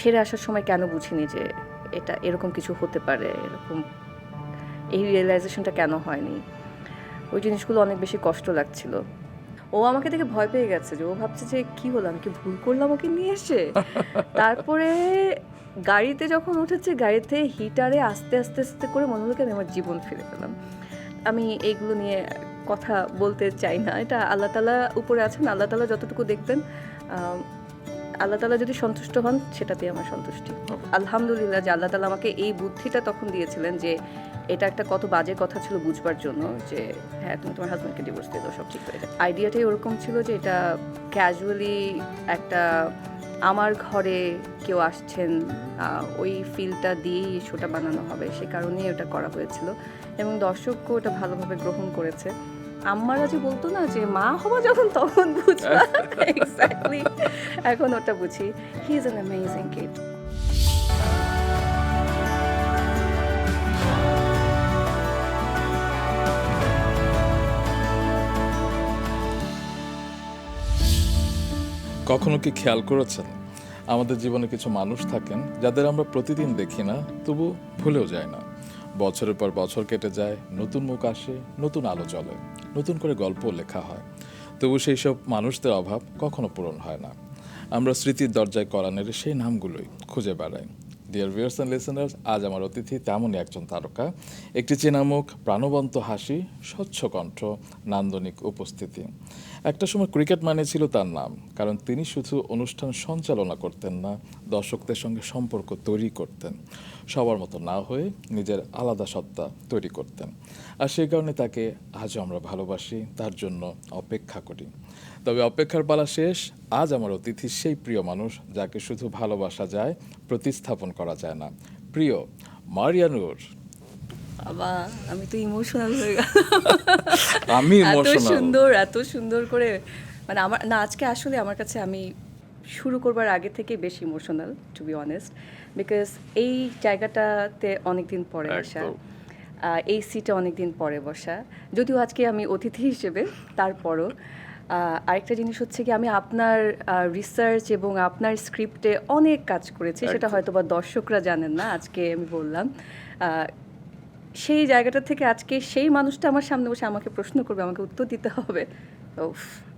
ছেড়ে আসার সময় কেন বুঝিনি যে এটা এরকম কিছু হতে পারে, এরকম এই রিয়েলাইজেশনটা কেন হয়নি, ওই জিনিসগুলো অনেক বেশি কষ্ট লাগছিল। ও আমাকে দেখে ভয় পেয়ে গেছে, যে ও ভাবছে যে কি হলো, আমি কি ভুল করলাম ওকে নিয়ে এসে। তারপরে গাড়িতে যখন উঠেছে, গাড়িতে হিটারে আস্তে আস্তে আস্তে করে মনে হলো কি আমি আমার জীবন ফিরে পেলাম। আমি এইগুলো নিয়ে কথা বলতে চাই না, এটা আল্লাহ তাআলা উপরে আছেন, আল্লাহ তাআলা যতটুকু দেখবেন, আল্লাহ তাআলা যদি সন্তুষ্ট হন সেটাতেই আমার সন্তুষ্টি। আলহামদুলিল্লাহ যে আল্লাহ তাআলা আমাকে এই বুদ্ধিটা তখন দিয়েছিলেন যে এটা একটা কত বাজে কথা ছিল বুঝবার জন্য, যে হ্যাঁ তুমি তোমার হাজব্যান্ডকে ডিভোর্স দিয়ে দাও, সব ঠিক হয়ে যায়। আইডিয়াটাই ওরকম ছিল যে এটা ক্যাজুয়ালি একটা আমার ঘরে কেউ আসছেন ওই ফিলটা দিয়েই শোটা বানানো হবে, সে কারণেই ওটা করা হয়েছিল এবং দর্শকও ওটা ভালোভাবে গ্রহণ করেছে। আম্মারা যে বলতো না যে মা হবা যখন তখন বুঝবা, এক্স্যাক্টলি এখন ওটা বুঝি। He is an amazing kid. কখনো কি খেয়াল করেছেন আমাদের জীবনে কিছু মানুষ থাকেন যাদের আমরা প্রতিদিন দেখি না, তবু ভুলেও যায় না। বছরের পর বছর কেটে যায়, নতুন মুখ আসে, নতুন আলো জ্বলে, নতুন করে গল্প লেখা হয়, তবু সেই সব মানুষদের অভাব কখনো পূরণ হয় না। আমরা স্মৃতির দরজায় করানের সেই নামগুলোই খুঁজে বেড়াই। ডিয়ার ভিউয়ার্স অ্যান্ড লিসেনার্স, আজ আমার অতিথি তেমনই একজন তারকা, একটি চেনা মুখ, প্রাণবন্ত হাসি, স্বচ্ছ কণ্ঠ, নান্দনিক উপস্থিতি। একটা সময় ক্রিকেট মানে ছিল তার নাম, কারণ তিনি শুধু অনুষ্ঠান সঞ্চালনা করতেন না, দর্শকদের সঙ্গে সম্পর্ক তৈরি করতেন। সবার মতো না হয়ে নিজের আলাদা সত্তা তৈরি করতেন, আর সেই কারণে তাকে আজও আমরা ভালোবাসি, তার জন্য অপেক্ষা করি। তবে অপেক্ষার পালা শেষ। আজ আমার অতিথি সেই প্রিয় মানুষ যাকে শুধু ভালোবাসা যায়, প্রতিস্থাপন করা যায় না। প্রিয় মারিয়া নূর। বাবা, আমি তো ইমোশনাল হয়ে গেল। আমি এত ইমোশনাল। সুন্দর, এত সুন্দর করে, মানে আমার না, আজকে আসলে আমার কাছে আমি শুরু করবার আগে থেকে বেশি emotional, to be honest, because এই জায়গাটাতে অনেক দিন পরে আসা, একদম। এই সিটে অনেক দিন পরে বসা, যদিও আজকে আমি অতিথি হিসেবে, তারপরও আরেকটা জিনিস হচ্ছে কি, আমি আপনার রিসার্চ এবং আপনার স্ক্রিপ্টে অনেক কাজ করেছি, সেটা একদম। হয়তো বা দর্শকরা জানেন না, আজকে আমি বললাম। সেই জায়গাটা থেকে আজকে সেই মানুষটা আমার সামনে বসে আমাকে প্রশ্ন করবে, আমাকে উত্তর দিতে হবে।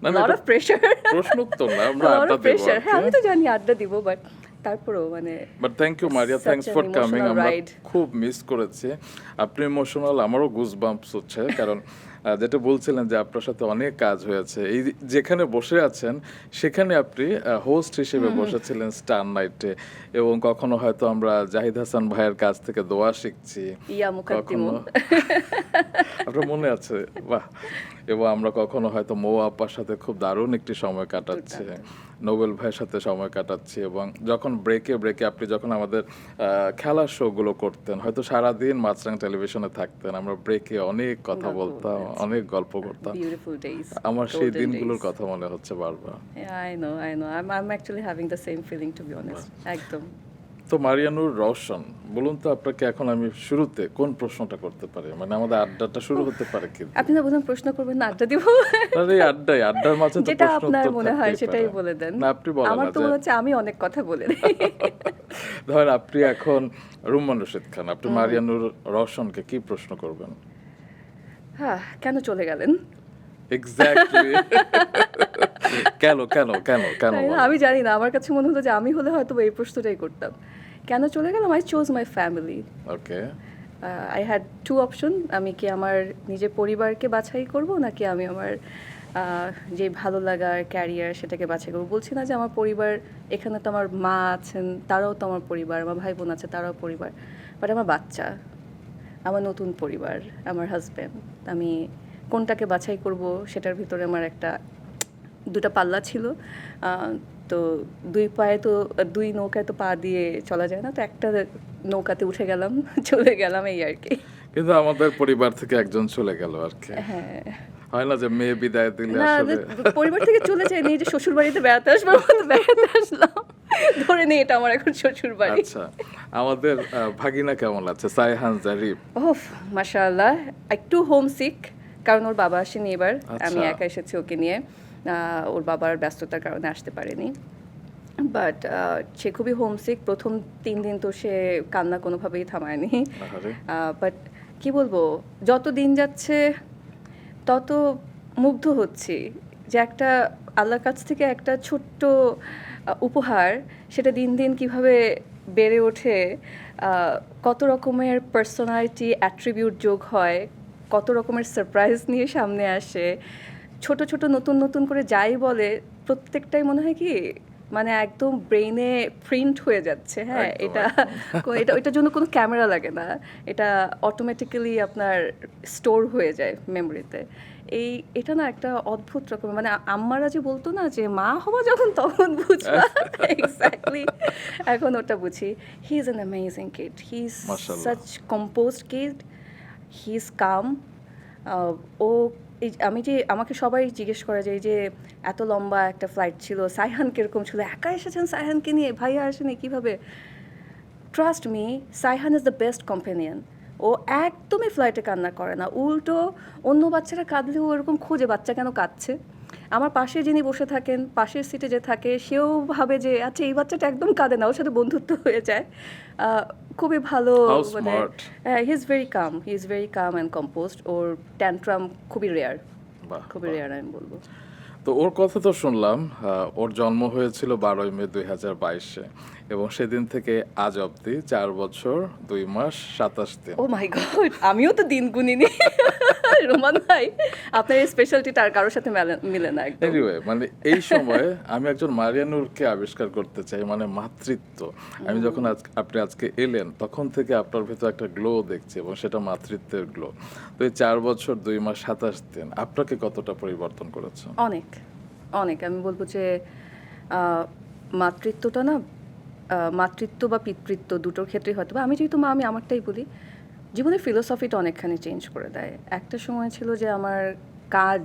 না, না, লট এটা অফ প্রেশার। প্রশ্ন তো না, আমরা লট আড্ডা অফ দেবো প্রেশার, আর হ্যাঁ কি। আমি তো জানি আড্ডা দিব, বাট তারপরেও মানে but thank you Maria, such thanks an for coming. emotional আমরা ride. খুব মিস করেছি। আপনি ইমোশনাল, আমারও গুজ বাম্পস হচ্ছে, কারণ যেটা বলছিলেন যে আপনার সাথে অনেক কাজ হয়েছে। এই যেখানে বসে আছেন সেখানে আপনি হোস্ট হিসেবে বসেছিলেন স্টার নাইটে, এবং কখনো হয়তো আমরা জাহিদ হাসান ভাইয়ের কাছ থেকে দোয়া শিখছি, ইয়া মুকাদ্দিমু। কখনো আপনার মনে আছে? বাহ। এবং আমরা কখনো হয়তো মৌ আপার সাথে খুব দারুণ একটি সময় কাটাচ্ছি, নোবেল ভাইয়ের সাথে সময় কাটাচ্ছি, এবং যখন ব্রেকে আপনি যখন আমাদের খেলার শোগুলো করতেন, হয়তো সারাদিন মাছরাঙা টেলিভিশনে থাকতেন, আমরা ব্রেকে অনেক কথা বলতাম, অনেক গল্প করতাম। Beautiful days, আমার সেই golden দিনগুলোর days. কথা মনে হচ্ছে বারবার। Yeah, I know. I'm actually having the same feeling, to be honest. একদম। তো মারিয়ানুর রওশন, বলুন তো আপনাকে এখন আমি শুরুতে কোন প্রশ্নটা করতে পারি, মানে আমাদের আড্ডাটা শুরু হতে পারে কি? আপনি না বললেন প্রশ্ন করবেন না, আড্ডা দিব। আরে এই আড্ডার মাঝে তো যেটা প্রশ্ন আপনার উত্তর মনে হয় থাকতেই সেটাই পারে। বলে দেন। না, আপনি বলেন আমার না তো যে মনে হচ্ছে আমি অনেক কথা বলে দিই। ধরেন আপনি এখন রুম্মান রশিদ খান, আপনি মারিয়ানুর রওশনকে কি প্রশ্ন করবেন? হ্যাঁ, কেন চলে গেলেন? এক্স্যাক্টলি। কেন কেন কেন কেন তাই না? বলেন? আমি জানি না, আমার কাছে মনে হলো যে আমি হলে হয়তো এই প্রশ্নটাই করতাম। কেন চলে গেলাম? I chose my family. Okay. I had two option, আমি কি আমার নিজের পরিবারকে বাছাই করব, নাকি আমি আমার যে ভালো লাগার ক্যারিয়ার সেটাকে বাছাই করবো। বলছি না যে আমার পরিবার, এখানে তো আমার মা আছেন, তারাও তো আমার পরিবার, আমার ভাই বোন আছে, তারাও পরিবার, বাট আমার বাচ্চা, আমার নতুন পরিবার, আমার হাজব্যান্ড, আমি কোনটাকে বাছাই করব সেটার ভিতরে আমার একটা দুটো পাল্লা ছিল। তো দুই নৌকায় তো পা দিয়ে চলা যায় না, তো একটা নৌকাতে উঠে গেলাম, চলে গেলাম, এই আর কি। কিন্তু আমাদের পরিবার থেকে একজন চলে গেল আর কি। হ্যাঁ, হয় না যে মেয়ে বিদায় দিলে না, আসলে পরিবার থেকে চলে যায়নি, যে শ্বশুর বাড়িতে বেড়াতে আসবো, বেড়াতে আসলাম, ধরে নেই এটা আমার এখন শ্বশুর বাড়ি। আচ্ছা, আমাদের ভাগিনা কেমন আছে, সাইহান জারিফ? ওহ, মাশাআল্লাহ, একটু হোমসিক, কারণ ওর বাবা আসেনি এবার, আমি আচ্ছা। একা এসেছি ওকে নিয়ে, ওর বাবার ব্যস্ততার কারণে আসতে পারেনি। বাট সে খুবই হোমসিক। প্রথম 3 দিন তো সে কান্না কোনোভাবেই থামায়নি। আহারে। বাট কি বলবো, যত দিন যাচ্ছে তত মুগ্ধ হচ্ছি যে একটা আল্লাহর কাছ থেকে একটা ছোট্ট উপহার, সেটা দিন দিন কিভাবে বেড়ে ওঠে, আহ, কত রকমের পার্সোনালিটি অ্যাট্রিবিউট যোগ হয়, কত রকমের সারপ্রাইজ নিয়ে সামনে আসে, ছোট ছোট নতুন নতুন করে যাই বলে প্রত্যেকটাই মনে হয় কি মানে একদম ব্রেইনে প্রিন্ট হয়ে যাচ্ছে। হ্যাঁ, একদম, এটা একদম। এটা এটার জন্য কোনো ক্যামেরা লাগে না, এটা অটোমেটিক্যালি আপনার স্টোর হয়ে যায় মেমোরিতে। এটা না একটা অদ্ভুত রকমের, মানে আম্মারা যে বলতো না যে মা হওয়া যখন তখন বুঝবা, এক্স্যাক্টলি এখন ওটা বুঝি। He is an amazing kid, he is মাশাআল্লাহ। Such composed kid, he is calm. ও আমি যে আমাকে সবাই জিজ্ঞেস করে যে এই যে এত লম্বা একটা ফ্লাইট ছিল, সাইহান কিরকম ছিল, একা এসেছেন সাইহানকে নিয়ে, ভাইয়া আসেনি কীভাবে? Trust me, Saihan is the best companion. ও একদমই ফ্লাইটে কান্না করে না, উল্টো অন্য বাচ্চারা কাঁদলেও ওরকম খোঁজে বাচ্চা কেন কাঁদছে। আমার পাশে যিনি বসে থাকেন, পাশের সিটে যে থাকে, সেও ভাবে যে আচ্ছা এই বাচ্চাটা একদম কাঁদে না, ওর সাথে বন্ধুত্ব হয়ে যায়। খুবই ভালো, How মানে smart. He is very calm, he is very calm and composed. Or tantrum খুবই রেয়ার, বাহ, খুবই বাহ। রেয়ার আমি বলবো। তো ওর কথা তো শুনলাম, ওর জন্ম হয়েছিল 12ই মে 2022-এ এবং সেদিন থেকে আজ অবধি 4 বছর 2 মাস 27 দিন। ও মাই গড, আমিও তো দিন গুনিনি। রোমান ভাই, আপনার এই স্পেশালিটিটা আর কারোর সাথে মিলে না একদম। এনিওয়ে, মানে এই সময়ে আমি একজন মারিয়ানুরকে আবিষ্কার করতে চাই, মানে মাতৃত্ব। আমি যখন আপনি আজকে এলেন তখন থেকে আপনার ভেতর একটা গ্লো দেখছি এবং সেটা মাতৃত্বের গ্লো। তো এই 4 বছর 2 মাস 27 দিন আপনাকে কতটা পরিবর্তন করেছে? অনেক, অনেক। আমি বলবো যে মাতৃত্বটা না, মাতৃত্ব বা পিতৃত্ব দুটোর ক্ষেত্রেই হয়তো বা, আমি যেহেতু মা, আমি আমারটাই বলি, জীবনের ফিলোসফিটা অনেকখানি চেঞ্জ করে দেয়। একটা সময় ছিল যে আমার কাজ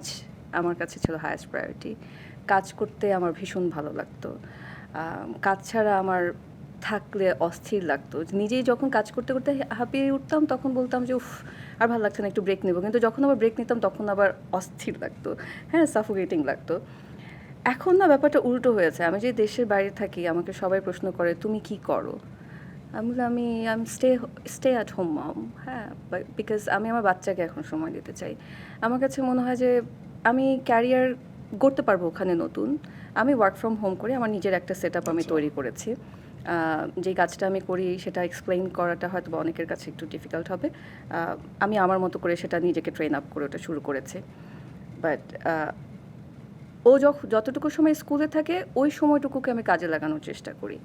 আমার কাছে ছিল হায়েস্ট প্রায়োরিটি। কাজ করতে আমার ভীষণ ভালো লাগতো। কাজ ছাড়া আমার থাকলে অস্থির লাগতো। নিজেই যখন কাজ করতে করতে হাঁপিয়ে উঠতাম তখন বলতাম যে উফ, আর ভালো লাগছে না, একটু ব্রেক নেবো। কিন্তু যখন আবার ব্রেক নিতাম তখন আবার অস্থির লাগতো, হ্যাঁ, সাফোকেটিং লাগতো। এখন না ব্যাপারটা উল্টো হয়েছে। আমি যে দেশের বাইরে থাকি, আমাকে সবাই প্রশ্ন করে তুমি কি করো। আমি বলি আমি স্টে অ্যাট হোম মম। হ্যাঁ, বিকজ আমি আমার বাচ্চাকে এখন সময় দিতে চাই। আমার কাছে মনে হয় যে আমি ক্যারিয়ার গড়তে পারবো ওখানে নতুন। আমি ওয়ার্ক ফ্রম হোম করি, আমার নিজের একটা সেট আপ আমি আচ্ছা। তৈরি করেছি। যে কাজটা আমি করি সেটা এক্সপ্লেইন করাটা হয়তো বা অনেকের কাছে একটু ডিফিকাল্ট হবে। আমি আমার মতো করে সেটা নিজেকে ট্রেন আপ করে ওটা শুরু করেছি। বাট ও যতটুকু সময় স্কুলে থাকে ওই সময়টুকুকে আমি কাজে লাগানোর চেষ্টা করি।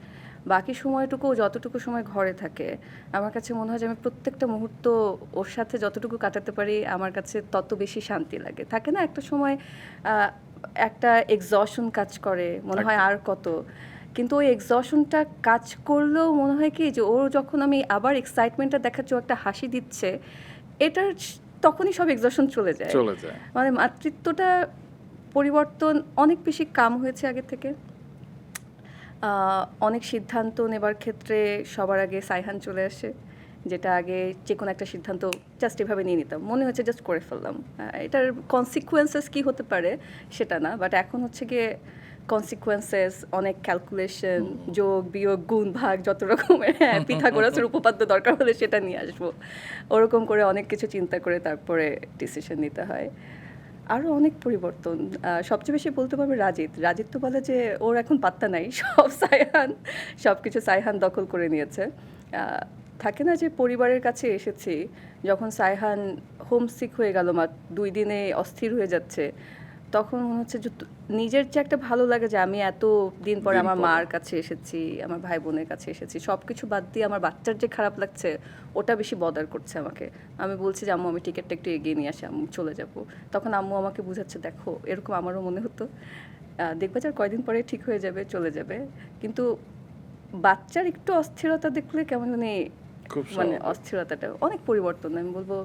বাকি সময়টুকু যতটুকু সময় ঘরে থাকে, আমার কাছে মনে হয় যে আমি প্রত্যেকটা মুহূর্ত ওর সাথে যতটুকু কাটাতে পারি আমার কাছে তত বেশি শান্তি লাগে। থাকে না একটা সময় আহ, একটা এক্সশন কাজ করে, মনে হয় আর কত। কিন্তু ওই এক্সশনটা কাজ করলেও মনে হয় কি যে ওর যখন আমি আবার এক্সাইটমেন্টটা দেখাচ্ছি, ও একটা হাসি দিচ্ছে, এটার তখনই সব এক্সশন চলে যায়। চলে যায়। মানে মাতৃত্বটা পরিবর্তন অনেক বেশি কাম হয়েছে আগে থেকে। অনেক সিদ্ধান্ত নেবার ক্ষেত্রে সবার আগে সাইহান চলে আসে, যেটা আগে যে কোনো একটা সিদ্ধান্ত জাস্ট এভাবে নিয়ে নিতাম, মনে হচ্ছে জাস্ট করে ফেললাম। এটার কনসিকুয়েন্সেস কী হতে পারে সেটা না, বাট এখন হচ্ছে গিয়ে কনসিকুয়েন্সেস, অনেক ক্যালকুলেশন, যোগ বিয়োগ গুণ ভাগ, যত রকমের, হ্যাঁ, পিথাগোরাসের উপপাদ্য দরকার হলে সেটা নিয়ে আসবো। ওরকম করে অনেক কিছু চিন্তা করে তারপরে ডিসিশন নিতে হয়। আরও অনেক পরিবর্তন। সবচেয়ে বেশি বলতে পারবে রাজিত তো বলে যে ওর এখন পাত্তা নাই, সব কিছু সাইহান দখল করে নিয়েছে। থাকে না যে পরিবারের কাছে এসেছি, যখন সাইহান হোমসিক হয়ে গেল, 2 দিনে অস্থির হয়ে যাচ্ছে, তখন মনে হচ্ছে যে নিজের যে একটা ভালো লাগে যে আমি এত দিন পরে আমার মার কাছে এসেছি, আমার ভাই বোনের কাছে এসেছি, সব কিছু বাদ দিয়ে আমার বাচ্চার যে খারাপ লাগছে ওটা বেশি বদার করছে আমাকে। আমি বলছি যে আম্মু আমি টিকিটটা একটু এগিয়ে নিয়ে আসি, আম্মু চলে যাব। তখন আম্মু আমাকে বুঝাচ্ছে দেখো এরকম আমারও মনে হতো, দেখবে যে আর কয়দিন পরে ঠিক হয়ে যাবে, চলে যাবে। কিন্তু বাচ্চার একটু অস্থিরতা দেখলে কেমন খুব মানে স্বাভাবিক। অস্থিরতাটা অনেক পরিবর্তন। আমি বলবো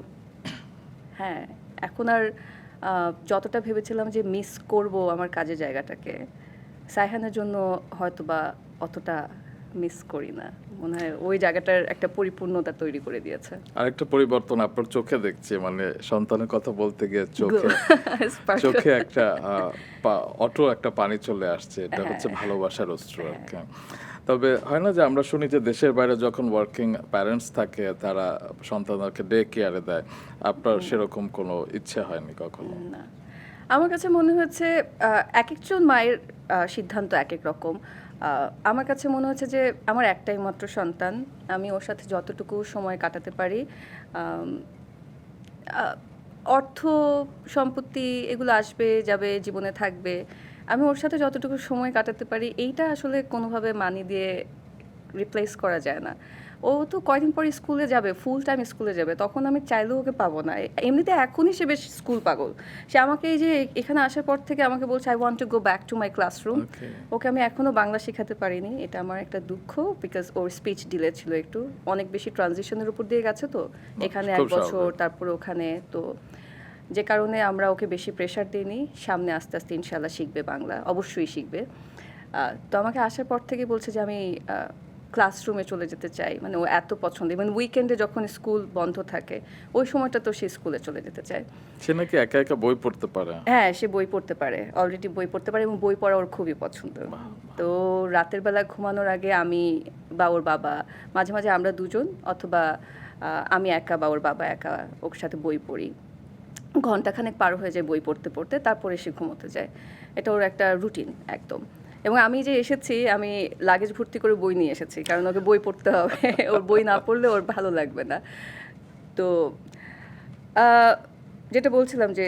হ্যাঁ, এখন আর যতটা ভেবেছিলাম যে মিস করব আমার কাজের জায়গাটাকে, সাইহানের জন্য হয়তো বা অতটা মিস করি না। মনে হয় ওই জায়গাটার একটা পরিপূর্ণতা তৈরি করে দিয়েছে। আরেকটা পরিবর্তন আপনার চোখে দেখছি, মানে সন্তানের কথা বলতে গিয়ে চোখে Sparkle. চোখে একটা অটো একটা পানি চলে আসছে, এটা হচ্ছে ভালোবাসার অশ্রু আর কি। তবে হয় না যে আমরা শুনি যে দেশের বাইরে যখন ওয়ার্কিং প্যারেন্টস থাকে তারা সন্তানদেরকে ডে কেয়ারে দেয়, আপনার সেরকম কোনো ইচ্ছে হয়নি কখনো? না, আমার কাছে মনে হচ্ছে এক একজন মায়ের সিদ্ধান্ত এক এক রকম। আমার কাছে মনে হচ্ছে যে আমার একটাই মাত্র সন্তান, আমি ওর সাথে যতটুকু সময় কাটাতে পারি, আম, আহ, অর্থ সম্পত্তি এগুলো আসবে যাবে, জীবনে থাকবে, আমি ওর সাথে যতটুকু সময় কাটাতে পারি এইটা আসলে কোনোভাবে মানি দিয়ে রিপ্লেস করা যায় না। ও তো কয়দিন পরে স্কুলে যাবে, ফুল টাইম স্কুলে যাবে, তখন আমি চাইলেও ওকে পাবো না। এমনিতে এখনই সে বেশ স্কুল পাগল। সে আমাকে এই যে এখানে আসার পর থেকে আমাকে বলছে I want to go back to my classroom. Okay. ওকে আমি এখনও বাংলা শেখাতে পারিনি, এটা আমার একটা দুঃখ, বিকজ ওর স্পিচ ডিলে ছিল, একটু অনেক বেশি ট্রানজিশনের উপর দিয়ে গেছে তো, এখানে খুব 1 বছর স্বাভাবিক। তারপরে ওখানে, তো যে কারণে আমরা ওকে বেশি প্রেশার দিইনি। সামনে আস্তে আস্তে ইনশাল্লাহ শিখবে বাংলা, অবশ্যই শিখবে। তো আমাকে আসার পর থেকে বলছে যে আমি ক্লাসরুমে চলে যেতে চাই, মানে ও এত পছন্দ, মানে উইকেন্ডে যখন স্কুল বন্ধ থাকে ওই সময়টা তো সে স্কুলে চলে যেতে চায়। সে নাকি একা একা বই পড়তে পারে। হ্যাঁ, সে বই পড়তে পারে, অলরেডি বই পড়তে পারে এবং বই পড়া ওর খুবই পছন্দ। তো রাতের বেলা ঘুমানোর আগে আমি বা ওর বাবা, মাঝে মাঝে আমরা দুজন, অথবা আমি একা বা ওর বাবা একা ওর সাথে বই পড়ি। ঘন্টাখানেক পার হয়ে যায় বই পড়তে পড়তে, তারপরে সে ঘুমোতে যায়। এটা ওর একটা রুটিন একদম। এবং আমি যে এসেছি, আমি লাগেজ ভর্তি করে বই নিয়ে এসেছি, কারণ ওকে বই পড়তে হবে। ওর বই না পড়লে ওর ভালো লাগবে না। তো যেটা বলছিলাম যে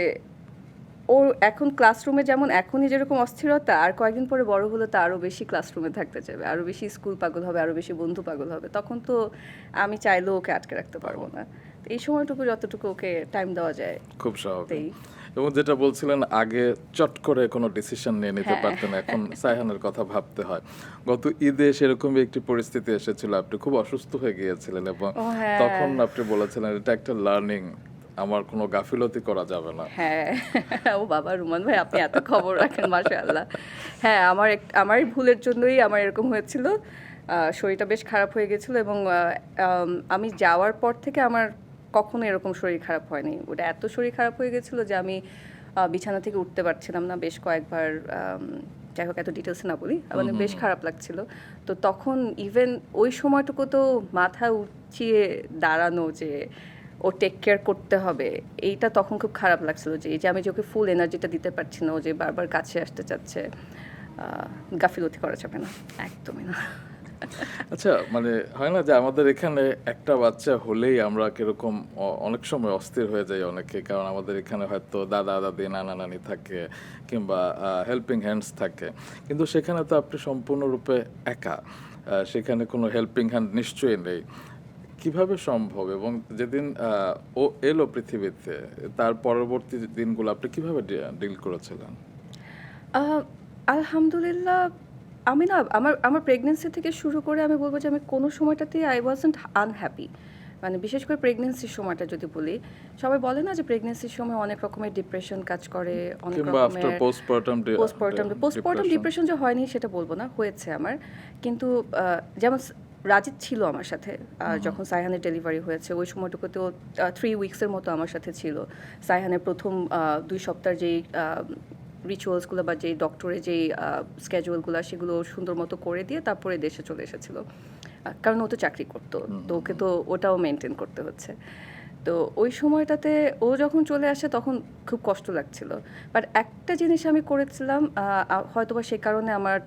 ওর এখন ক্লাসরুমে যেমন এখনই যেরকম অস্থিরতা, আর কয়েকদিন পরে বড় হলে তো আরও বেশি ক্লাসরুমে থাকতে চাইবে, আরও বেশি স্কুল পাগল হবে, আরও বেশি বন্ধু পাগল হবে, তখন তো আমি চাইলেও ওকে আটকে রাখতে পারবো না। তো এই সময়টুকু যতটুকু ওকে টাইম দেওয়া যায় খুব স্বাভাবিক। তাই। এবং যেটা বলছিলেন আগে চট করে কোনো ডিসিশন নিয়ে নিতে পারতেন, এখন সাইহানের কথা ভাবতে হয়। গত ঈদে সেরকমই একটি পরিস্থিতি এসেছিল, আপনি খুব অসুস্থ হয়ে গিয়েছিলেন এবং ও হ্যাঁ। তখন আপনি বলেছিলেন এটা একটা লার্নিং, আমার কোনো গাফিলতি করা যাবে না। হ্যাঁ, ও বাবা, রুমান ভাই আপনি এত খবর রাখেন, মাশাআল্লাহ। হ্যাঁ, আমার ভুলের জন্যই আমার এরকম হয়েছিল। শরীরটা বেশ খারাপ হয়ে গেছিলো এবং আমি যাওয়ার পর থেকে আমার কখনো এরকম শরীর খারাপ হয়নি। ওটা এত শরীর খারাপ হয়ে গেছিলো যে আমি বিছানা থেকে উঠতে পারছিলাম না বেশ কয়েকবার। যাই হোক, এত ডিটেলসে না বলি, মানে বেশ খারাপ লাগছিল। তো তখন ইভেন ওই সময়টুকু তো মাথা উঁচিয়ে দাঁড়ানো যে ও টেক কেয়ার করতে হবে, এইটা তখন খুব খারাপ লাগছিল, যে এই যে আমি যে ওকে ফুল এনার্জিটা দিতে পারছি না, ও যে বারবার কাছে আসতে চাচ্ছে। গাফিলতি করা যাবে না, একদমই না। আচ্ছা, মানে হয় না যে আমাদের এখানে একটা বাচ্চা হলেই আমরা কিরকম অনেক সময় অস্থির হয়ে যাই অনেকে, কারণ আমাদের এখানে হয়তো দাদা দাদি নানা নানি থাকে কিংবা হেল্পিং হ্যান্ডস থাকে, কিন্তু সেখানে তো আপনি সম্পূর্ণরূপে একা, সেখানে কোনো হেল্পিং হ্যান্ড নিশ্চয়ই নেই। কিভাবে সম্ভব? এবং যেদিন ও এলো পৃথিবীতে, তার পরবর্তী দিনগুলো আপনি কিভাবে ডিল করেছিলেন? আহ, আলহামদুলিল্লাহ, আমি না আমার প্রেগনেন্সি থেকে শুরু করে আমি বলবো যে আমি কোনো সময়টাতে আই ওয়াজন্ট আনহ্যাপি। মানে বিশেষ করে প্রেগনেন্সির সময়টা যদি বলি, সবাই বলে না যে প্রেগনেন্সির সময় অনেক রকমের ডিপ্রেশন কাজ করে, অনেক কিংবা আফটার রকমের পোস্টপার্টাম ডিপ্রেশন যে হয়নি সেটা বলবো না, হয়েছে আমার। কিন্তু যেমন রাজিদ ছিল আমার সাথে যখন সাইহানের ডেলিভারি হয়েছে, ওই সময়টুকুতেও 3 উইকসের মতো আমার সাথে ছিল। সাইহানের প্রথম 2 সপ্তাহ যেই রিচুয়ালসগুলো বা যেই ডক্টরের যেই স্কেজুয়ালগুলো, সেগুলো সুন্দর মতো করে দিয়ে তারপরে দেশে চলে এসেছিলো, কারণ ও তো চাকরি করতো, তো ওকে তো ওটাও মেনটেন করতে হচ্ছে। তো ওই সময়টাতে ও যখন চলে আসে তখন খুব কষ্ট লাগছিল। বাট একটা জিনিস আমি করেছিলাম, হয়তোবা সে কারণে আমার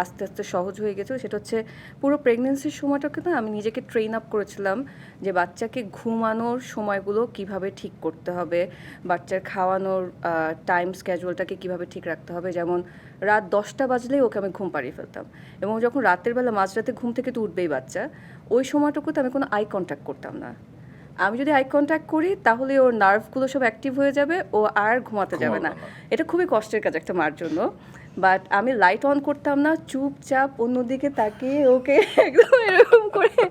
আস্তে আস্তে সহজ হয়ে গেছিলো, সেটা হচ্ছে পুরো প্রেগনেন্সির সময়টাকে না আমি নিজেকে ট্রেন আপ করেছিলাম যে বাচ্চাকে ঘুমানোর সময়গুলো কিভাবে ঠিক করতে হবে, বাচ্চার খাওয়ানোর টাইম স্ক্যাজুয়ালটাকে কিভাবে ঠিক রাখতে হবে। যেমন রাত 10টা বাজলেই ওকে আমি ঘুম পাড়িয়ে ফেলতাম, এবং যখন রাতের বেলা মাঝরাতে ঘুম থেকে তো উঠবেই বাচ্চা, ওই সময়টুকুতে আমি কোনো আই কন্ট্যাক্ট করতাম না। আমি যদি আই কন্ট্যাক্ট করি তাহলে ওর নার্ভগুলো সব অ্যাক্টিভ হয়ে যাবে, ও আর ঘুমাতে যাবে না। এটা খুবই কষ্টের কাজ একটা মার জন্য। বাট আমি লাইট অন করতাম না, চুপচাপ অন্যদিকে তাকিয়ে ওকে একদম এরকম করে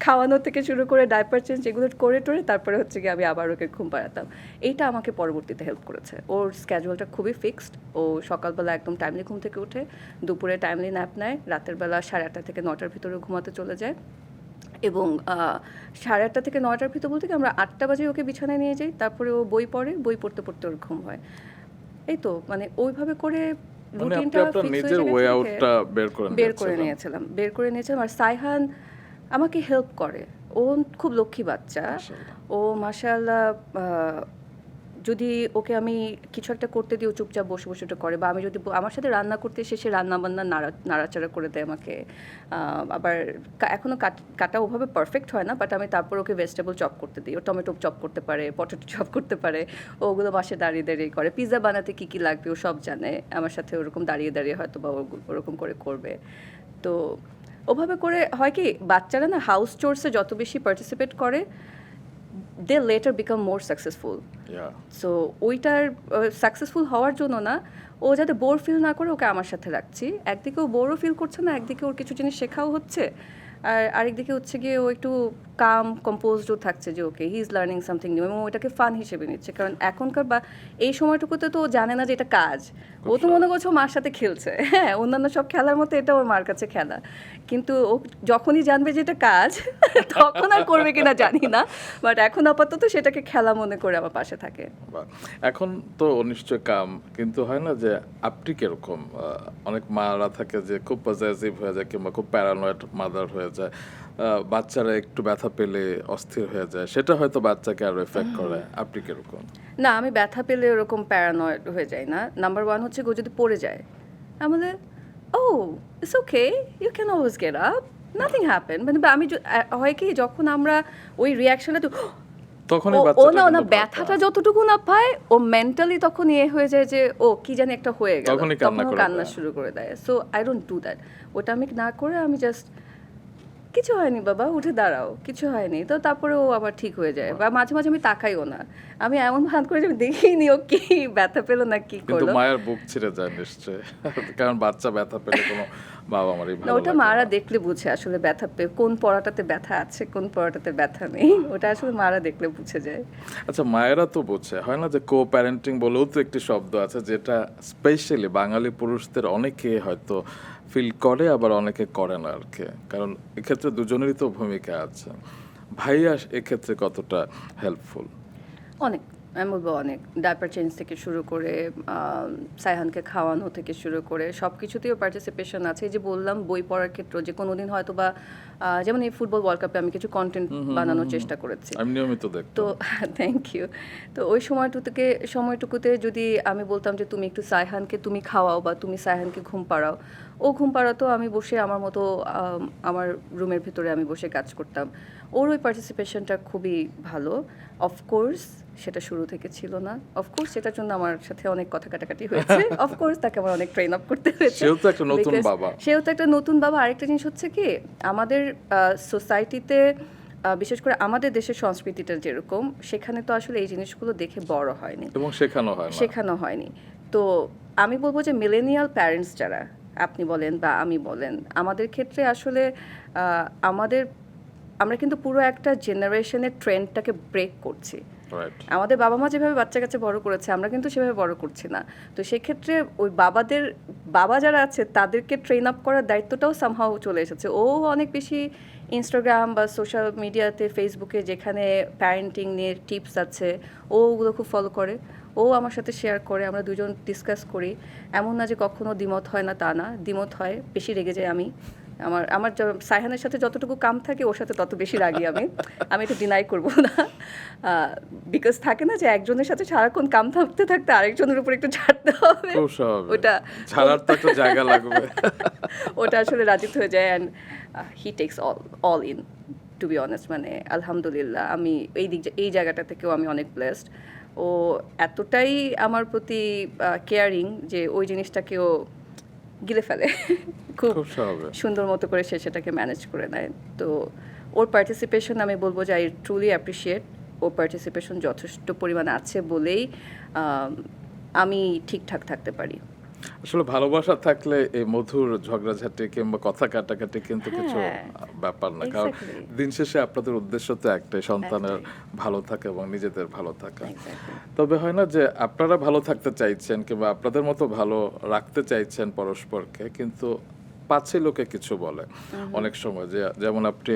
খাওয়ানো থেকে শুরু করে ডাইপার চেঞ্জ এগুলো করে টোরে তারপরে হচ্ছে কি আমি আবার ওকে ঘুম পাড়াতাম। এইটা আমাকে পরবর্তীতে হেল্প করেছে। ওর স্ক্যাজুয়ালটা খুবই ফিক্সড। ও সকালবেলা একদম টাইমলি ঘুম থেকে উঠে, দুপুরে টাইমলি ন্যাপ নেয়, রাতের বেলা 8:30 থেকে 9টার ভিতরে ঘুমাতে চলে যায়। এবং 8:30 থেকে 9টার ভিতর বলতে কি আমরা 8টা বাজে ওকে বিছানায় নিয়ে যাই, তারপরে ও বই পড়ে, বই পড়তে পড়তে ওর ঘুম হয়। এই তো মানে ওইভাবে করে মানে আপনি রুটিনটা আপনার ফিক্স নিজের হয়ে ওয়ে গেছে আউটটা বের করে বের করে নিয়েছিলাম। আর সাইহান আমাকে হেল্প করে। ও খুব লক্ষ্মী বাচ্চা। মাশাআল্লাহ। ও মাশাআল্লাহ যদি ওকে আমি কিছু একটা করতে দিই ও চুপচাপ বসে বসে ওটা করে, বা আমি যদি আমার সাথে রান্না করতে এসে সে রান্না বান্না নাড়াচাড়া করে দেয় আমাকে। আবার এখনও কাটা ওভাবে পারফেক্ট হয় না, বাট আমি তারপর ওকে ভেজিটেবল চপ করতে দিই। ও টমেটো চপ করতে পারে, পটেটো চপ করতে পারে, ওগুলো বাসে দাঁড়িয়ে দাঁড়িয়ে করে। পিৎজা বানাতে কী কী লাগবে ও সব জানে, আমার সাথে ওরকম দাঁড়িয়ে দাঁড়িয়ে হয়তো বা ওরকম করে করবে। তো ওভাবে করে হয় কি, বাচ্চারা না হাউস চোরসে যত বেশি পার্টিসিপেট করে they later become more successful. Yeah. So ওইটার সাকসেসফুল হওয়ার জন্য না, ও যাতে বোর ফিল না করে ওকে আমার সাথে রাখছি। একদিকে ও বোরও ফিল করছে না, একদিকে ওর কিছু জিনিস শেখাও হচ্ছে, আর আরেকদিকে হচ্ছে গিয়ে ও একটু কাম কম্পোজডও থাকছে যে okay he is learning something new, এবং ওইটাকে ফান হিসেবে নিচ্ছে। কারণ এখনকার বা এই সময়টুকুতে তো ও জানে না যে এটা কাজ। ও তো মনে করছে ও মার সাথে খেলছে, হ্যাঁ অন্যান্য সব খেলার মতো এটা ওর মার কাছে খেলা। কিন্তু ও যখনই জানবে যে এটা কাজ তখন আর করবে কিনা জানি না, বাট এখন আপাতত সেটাকে খেলা মনে করে আমার পাশে থাকে। বাহ। এখন তো নিশ্চয় কাম, কিন্তু হয় না যে আপনি কিরকম অনেক মারা থাকে যে খুব পজেসিভ হয়ে যায় কিংবা খুব প্যারানয়েড মাদার হয়ে যায়, বাচ্চারা একটু ব্যথা পেলে অস্থির হয়ে যায়, সেটা হয়তো বাচ্চাকে আরো এফেক্ট করে। আপনি কিরকম? না, আমি ব্যথা পেলে ওরকম প্যারানয়েড হয়ে যাই না। নাম্বার ওয়ান হচ্ছে ও যদি পড়ে যায় আমাদের ও it's okay, you can always get up, nothing happen. মানে আমি হয় কি যখন আমরা ওই রিয়াকশনটা তো তখনই ও বাচ্চাটা না কিন্তু ভয় ব্যথাটা পায়। যতটুকু না পায় ও মেন্টালি তখন হয়ে যায় যে ও কি জানি একটা হয়ে গেল, তখনই কান্না তখন ও করে কান্না দেয়। শুরু করে দেয়। So I don't do that. ওটা আমি না করে আমি জাস্ট কিছু হয়নি বাবা, উঠে দাঁড়াও, কিছু হয়নি, তো তারপরে ও আবার ঠিক হয়ে যায়। বা মাঝে মাঝে আমি তাকাইও না, আমি এমন ভান করে যে আমি দেখিনি ও কি ব্যথা পেলো না কি কিন্তু করলো। মায়ের বুক ছিঁড়ে যায় নিশ্চয়, কারণ বাচ্চা ব্যথা পেলে কোনো বাবা মারই না, ভালো ওটা লাগে মারা না। দেখলে বুঝে আসলে ব্যথা কোন পড়াটাতে ব্যথা আছে কোন পড়াটাতে ব্যথা নেই, ওটা আসলে মারা দেখলে বুঝে যায়। আচ্ছা, মায়েরা তো বোঝে, হয় না যে কো প্যারেন্টিং বলেও তো একটি শব্দ আছে, যেটা স্পেশালি বাঙালি পুরুষদের অনেকে হয়তো ফিল করে, আবার অনেকে করে না আর কি। কারণ এক্ষেত্রে দুজনেরই তো ভূমিকা আছে। ভাইয়া এক্ষেত্রে কতটা হেল্পফুল? অনেক, আমি বলবো অনেক। ডাইপার চেঞ্জ থেকে শুরু করে সাইহানকে খাওয়ানো থেকে শুরু করে সব কিছুতেও পার্টিসিপেশন আছে। এই যে বললাম বই পড়ার ক্ষেত্রে যে কোনো দিন হয়তো বা যেমন এই ফুটবল ওয়ার্ল্ড কাপে আমি কিছু কন্টেন্ট বানানোর চেষ্টা করেছি, আমি নিয়মিত দেখতাম। তো থ্যাংক ইউ। তো ওই সময়টুকুতে যদি আমি বলতাম যে তুমি একটু সাইহানকে তুমি খাওয়াও বা তুমি সাইহানকে ঘুম পাড়াও, ও ঘুম পাড়াতো, আমি বসে আমার মতো আমার রুমের ভিতরে আমি বসে কাজ করতাম। ওর ওই পার্টিসিপেশনটা খুবই ভালো। অফকোর্স সেটা শুরু থেকে ছিল না, অফকোর্স সেটার জন্য আমার সাথে অনেক কথা কাটাকাটি হয়েছে, অফকোর্স তাকে আমার অনেক ট্রেন আপ করতে হয়েছে। সেও তো একটা নতুন Because বাবা। সেও তো একটা নতুন বাবা। আরেকটা জিনিস হচ্ছে কি, আমাদের সোসাইটিতে বিশেষ করে আমাদের দেশের সংস্কৃতিটা যেরকম, সেখানে তো আসলে এই জিনিসগুলো দেখে বড় হয়নি এবং শেখানো হয়নি। তো আমি বলবো যে মিলেনিয়াল প্যারেন্টস যারা, আপনি বলেন বা আমি বলেন, আমাদের ক্ষেত্রে আসলে আমরা কিন্তু পুরো একটা জেনারেশনের ট্রেন্ডটাকে ব্রেক করছি। রাইট। আমাদের বাবা মা যেভাবে বাচ্চা কাছে বড় করেছে আমরা কিন্তু সেভাবে বড় করছি না। তো সেক্ষেত্রে ওই বাবা যারা আছে তাদেরকে ট্রেন আপ করার দায়িত্বটাও সামহাও চলে এসেছে। ও অনেক বেশি ইনস্টাগ্রাম বা সোশ্যাল মিডিয়াতে, ফেসবুকে যেখানে প্যারেন্টিং নিয়ে টিপস আছে ওগুলো খুব ফলো করে, ও আমার সাথে শেয়ার করে, আমরা দুজন ডিসকাস করি। এমন না যে কখনো দ্বিমত হয় না, তা না, দ্বিমত হয়, বেশি রেগে যাই আমি। আমার সাইহানের সাথে যতটুকু কাম থাকে ওর সাথে তত বেশি রাগি আমি এটা ডিনাই করবো না। বিকজ থাকে না যে একজনের সাথে সারাক্ষণ কাম থাকতে থাকতে আরেকজনের উপর একটু ছাড়তে হবে, খুব স্বাভাবিক। ওটা ছাড়ার তো একটা জায়গা লাগবে। ওটা আসলে রাজিত হয়ে যায়। And he takes all in, to be honest. মানে আলহামদুলিল্লাহ আমি এই জায়গাটা থেকেও আমি অনেক ব্লেসড। ও এতটাই আমার প্রতি কেয়ারিং যে ওই জিনিসটাকেও গিলে ফেলে খুব খুব স্বাভাবিক। সুন্দর মতো করে সে সেটাকে ম্যানেজ করে নেয়। তো ওর পার্টিসিপেশন আমি বলবো যে I truly appreciate. Or participation যথেষ্ট পরিমাণে আছে বলেই আমি ঠিকঠাক থাকতে পারি। আসলে ভালোবাসা থাকলে এই মধুর ঝগড়াঝাটি কিংবা কথা কাটাকাটি কিন্তু কিছু হ্যাঁ, ব্যাপার না, কারণ এক্স্যাক্টলি, দিন শেষে আপনাদের উদ্দেশ্য তো একটাই, সন্তানের একটাই, ভালো থাকা এবং নিজেদের ভালো থাকা। এক্স্যাক্টলি। তবে হয় না যে আপনারা ভালো থাকতে চাইছেন কিংবা আপনাদের মতো ভালো রাখতে চাইছেন পরস্পরকে, কিন্তু পাছে লোকে কিছু বলে অনেক সময়, যে যেমন আপনি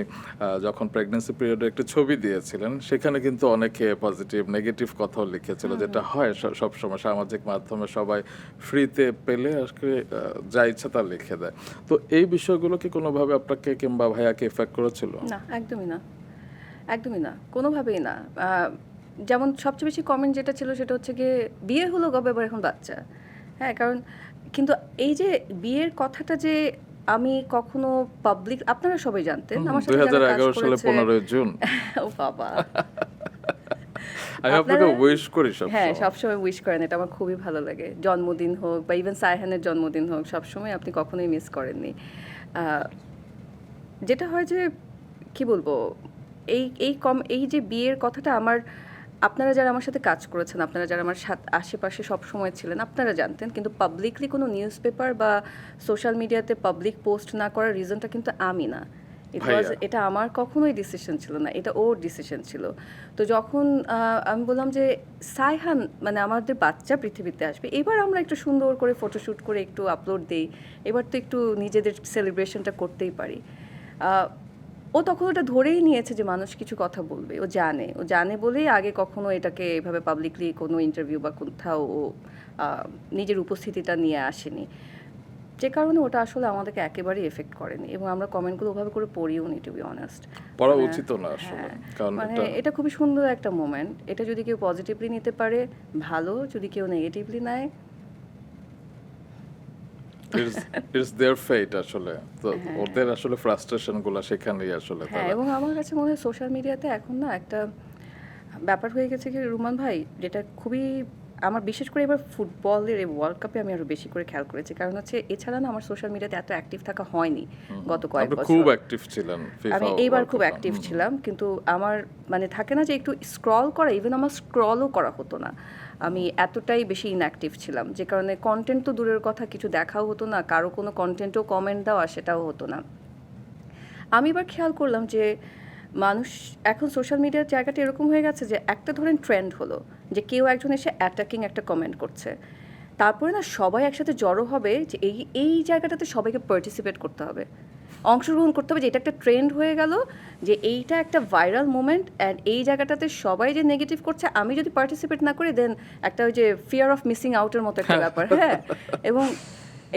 যখন প্রেগন্যান্সি পিরিয়ডে একটি ছবি দিয়েছিলেন, সেখানে কিন্তু অনেকে পজিটিভ নেগেটিভ কথাও লিখেছিল, যেটা হয় সব সময় সামাজিক মাধ্যমে সবাই ফ্রিতে পেলে আজকে যা ইচ্ছা তা লিখে দেয়। তো এই বিষয়গুলো কি কোনোভাবে আপনাকে কিংবা ভাইয়াকে এফেক্ট করেছিল? না, একদমই না, একদমই না, কোনোভাবেই না। যেমন সবচেয়ে বেশি কমেন্ট যেটা ছিল সেটা হচ্ছে গিয়ে বিয়ে হলো কবে, এবার এখন বাচ্চা। হ্যাঁ, কারণ কিন্তু এই যে বিয়ের কথাটা যে আমি কখনো পাবলিক, আপনারা সবাই জানতেন আমার সাথে যারা কাজ 2011 সালে করেছে। 15 জুন ও বাবা, আমি আপনাকে আপনারা উইশ করি সব হ্যাঁ সময়। সবসময় উইশ করেন, এটা আমার খুবই ভালো লাগে। জন্মদিন হোক বা ইভেন সায়হানের জন্মদিন হোক, সবসময় আপনি কখনোই মিস করেননি। আহ, যেটা হয় যে কি বলবো, এই যে বিয়ের কথাটা আমার, আপনারা যারা আমার সাথে কাজ করেছেন, আপনারা যারা আমার সাথে আশেপাশে সব সময় ছিলেন, আপনারা জানতেন। কিন্তু পাবলিকলি কোনো নিউজ পেপার বা সোশ্যাল মিডিয়াতে পাবলিক পোস্ট না করার রিজনটা কিন্তু আমি না। ভাইয়া। এটা আমার কখনোই ডিসিশন ছিল না, এটা ওর ডিসিশন ছিল। তো যখন আমি বললাম যে সায়হান মানে আমাদের বাচ্চা পৃথিবীতে আসবে, এবার আমরা একটু সুন্দর করে ফটোশ্যুট করে একটু আপলোড দেই, এবার তো একটু নিজেদের সেলিব্রেশনটা করতেই পারি। আহ, ও তখন ওটা ধরেই নিয়েছে যে মানুষ কিছু কথা বলবে, ও জানে বলেই আগে কখনো এটাকে এভাবে পাবলিকলি কোনো ইন্টারভিউ বা কোথাও ও নিজের উপস্থিতিটা নিয়ে আসেনি, যে কারণে ওটা আসলে আমাদেরকে একেবারেই এফেক্ট করেনি এবং আমরা কমেন্টগুলো ওভাবে করে পড়িও নি, টু বি অনেস্ট। পড়া উচিত না আসলে, হ্যাঁ, কারণ মানে এটা এটা খুবই সুন্দর একটা মোমেন্ট। এটা যদি কেউ পজিটিভলি নিতে পারে ভালো, যদি কেউ নেগেটিভলি নেয়, ইটস देयर ফেট আসলে। তো ওদের আসলে ফ্রাস্ট্রেশন গুলো সেখানেই আসলে হ্যাঁ। তারা। এবং আমার কাছে মনে হয় সোশ্যাল মিডিয়াতে এখন না একটা ব্যাপার হয়ে গেছে কি রুমান ভাই, যেটা খুবই আমার, বিশেষ করে এবার ফুটবলের এই ওয়ার্ল্ড কাপে আমি আরো বেশি করে খেয়াল করেছি। কারণ হচ্ছে এছাড়া না আমার সোশ্যাল মিডিয়াতে এত অ্যাক্টিভ থাকা হয়নি গত কয়েক আপনি বছর। খুব অ্যাক্টিভ ছিলেন ফিফা আমি এইবার খুব অ্যাক্টিভ ছিলাম, কিন্তু আমার মানে থাকে না যে একটু স্ক্রল করা, ইভেন আমার স্ক্রলও করা হতো না। আমি এতটাই বেশি ইনঅ্যাক্টিভ ছিলাম, যে কারণে কন্টেন্ট তো দূরের কথা, কিছু দেখাও হতো না, কারো কোনো কন্টেন্টও কমেন্ট দেওয়া সেটাও হতো না। আমি এবার খেয়াল করলাম যে মানুষ এখন সোশ্যাল মিডিয়ার জায়গাটা এরকম হয়ে গেছে যে একটা ধরেন ট্রেন্ড হলো যে কেউ একজন এসে অ্যাটাকিং একটা কমেন্ট করছে, তারপরে না সবাই একসাথে জড়ো হবে যে এই জায়গাটাতে সবাইকে পার্টিসিপেট করতে হবে, অংশগ্রহণ করতে হবে, যে এটা একটা ট্রেন্ড হয়ে গেল, যে এইটা একটা ভাইরাল মোমেন্ট অ্যান্ড এই জায়গাটাতে সবাই যে নেগেটিভ করছে, আমি যদি পার্টিসিপেট না করি দেন একটা ওই যে ফিয়ার অফ মিসিং আউটের মতো একটা ব্যাপার। হ্যাঁ, এবং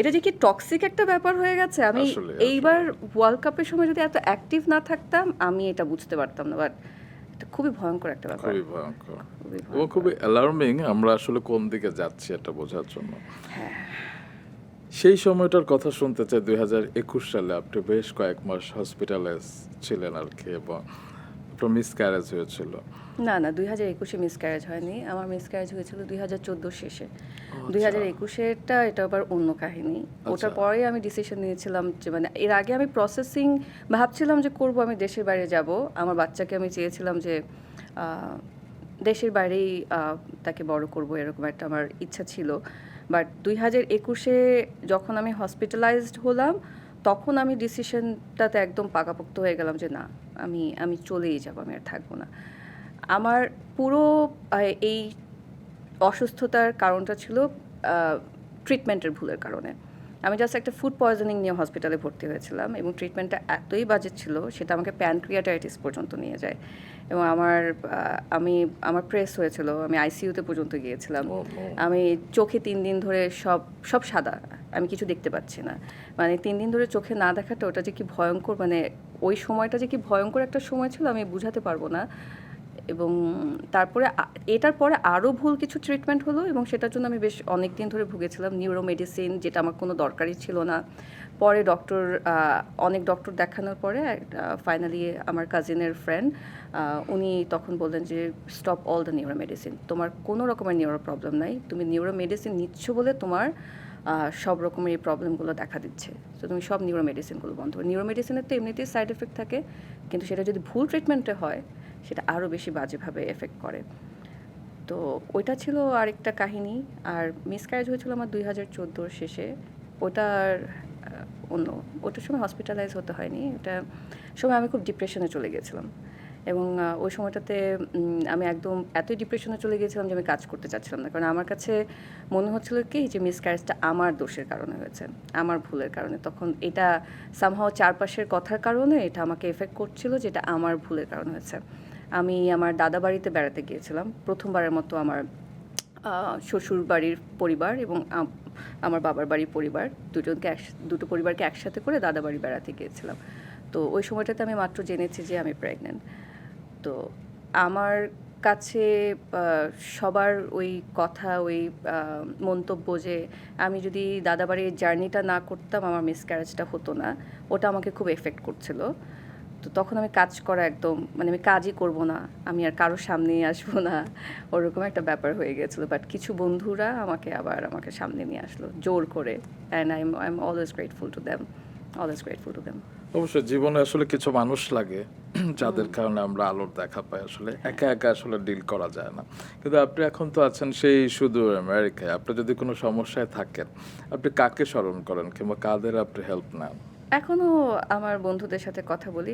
এটা যে কি টক্সিক একটা ব্যাপার হয়ে গেছে। আমি আসলে, এইবার ওয়ার্ল্ড কাপের সময় যদি এত অ্যাক্টিভ না থাকতাম আমি এটা বুঝতে পারতাম না, বাট এটা খুবই ভয়ঙ্কর একটা ব্যাপার, খুবই ভয়ঙ্কর খুবই এবং ভয়ঙ্কর। খুবই অ্যালার্মিং আমরা আসলে কোন দিকে যাচ্ছি এটা বোঝার জন্য। সেই সময়টার কথা শুনতে চাই, 2021 সালে আপনি বেশ কয়েক মাস হসপিটালে ছিলেন আর কি, এবং আপনার মিসক্যারেজ হয়েছিল। না না, 2021-এ মিসক্যারেজ হয়নি, আমার মিসক্যারেজ হয়েছিল 2014 শেষে। 2021-এরটা এটা আবার অন্য কাহিনী। ওটার পরে আমি ডিসিশন নিয়েছিলাম যে মানে এর আগে আমি প্রসেসিং ভাবছিলাম যে করব, আমি দেশের বাইরে যাব, আমার বাচ্চাকে আমি চেয়েছিলাম যে আহ, দেশের বাইরেই তাকে বড় করব, এরকম একটা আমার ইচ্ছা ছিল। বাট 2021-এ যখন আমি হসপিটালাইজড হলাম তখন আমি ডিসিশনটাতে একদম পাকাপোক্ত হয়ে গেলাম যে না, আমি চলেই যাব, আমি আর থাকবো না। আমার পুরো এই অসুস্থতার কারণটা ছিল ট্রিটমেন্টের ভুলের কারণে। আমি জাস্ট একটা ফুড পয়জনিং নিয়ে হসপিটালে ভর্তি হয়েছিলাম এবং ট্রিটমেন্টটা এতই বাজে ছিল সেটা আমাকে প্যানক্রিয়াটাইটিস পর্যন্ত নিয়ে যায় এবং আমার প্রেস হয়েছিল, আমি আইসিইউতে পর্যন্ত গিয়েছিলাম। আমি চোখে 3 দিন ধরে সব সাদা, আমি কিছু দেখতে পাচ্ছি না, মানে 3 দিন ধরে চোখে না দেখাটা ওটা যে কি ভয়ঙ্কর, মানে ওই সময়টা যে কি ভয়ঙ্কর একটা সময় ছিল আমি বুঝাতে পারবো না। এবং তারপরে এটার পরে আরও ভুল কিছু ট্রিটমেন্ট হলো এবং সেটার জন্য আমি বেশ অনেক দিন ধরে ভুগেছিলাম, নিউরো মেডিসিন, যেটা আমার কোনো দরকারই ছিল না। পরে অনেক ডক্টর দেখানোর পরে ফাইনালি আমার কাজিনের ফ্রেন্ড উনি তখন বললেন যে stop all the neuro medicine, তোমার কোনো রকমের নিউরো প্রবলেম নাই, তুমি নিউরো মেডিসিন নিচ্ছ বলে তোমার সব রকমের এই প্রবলেমগুলো দেখা দিচ্ছে, তো তুমি সব নিউরো মেডিসিনগুলো বন্ধ করো। নিউরো মেডিসিনের তো এমনিতেই সাইড এফেক্ট থাকে, কিন্তু সেটা যদি ভুল ট্রিটমেন্টে হয় সেটা আরও বেশি বাজেভাবে এফেক্ট করে। তো তো ওইটা ছিল আরেকটা কাহিনী। আর মিসক্যারেজ হয়েছিল আমার 2014 শেষে। ওটার অন্য ওটার সময় হসপিটালাইজ হতে হয়নি। ওটা সময় আমি খুব ডিপ্রেশনে চলে গেছিলাম এবং ওই সময়টাতে আমি একদম এতই ডিপ্রেশনে চলে গিয়েছিলাম যে আমি কাজ করতে চাচ্ছিলাম না। কারণ আমার কাছে মনে হচ্ছিল কি যে মিসক্যারেজটা আমার দোষের কারণে হয়েছে, আমার ভুলের কারণে। তখন এটা সামহাও চারপাশের কথার কারণে এটা আমাকে এফেক্ট করছিল, যেটা আমার ভুলের কারণে হয়েছে। আমি আমার দাদা বাড়িতে বেড়াতে গিয়েছিলাম প্রথমবারের মতো। আমার শ্বশুর বাড়ির পরিবার এবং আমার বাবার বাড়ির পরিবার দুটো পরিবারকে একসাথে করে দাদা বাড়ি বেড়াতে গিয়েছিলাম। তো ওই সময়টাতে আমি মাত্র জেনেছি যে আমি প্রেগনেন্ট। তো আমার কাছে সবার ওই কথা, ওই মন্তব্য যে আমি যদি দাদাবাড়ির জার্নিটা না করতাম আমার মিসক্যারেজটা হতো না, ওটা আমাকে খুব এফেক্ট করছিল। তো তখন আমি কাজ করা একদম মানে আমি কাজই করব না, আমি আর কারোর সামনেই আসবো না, ওরকম একটা ব্যাপার হয়ে গেছিলো। বাট কিছু বন্ধুরা আমাকে সামনে নিয়ে আসলো জোর করে, and I am always grateful to them, always grateful to them. অবশ্যই জীবনে আসলে কিছু মানুষ লাগে যাদের কারণে আমরা আলোর দেখা পাই। আসলে একা একা আসলে ডিল করা যায় না। কিন্তু আপনি এখন তো আছেন সেই শুধু আমেরিকায়। আপনি যদি কোনো সমস্যায় থাকেন, আপনি কাকে স্মরণ করেন কিংবা কাদের আপনি হেল্প নেন? এখনও আমার বন্ধুদের সাথে কথা বলি।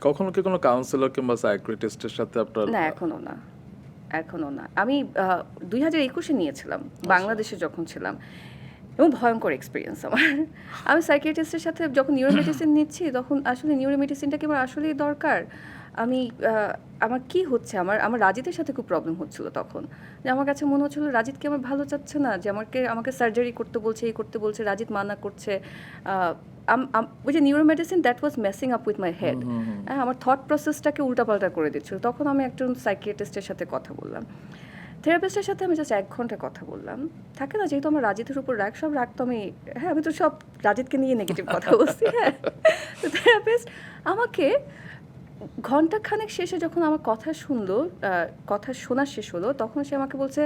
কখনো কি কোনো কাউন্সিলর কিংবা সাইকিয়াট্রিস্টের সাথে আপনার? না, এখনও না। আমি 2021-এ নিয়েছিলাম বাংলাদেশে যখন ছিলাম, এবং ভয়ঙ্কর এক্সপিরিয়েন্স আমার। আমি সাইকিয়াট্রিস্টের সাথে যখন নিউরোমেডিসিন নিচ্ছি, তখন আসলে নিউরোমেডিসিনটা কি আমার আসলেই দরকার? আমি আমার কি হচ্ছে, আমার রাজিতের সাথে খুব প্রবলেম হচ্ছিল তখন। যে আমার কাছে মনে হচ্ছিল রাজিতকে আমার ভালো চাচ্ছে না, যে আমাকে সার্জারি করতে বলছে, এই করতে বলছে, রাজিত মানা করছে। ওই যে neuromedicine that was messing up with my head. আমার থট প্রসেসটাকে উল্টাপাল্টা করে দিচ্ছিল। তখন আমি একজন সাইকিয়াট্রিস্টের সাথে কথা বললাম, থেরাপিস্টের সাথে আমি জাস্ট 1 ঘন্টা কথা বললাম। থাকে না, যেহেতু আমার রাজিতের উপর সব রাগ তো আমি তো সব রাজিতকে নিয়ে নেগেটিভ কথা বলছি। হ্যাঁ, তো থেরাপিস্ট আমাকে ঘন্টাখানেক শেষে যখন আমার কথা শোনা শেষ হলো, তখন সে আমাকে বলছে,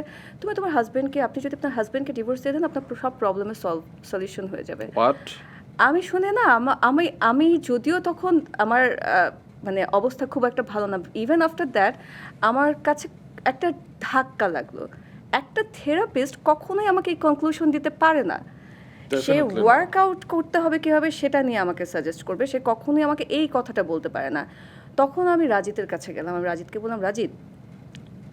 আপনি যদি আপনার হাজব্যান্ডকে ডিভোর্স দিয়ে দেন, আপনার সব প্রবলেমের সলিউশন হয়ে যাবে। হোয়াট? আমি শুনে না, আমি যদিও তখন আমার মানে অবস্থা খুব একটা ভালো না, ইভেন আফটার দ্যাট আমার কাছে একটা ধাক্কা লাগলো। একটা থেরাপিস্ট কখনোই আমাকে এই কনক্লুশন দিতে পারে না। সে ওয়ার্কআউট করতে হবে কীভাবে সেটা নিয়ে আমাকে সাজেস্ট করবে, সে কখনোই আমাকে এই কথাটা বলতে পারে না। তখন আমি রাজিতের কাছে গেলাম, আমি রাজিতকে বললাম, রাজিত,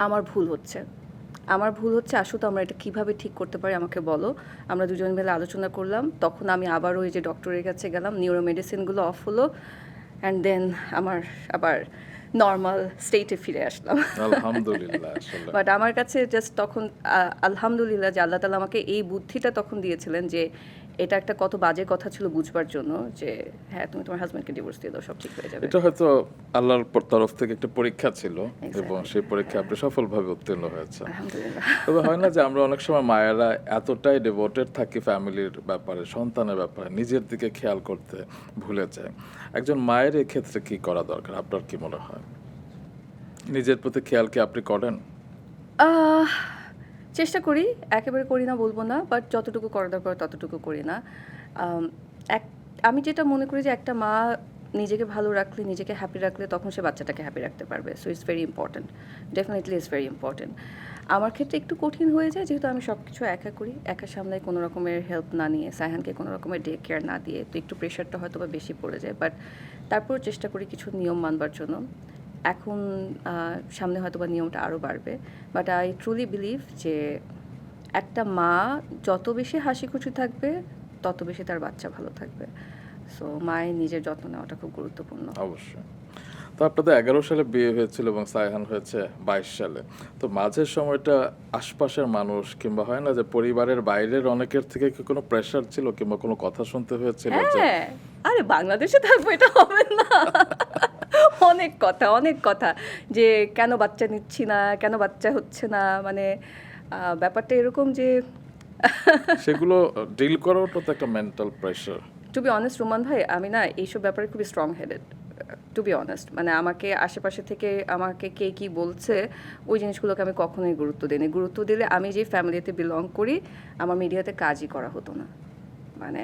আমার ভুল হচ্ছে, আসো তো আমরা এটা কীভাবে ঠিক করতে পারি আমাকে বলো। আমরা দুজন মিলে আলোচনা করলাম। তখন আমি আবার ওই যে ডক্টরের কাছে গেলাম, নিউরোমেডিসিনগুলো অফ হলো, অ্যান্ড দেন আমার আবার নর্মাল স্টেটে ফিরে আসলাম। আলহামদুলিল্লাহ। আসলে বাট আমার কাছে জাস্ট তখন আলহামদুলিল্লাহ যে আল্লাহ তাআলা আমাকে এই বুদ্ধিটা তখন দিয়েছিলেন যে এটা একটা কত বাজে কথা ছিল বুঝবার জন্য, যে হ্যাঁ, তুমি তোমার হাজব্যান্ডকে ডিভোর্স দিয়ে দাও, সব ঠিক হয়ে যাবে। এটা হয়তো আল্লাহর তরফ থেকে একটা পরীক্ষা ছিল এবং সেই পরীক্ষায় আপনি সফলভাবে উত্তীর্ণ হয়েছেন। আলহামদুলিল্লাহ। তবে হয় না যে আমরা অনেক সময় মায়েরা এতটাই ডিভোটেড থাকি ফ্যামিলির ব্যাপারে, সন্তানের ব্যাপারে, নিজের দিকে খেয়াল করতে ভুলে যায়। একজন মায়ের এক্ষেত্রে কি করা দরকার আপনার কি মনে হয়? নিজের প্রতি খেয়াল কি আপনি করেন? চেষ্টা করি, একেবারে করি না বলবো না, বাট যতটুকু করা দরকার ততটুকু করি না। আম, এক আমি যেটা মনে করি যে একটা মা নিজেকে ভালো রাখলে, নিজেকে হ্যাপি রাখলে, তখন সে বাচ্চাটাকে হ্যাপি রাখতে পারবে। So it's very important, definitely it's very important. আমার ক্ষেত্রে একটু কঠিন হয়ে যায়, যেহেতু আমি সব কিছু একা করি, একা সামলাই, কোনো রকমের হেল্প না নিয়ে, সায়হানকে কোনো রকমের ডে কেয়ার না দিয়ে, তো একটু প্রেশারটা হয়তো বা বেশি পড়ে যায়। বাট তারপর চেষ্টা করি কিছু নিয়ম মানবার জন্য। এখন সামনে হয়তো বা নিয়মটা আরও বাড়বে, বাট আই ট্রুলি বিলিভ যে একটা মা যত বেশি হাসি খুশি থাকবে, তত বেশি তার বাচ্চা ভালো থাকবে। সো মায়ের নিজের যত্ন নেওয়াটা খুব গুরুত্বপূর্ণ। অবশ্যই। তো আপনাদের 11 সালে বিয়ে হয়েছিল এবং সায়হান হয়েছে 22 সালে। তো মাঝের সময়টা আশপাশের মানুষ কিংবা হয় না যে পরিবারের বাইরের অনেকের থেকে কি কোনো প্রেশার ছিল কিংবা কোনো কথা শুনতে হয়েছিল? হ্যাঁ, আরে বাংলাদেশে থাকবো, এটা হবে না। অনেক কথা যে কেন বাচ্চা নিচ্ছি না, কেন বাচ্চা হচ্ছে না, মানে ব্যাপারটা এরকম যে সেগুলো ডিল করাটা তো একটা mental pressure. To be honest Roman ভাই, আমি না এইসব ব্যাপারে খুবই strong headed, to be honest. মানে আমাকে আশেপাশে থেকে আমাকে কে কী বলছে, ওই জিনিসগুলোকে আমি কখনোই গুরুত্ব দিইনি। গুরুত্ব দিলে আমি যে ফ্যামিলিতে বিলং করি, আমার মিডিয়াতে কাজই করা হতো না। মানে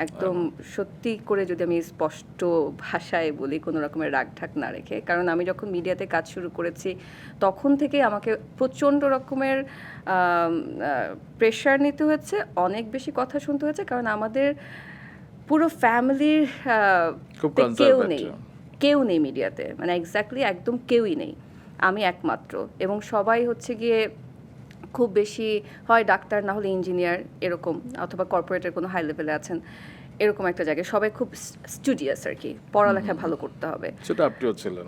একদম সত্যি করে যদি আমি স্পষ্ট ভাষায় বলি, কোনো রকমের রাগঢাক না রেখে, কারণ আমি যখন মিডিয়াতে কাজ শুরু করেছি তখন থেকে আমাকে প্রচণ্ড রকমের প্রেশার নিতে হয়েছে, অনেক বেশি কথা শুনতে হয়েছে, কারণ আমাদের পুরো ফ্যামিলির খুব কেউ নেই মিডিয়াতে, মানে এক্স্যাক্টলি একদম কেউই নেই, আমি একমাত্র। এবং সবাই হচ্ছে গিয়ে খুব বেশি হয় ডাক্তার, না হলে ইঞ্জিনিয়ার এরকম, অথবা কর্পোরেটের কোনো হাই লেভেলে আছেন, এরকম একটা জায়গায় সবাই খুব স্টুডিয়াস আর কি, পড়ালেখা ভালো করতে হবে। সেটা আপনিও ছিলেন।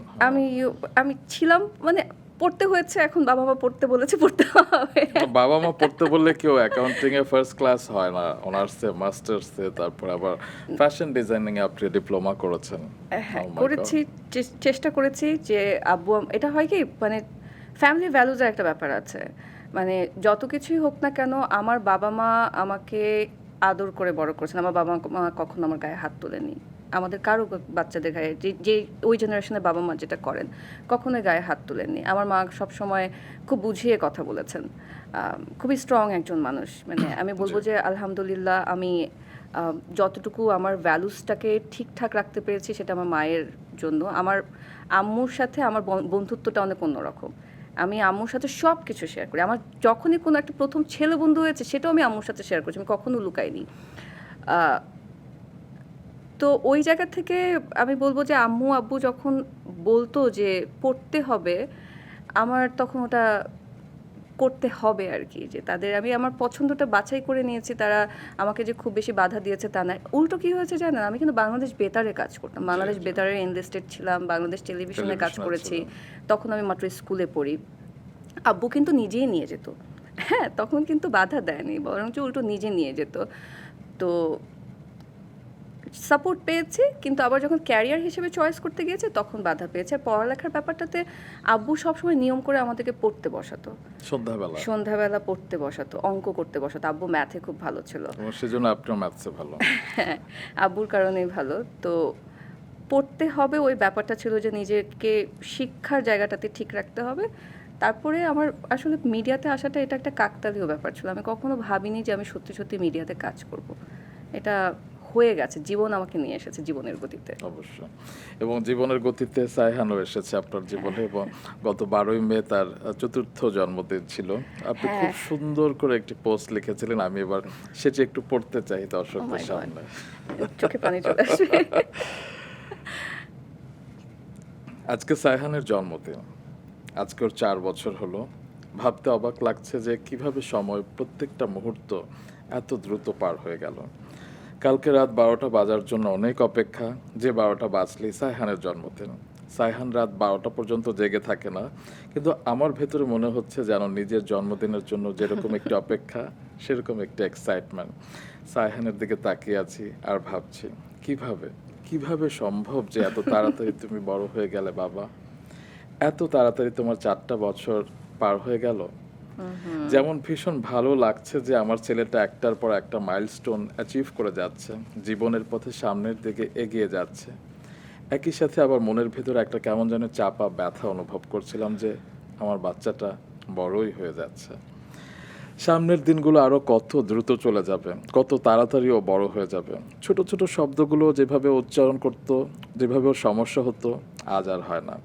আমি ছিলাম, মানে পড়তে হয়েছে, এখন বাবা মা পড়তে বলেছে, পড়তে হবে। বাবা মা পড়তে বললে কেউ অ্যাকাউন্টিং এ ফার্স্ট ক্লাস হয় না, অনার্সে মাস্টার্সে, তারপর আবার ফ্যাশন ডিজাইনিং এ আপনি ডিপ্লোমা করেছেন। হ্যাঁ করেছি, চেষ্টা করেছি যে আব্বু এটা হয় কি, মানে ফ্যামিলি ভ্যালুজের একটা ব্যাপার আছে, মানে যত কিছুই হোক না কেন আমার বাবা মা আমাকে আদর করে বড় করেছেন। আমার বাবা মা কখনো আমার গায়ে হাত তোলেনি, আমাদের কারো বাচ্চাদের গায়ে, যে ওই জেনারেশনের বাবা মা যেটা করেন, কখনোই গায়ে হাত তোলেননি। আমার মা সব সময় খুব বুঝিয়ে কথা বলেছেন, খুবই স্ট্রং একজন মানুষ। মানে আমি বলবো যে আলহামদুলিল্লাহ আমি যতটুকু আমার ভ্যালুসটাকে ঠিকঠাক রাখতে পেরেছি সেটা আমার মায়ের জন্য। আমার আম্মুর সাথে আমার বন্ধুত্বটা অনেক অন্যরকম, আমি আম্মুর সাথে সব কিছু শেয়ার করি। আমার যখনই কোনো একটা প্রথম ছেলে বন্ধু হয়েছে সেটাও আমি আম্মুর সাথে শেয়ার করছি, আমি কখনো লুকাইনি। তো ওই জায়গা থেকে আমি বলবো যে আম্মু আব্বু যখন বলতো যে পড়তে হবে, আমার তখন ওটা করতে হবে আর কি, যে তাদের আমি আমার পছন্দটা বাছাই করে নিয়েছি। তারা আমাকে যে খুব বেশি বাধা দিয়েছে তা নয়, উল্টো কী হয়েছে জানেন, আমি কিন্তু বাংলাদেশ বেতারে কাজ করতাম, বাংলাদেশ বেতারে এনলিস্টেড ছিলাম, বাংলাদেশ টেলিভিশনে কাজ করেছি। তখন আমি মাত্র স্কুলে পড়ি, আব্বু কিন্তু নিজেই নিয়ে যেত, হ্যাঁ তখন কিন্তু বাধা দেয়নি, বরঞ্চ উল্টো নিজে নিয়ে যেত। তো সাপোর্ট পেয়েছি, কিন্তু আবার যখন ক্যারিয়ার হিসেবে চয়েস করতে গিয়েছে তখন বাধা পেয়েছে। আর পড়ালেখার ব্যাপারটাতে আব্বু সবসময় নিয়ম করে আমাদেরকে পড়তে বসাতো, সন্ধ্যাবেলা পড়তে বসাতো, অঙ্ক করতে বসাতো। আব্বু ম্যাথে খুব ভালো ছিল, সেজন্য আপনিও ম্যাথসে ভালো। হ্যাঁ আব্বুর কারণেই ভালো। তো পড়তে হবে, ওই ব্যাপারটা ছিল যে নিজেকে শিক্ষার জায়গাটাতে ঠিক রাখতে হবে। তারপরে আমার আসলে মিডিয়াতে আসাটা এটা একটা কাকতালীয় ব্যাপার ছিল, আমি কখনো ভাবিনি যে আমি সত্যি সত্যি মিডিয়াতে কাজ করব। এটা হয়ে গেছে, জীবন আমাকে নিয়ে এসেছে জীবনের গতিতে। অবশ্যই, এবং জীবনের গতিতে সায়হানও এসেছে আপনার জীবনে, এবং গত 12ই মে তার 4র্থ জন্মদিন ছিল। আপনি খুব সুন্দর করে একটি পোস্ট লিখেছিলেন, আমি এবার সেটি একটু পড়তে চাই দর্শকদের সামনে। চোখে পানি চলে আসবে। আজকে সায়হানের জন্মদিন, আজকে ওর 4 বছর হলো। ভাবতে অবাক লাগছে যে কিভাবে সময় প্রত্যেকটা মুহূর্ত এত দ্রুত পার হয়ে গেল। কালকে রাত 12টা বাজার জন্য অনেক অপেক্ষা, যে 12টা বাজলেই সায়হানের জন্মদিন। সায়হান রাত 12টা পর্যন্ত জেগে থাকে না, কিন্তু আমার ভেতরে মনে হচ্ছে যেন নিজের জন্মদিনের জন্য যেরকম একটি অপেক্ষা, সেরকম একটি এক্সাইটমেন্ট। সায়হানের দিকে তাকিয়ে আছি আর ভাবছি কিভাবে সম্ভব যে এত তাড়াতাড়ি তুমি বড় হয়ে গেলে বাবা, এত তাড়াতাড়ি তোমার 4টা বছর পার হয়ে গেল। যেমন ভীষণ ভালো লাগছে যে আমার ছেলেটা একটার পর একটা মাইলস্টোন অ্যাচিভ করে যাচ্ছে, জীবনের পথে সামনের দিকে এগিয়ে যাচ্ছে। একই সাথে আবার মনের ভেতরে একটা কেমন যেন চাপা ব্যথা অনুভব করছিলাম যে আমার বাচ্চাটা বড়ই হয়ে যাচ্ছে। সামনের দিনগুলো আরও কত দ্রুত চলে যাবে, কত তাড়াতাড়ি ও বড় হয়ে যাবে। ছোট ছোট শব্দগুলো যেভাবে উচ্চারণ করতো, যেভাবে ওর সমস্যা হতো, আজ আর হয় না।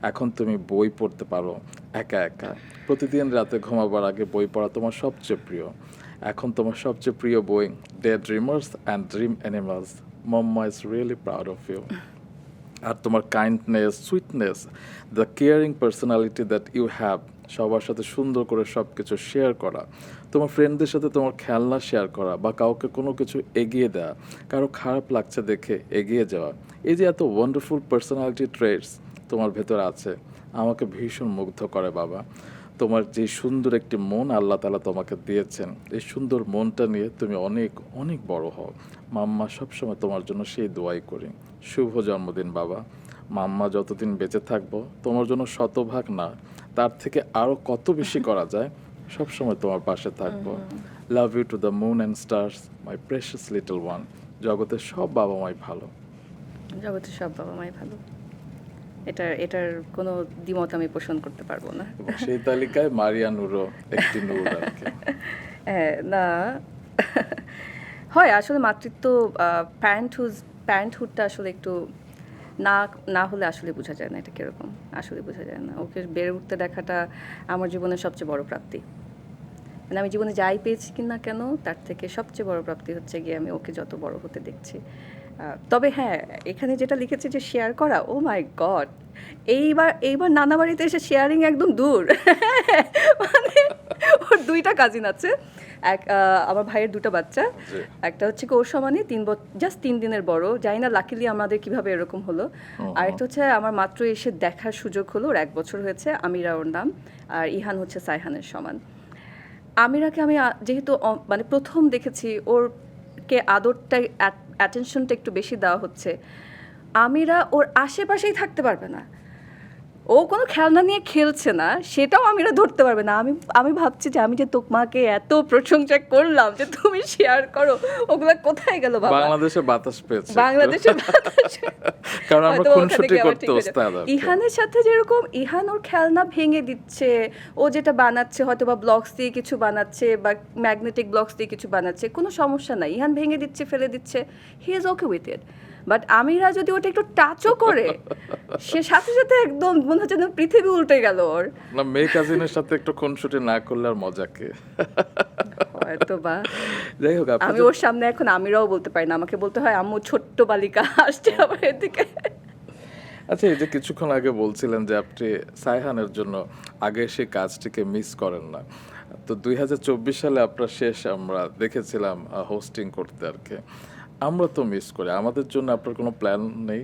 এখন তুমি বই পড়তে পারো একা একা, প্রতিদিন রাতে ঘুমাবার আগে বই পড়া তোমার সবচেয়ে প্রিয়। এখন তোমার সবচেয়ে প্রিয় বই the dreamers and dream animals. Mamma is really proud of you. আর তোমার kindness, sweetness, the caring personality that you have, সবার সাথে সুন্দর করে সব কিছু শেয়ার করা, তোমার ফ্রেন্ডদের সাথে তোমার খেলনা শেয়ার করা, বা কাউকে কোনো কিছু এগিয়ে দেওয়া, কারো খারাপ লাগছে দেখে এগিয়ে যাওয়া, এই যে এত ওয়ান্ডারফুল পার্সোনালিটি ট্রেটস তোমার ভেতরে আছে, আমাকে ভীষণ মুগ্ধ করে বাবা। তোমার যে সুন্দর একটি মন আল্লাহ তাআলা তোমাকে দিয়েছেন, এই সুন্দর মনটা নিয়ে তুমি অনেক অনেক বড় হও। মাম্মা সবসময় তোমার জন্য সেই দোয়াই করি। শুভ জন্মদিন বাবা। মাম্মা যতদিন বেঁচে থাকবো তোমার জন্য শতভাগ না, তার থেকে আরও কত বেশি করা যায়, সবসময় তোমার পাশে থাকবো। Love you to the moon and stars, my precious little one. জগতের সব বাবা মাই ভালো, জগতের সব বাবা মাই ভালো, এটার কোনো দ্বিমত আমি পোষণ করতে পারবো না। এবং সেই তালিকায় মারিয়া নূরও একটি নূর আর কি। না হয় আসলে মাতৃত্ব প্যারেন্টহুডটা আসলে একটু না না হলে আসলে বোঝা যায় না এটা কীরকম, আসলে বোঝা যায় না। ওকে বেড়ে উঠতে দেখাটা আমার জীবনের সবচেয়ে বড় প্রাপ্তি। মানে আমি জীবনে যাই পেয়েছি কি না কেন, তার থেকে সবচেয়ে বড় প্রাপ্তি হচ্ছে গিয়ে আমি ওকে যত বড় হতে দেখছি। তবে হ্যাঁ, এখানে যেটা লিখেছে যে শেয়ার করা, ও মাই গড! এইবার নানা বাড়িতে এসে শেয়ারিং একদম দূর। মানে ওর ২টা কাজিন আছে। আমার ভাইয়ের ২টা বাচ্চা। জি। একটা হচ্ছে কি ওর সমানই জাস্ট ৩ দিনের বড়। জানি না লাকিলি আমাদের কিভাবে এরকম হলো। আরেকটা হচ্ছে আমার মাত্র এসে দেখার সুযোগ হলো, ওর ১ বছর হয়েছে, আমিরা ওর নাম। আর ইহান হচ্ছে সাইহানের সমান। আমিরাকে আমি যেহেতু মানে ১ম দেখেছি, ওরকে আদরটা অ্যাটেনশনটা একটু বেশি দেওয়া হচ্ছে। আমিরা ওর আশেপাশেই থাকতে পারবে না। ও কোনো খেলনা নিয়ে খেলছে না, সেটাও আমিরা ধরতে পারবে না। আমি ভাবছি যে আমি যে তোমাকে এত প্রশংসা করলাম যে তুমি শেয়ার করো, ওগুলা কোথায় গেল বাবা? বাংলাদেশে বাতাস পেয়েছে। বাংলাদেশের বাতাসে। কারণ আমরা হয়তো ওখানে খুনসুটি গিয়ে আবার করতে ঠিক হয়ে যাবে। ওস্তাদ আর কি। ইহানের সাথে যেরকম ইহান ওর খেলনা ভেঙে দিচ্ছে, ও যেটা বানাচ্ছে হয়তো বা ব্লকস দিয়ে কিছু বানাচ্ছে বা ম্যাগনেটিক ব্লকস দিয়ে কিছু বানাচ্ছে, কোনো সমস্যা নাই। ইহান ভেঙে দিচ্ছে, ফেলে দিচ্ছে, he is okay with it. But আমিরা যদি ওটা একটু টাচও করে, সে সাথে সাথে একদম মনে হচ্ছে যেন পৃথিবী উল্টে গেল ওর। না, মেয়ে কাজিনের সাথে একটু খুনসুটি না করলে আর মজা কে? হয়তো বা। যাই হোক, আপনি আমি ওর সামনে এখন আমিরাও বলতে পারি না, আমাকে বলতে হয় আম্মু ছোট্ট বালিকা আসছে আমার এদিকে। আচ্ছা, এই যে কিছুক্ষণ আগে বলছিলেন যে আপনি সাইহানের জন্য আগে সেই কাজটিকে মিস করেন না, তো 2024 সালে আপনার শেষ আমরা দেখেছিলাম হোস্টিং করতে আর কি। আমরা তো মিস করি, আমাদের জন্য আপনার কোনো প্ল্যান নেই?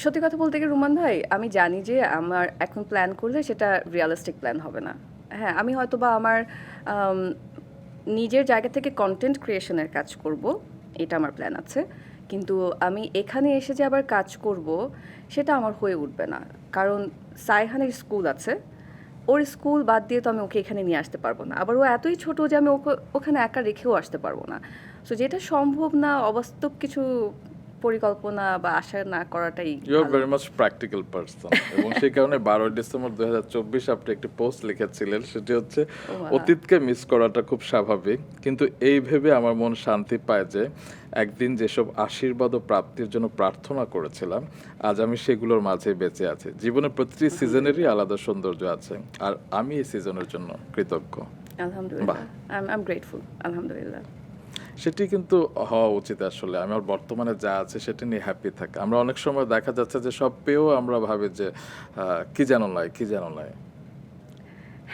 সত্যি কথা বলতে গিয়ে রুমান ভাই, আমি জানি যে আমার এখন প্ল্যান করলে সেটা রিয়ালিস্টিক প্ল্যান হবে না। হ্যাঁ, আমি হয়তো বা আমার আম, নিজের জায়গা থেকে কন্টেন্ট ক্রিয়েশনের কাজ করব, এটা আমার প্ল্যান আছে। কিন্তু আমি এখানে এসে যে আবার কাজ করব, সেটা আমার হয়ে উঠবে না। কারণ সাইহানের স্কুল আছে, ওর স্কুল বাদ দিয়ে তো আমি ওকে এখানে নিয়ে আসতে পারবো না। আবার ও এতই ছোট যে আমি ওকে ওখানে একা রেখেও আসতে পারবো না। সো যেটা সম্ভব না, অবাস্তব কিছু পরিকল্পনা বা আশা না করাটাই ইউ আর ভালো। ভেরি মাচ প্র্যাকটিক্যাল পারসন, এবং সেই কারণে 12 ডিসেম্বর 2024 আপনি একটি পোস্ট লিখেছিলেন, সেটি হচ্ছে অতীতকে মিস করাটা খুব স্বাভাবিক, কিন্তু এই ভেবে আমার মন শান্তি পায় যে একদিন যেসব আশীর্বাদ ও প্রাপ্তির জন্য প্রার্থনা করেছিলাম, আজ আমি সেগুলোর মাঝে বেঁচে আছি। জীবনের প্রতিটি সিজনেরই আলাদা সৌন্দর্য আছে, আর আমি এই সিজনের জন্য কৃতজ্ঞ। আলহামদুলিল্লাহ, আই এম গ্রেটফুল, আলহামদুলিল্লাহ। সেটি কিন্তু হওয়া উচিত আসলে। আমার বর্তমানে যা আছে সেটা নিয়ে হ্যাপি থাকা। আমরা অনেক সময় দেখা যাচ্ছে যে সব পেয়েও আমরা ভাবি যে কি যেন নয়, কি যেন নয়।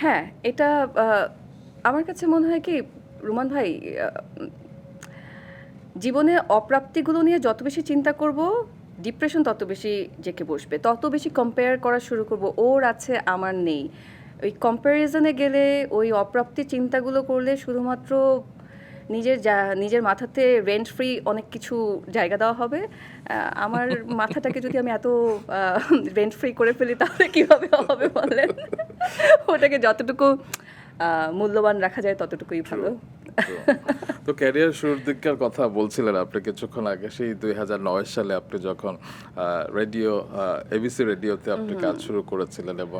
হ্যাঁ, এটা আমার কাছে মনে হয় কি রুমান ভাই, জীবনে অপ্রাপ্তিগুলো নিয়ে যত বেশি চিন্তা করব, ডিপ্রেশন তত বেশি জেঁকে বসবে, তত বেশি কম্পেয়ার করা শুরু করব, ওর আছে আমার নেই। ওই কম্প্যারিজনে গেলে, ওই অপ্রাপ্তি চিন্তাগুলো করলে শুধুমাত্র নিজের মাথাতে রেন্ট ফ্রি অনেক কিছু জায়গা দেওয়া হবে। আমার মাথাটাকে যদি আমি এত রেন্ট ফ্রি করে ফেলি, তাহলে কীভাবে হবে বলেন? ওটাকে যতটুকু মূল্যবান রাখা যায় ততটুকুই ভালো। তো ক্যারিয়ার শুরুর দিককার কথা বলছিলেন আপনি কিছুক্ষণ আগে, সেই 2009 সালে আপনি যখন রেডিও এবিসি রেডিওতে আপনি কাজ শুরু করেছিলেন, এবং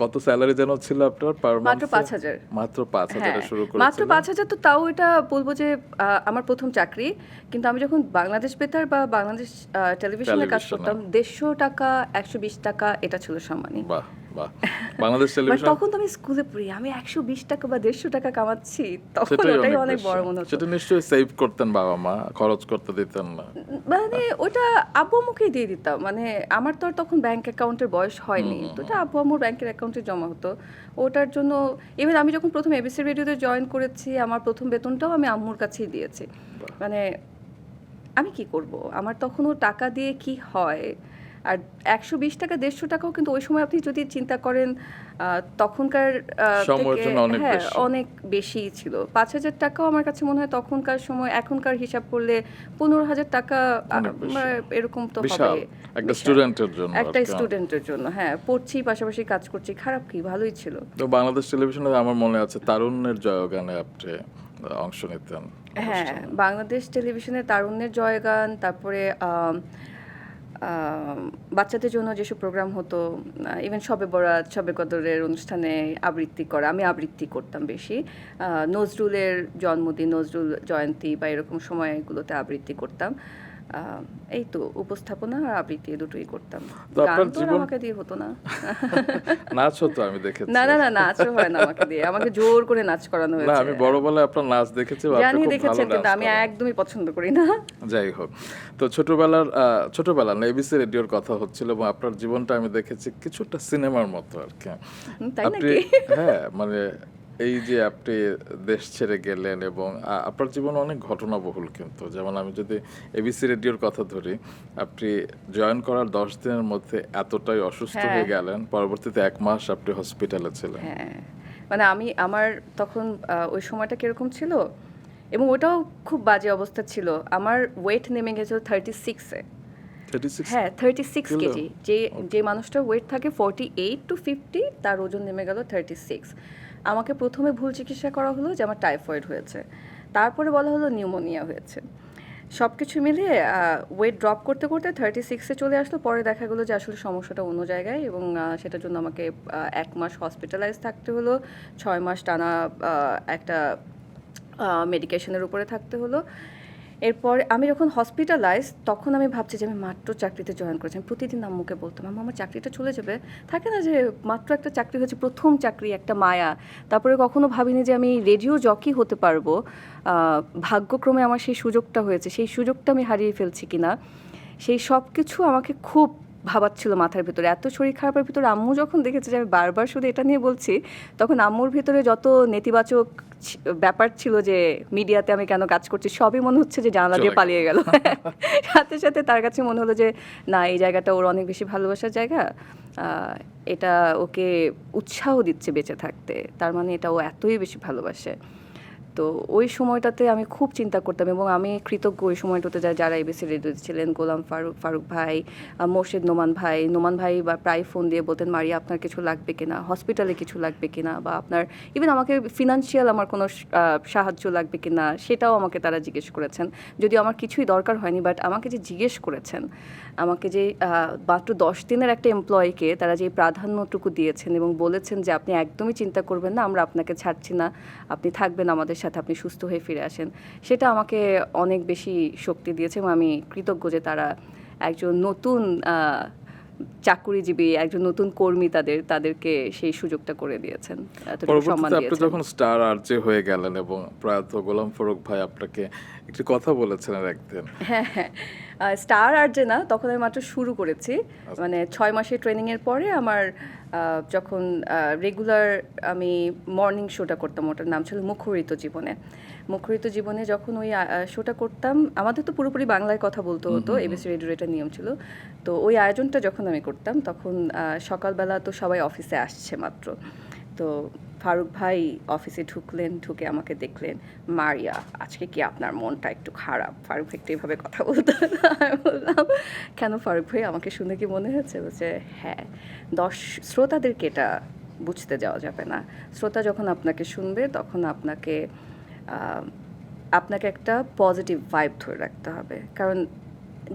কত স্যালারি যেন ছিল আপনার পার মান্থ? মাত্র 5,000। মাত্র 5,000 হ্যাঁ, শুরু মাত্র করেছিলেন। 5,000, তো তাও এটা বলবো যে আমার প্রথম চাকরি। কিন্তু আমি যখন বাংলাদেশ বেতার বা বাংলাদেশ টেলিভিশনে কাজ টেলিভিশনে। করতাম, 150 টাকা, 120 টাকা এটা ছিল সম্মানী। বাহ বাহ, বাংলাদেশ বাট টেলিভিশন। তখন তো আমি স্কুলে পড়ি, আমি 120 টাকা বা 150 টাকা কামাচ্ছি, তখন সেটাই ওটাই অনেক বেশি। বড় মনে হতো। সেটা নিশ্চয়ই সেভ করতেন বাবা মা, খরচ করতে দিতেন না? মানে ওটা আব্বু আম্মুকেই দিয়ে দিতাম। মানে আমার তো আর তখন ব্যাংক অ্যাকাউন্টের বয়স হয়নি, তো এটা আব্বু আম্মুর ব্যাংকের অ্যাকাউন্টে জমা হতো। ওটার জন্য ইভেন আমি যখন প্রথম এবিসি রেডিওতে জয়েন করেছি, আমার প্রথম বেতনটাও আমি আম্মুর কাছেই দিয়েছি। মানে আমি কি করব, আমার তখনও টাকা দিয়ে কি হয়? আর 120 টাকা 150 টাকাও কিন্তু ওই সময় আপনি যদি চিন্তা করেন, তখনকার সময়ের থেকে জন্য অনেক হ্যাঁ বেশি। অনেক বেশিই ছিল। 5,000 টাকাও আমার কাছে মনে হয় তখনকার সময়, এখনকার হিসাব করলে 15,000 টাকা অনেক বেশি। এরকম তো বিশাল হবে। একটা বিশাল। স্টুডেন্টের জন্য একটা আর কি। স্টুডেন্টের জন্য, হ্যাঁ, পড়ছি পাশাপাশি কাজ করছি, খারাপ কি, ভালোই ছিল। তো বাংলাদেশ টেলিভিশনে আমার মনে আছে তারুণ্যের জয়গানে আপনি অংশ নিতেন। হ্যাঁ, বাংলাদেশ টেলিভিশনে তারুণ্যের জয়গান, তারপরে বাচ্চাদের জন্য যেসব প্রোগ্রাম হতো, ইভেন শবে বরাত, শবে কদরের অনুষ্ঠানে আবৃত্তি করা, আমি আবৃত্তি করতাম বেশি। নজরুলের জন্মদিন, নজরুল জয়ন্তী বা এরকম সময়গুলোতে আবৃত্তি করতাম। এই তো উপস্থাপনা আর আবৃত্তি দুটোই করতাম। তো গান আপনার তো আর জীবন আমাকে দিয়ে হতো না। নাচ হতো আমি দেখেছি। না না না, নাচও হয় না আমাকে দিয়ে, আমাকে জোর করে নাচ করানো না হয়েছে। আমি বড়বেলায় আপনার নাচ দেখেছি, আপনি জানি খুব ভালো দেখেছেন, কিন্তু নাচ আমি করেন। একদমই পছন্দ করি না। যাই হোক, তো ছোটবেলা না এবিসি রেডিওর কথা হচ্ছিল এবং আপনার জীবনটা আমি দেখেছি কিছুটা সিনেমার মতো আর কি। তাই আপনি নাকি? হ্যাঁ মানে এই যে আপনি দেশ ছেড়ে গেলেন এবং আপনার জীবনে অনেক ঘটনাবহুল, কিন্তু যেমন আমি যদি এবিসি রেডিওর কথা ধরি, আপনি জয়েন করার 10 দিনের মধ্যে এতটাই অসুস্থ হয়ে হ্যাঁ। গেলেন, পরবর্তীতে 1 মাস আপনি হসপিটালে ছিলেন। হ্যাঁ, মানে আমার তখন ওই সময়টা কিরকম ছিল, এবং ওটাও খুব বাজে অবস্থা ছিল। আমার ওয়েট নেমে গেছিল 36-এ। 36 হ্যাঁ, 36 কিলো? কেজি। যে মানুষটার ওয়েট থাকে 48 to 50, তার ওজন নেমে গেল 36। আমাকে প্রথমে ভুল চিকিৎসা করা হলো যে আমার টাইফয়েড হয়েছে, তারপরে বলা হলো নিউমোনিয়া হয়েছে। সব কিছু মিলিয়ে ওয়েট ড্রপ করতে করতে 36-এ চলে আসলো। পরে দেখা গেলো যে আসলে সমস্যাটা অন্য জায়গায়, এবং সেটার জন্য আমাকে 1 মাস হসপিটালাইজ থাকতে হলো, 6 মাস টানা একটা মেডিকেশনের উপরে থাকতে হলো। এরপর আমি যখন হসপিটালাইজ, তখন আমি ভাবছি যে আমি মাত্র চাকরিতে জয়েন করেছি। আমি প্রতিদিন আম্মুকে বলতাম, আম্মু আমার চাকরিটা চলে যাবে। থাকে না যে মাত্র একটা চাকরি হয়েছে, প্রথম চাকরি, একটা মায়া। তারপরে কখনো ভাবিনি যে আমি রেডিও জকি হতে পারবো। ভাগ্যক্রমে আমার সেই সুযোগটা হয়েছে, সেই সুযোগটা আমি হারিয়ে ফেলছি কিনা, সেই সব কিছু আমাকে খুব ভাবাচ্ছিল মাথার ভিতরে। এত শরীর খারাপের ভিতরে আম্মু যখন দেখেছে যে আমি বারবার শুধু এটা নিয়ে বলছি, তখন আম্মুর ভিতরে যত নেতিবাচক ব্যাপার ছিল যে মিডিয়াতে আমি কেন কাজ করছি, সবই মনে হচ্ছে যে জানালা দিয়ে চলে পালিয়ে গেল। সাথে সাথে তার কাছে মনে হলো যে না, এই জায়গাটা ওর অনেক বেশি ভালোবাসার জায়গা, এটা ওকে উৎসাহ দিচ্ছে বেঁচে থাকতে, তার মানে এটা ও এতই বেশি ভালোবাসে। তো ওই সময়টাতে আমি খুব চিন্তা করতাম, এবং আমি কৃতজ্ঞ ওই সময়টাতে যারা এবিসি রেডিওতে ছিলেন, গোলাম ফারুক ভাই, মোর্শেদ নোমান ভাই বা প্রায় ফোন দিয়ে বলতেন, মারিয়া আপনার কিছু লাগবে কিনা, হসপিটালে কিছু লাগবে কিনা, বা আপনার ইভেন আমাকে ফিনান্সিয়াল আমার কোনো সাহায্য লাগবে কিনা, সেটাও আমাকে তারা জিজ্ঞেস করেছেন। যদিও আমার কিছুই দরকার হয়নি, বাট আমাকে যে জিজ্ঞেস করেছেন, আমাকে যে মাত্র 10 দিনের একটা এমপ্লয়িকে তারা যে প্রাধান্যটুকু দিয়েছেন এবং বলেছেন যে আপনি একদমই চিন্তা করবেন না, আমরা আপনাকে ছাড়ছি না, আপনি থাকবেন আমাদের সাথে, আপনি সুস্থ হয়ে ফিরে আসেন, সেটা আমাকে অনেক বেশি শক্তি দিয়েছে। এবং আমি কৃতজ্ঞ যে তারা একজন নতুন চাকুরিজীবী, একজন নতুন কর্মী, তাদেরকে সেই সুযোগটা করে দিয়েছেন, এতটুকু সম্মান পরবর্তীতে আপনি দিয়েছেন। যখন স্টার আরজে হয়ে গেলেন এবং প্রয়াত গোলাম ফারুক ভাই আপনাকে একটি কথা বলেছিলেন একদিন। হ্যাঁ হ্যাঁ, স্টার আর যে না, তখন আমি মাত্র শুরু করেছি। মানে 6 মাসের ট্রেনিংয়ের পরে আমার যখন রেগুলার আমি মর্নিং শোটা করতাম, ওটার নাম ছিল মুখরিত জীবনে। যখন ওই শোটা করতাম, আমাদের তো পুরোপুরি বাংলায় কথা বলতে হতো, এবিসি রেডিওর এটা নিয়ম ছিল। তো ওই আয়োজনটা যখন আমি করতাম, তখন সকালবেলা তো সবাই অফিসে আসছে মাত্র, তো ফারুক ভাই অফিসে ঢুকে আমাকে দেখলেন, মারিয়া আজকে কি আপনার মনটা একটু খারাপ? ফারুক ভাই একটু এভাবে কথা বলতো না। আমি বললাম, কেন ফারুক ভাই, আমাকে শুনে কি মনে হচ্ছে? বলছে হ্যাঁ, শ্রোতাদেরকে এটা বুঝতে যাওয়া যাবে না। শ্রোতা যখন আপনাকে শুনবে, তখন আপনাকে একটা পজিটিভ ভাইব ধরে রাখতে হবে, কারণ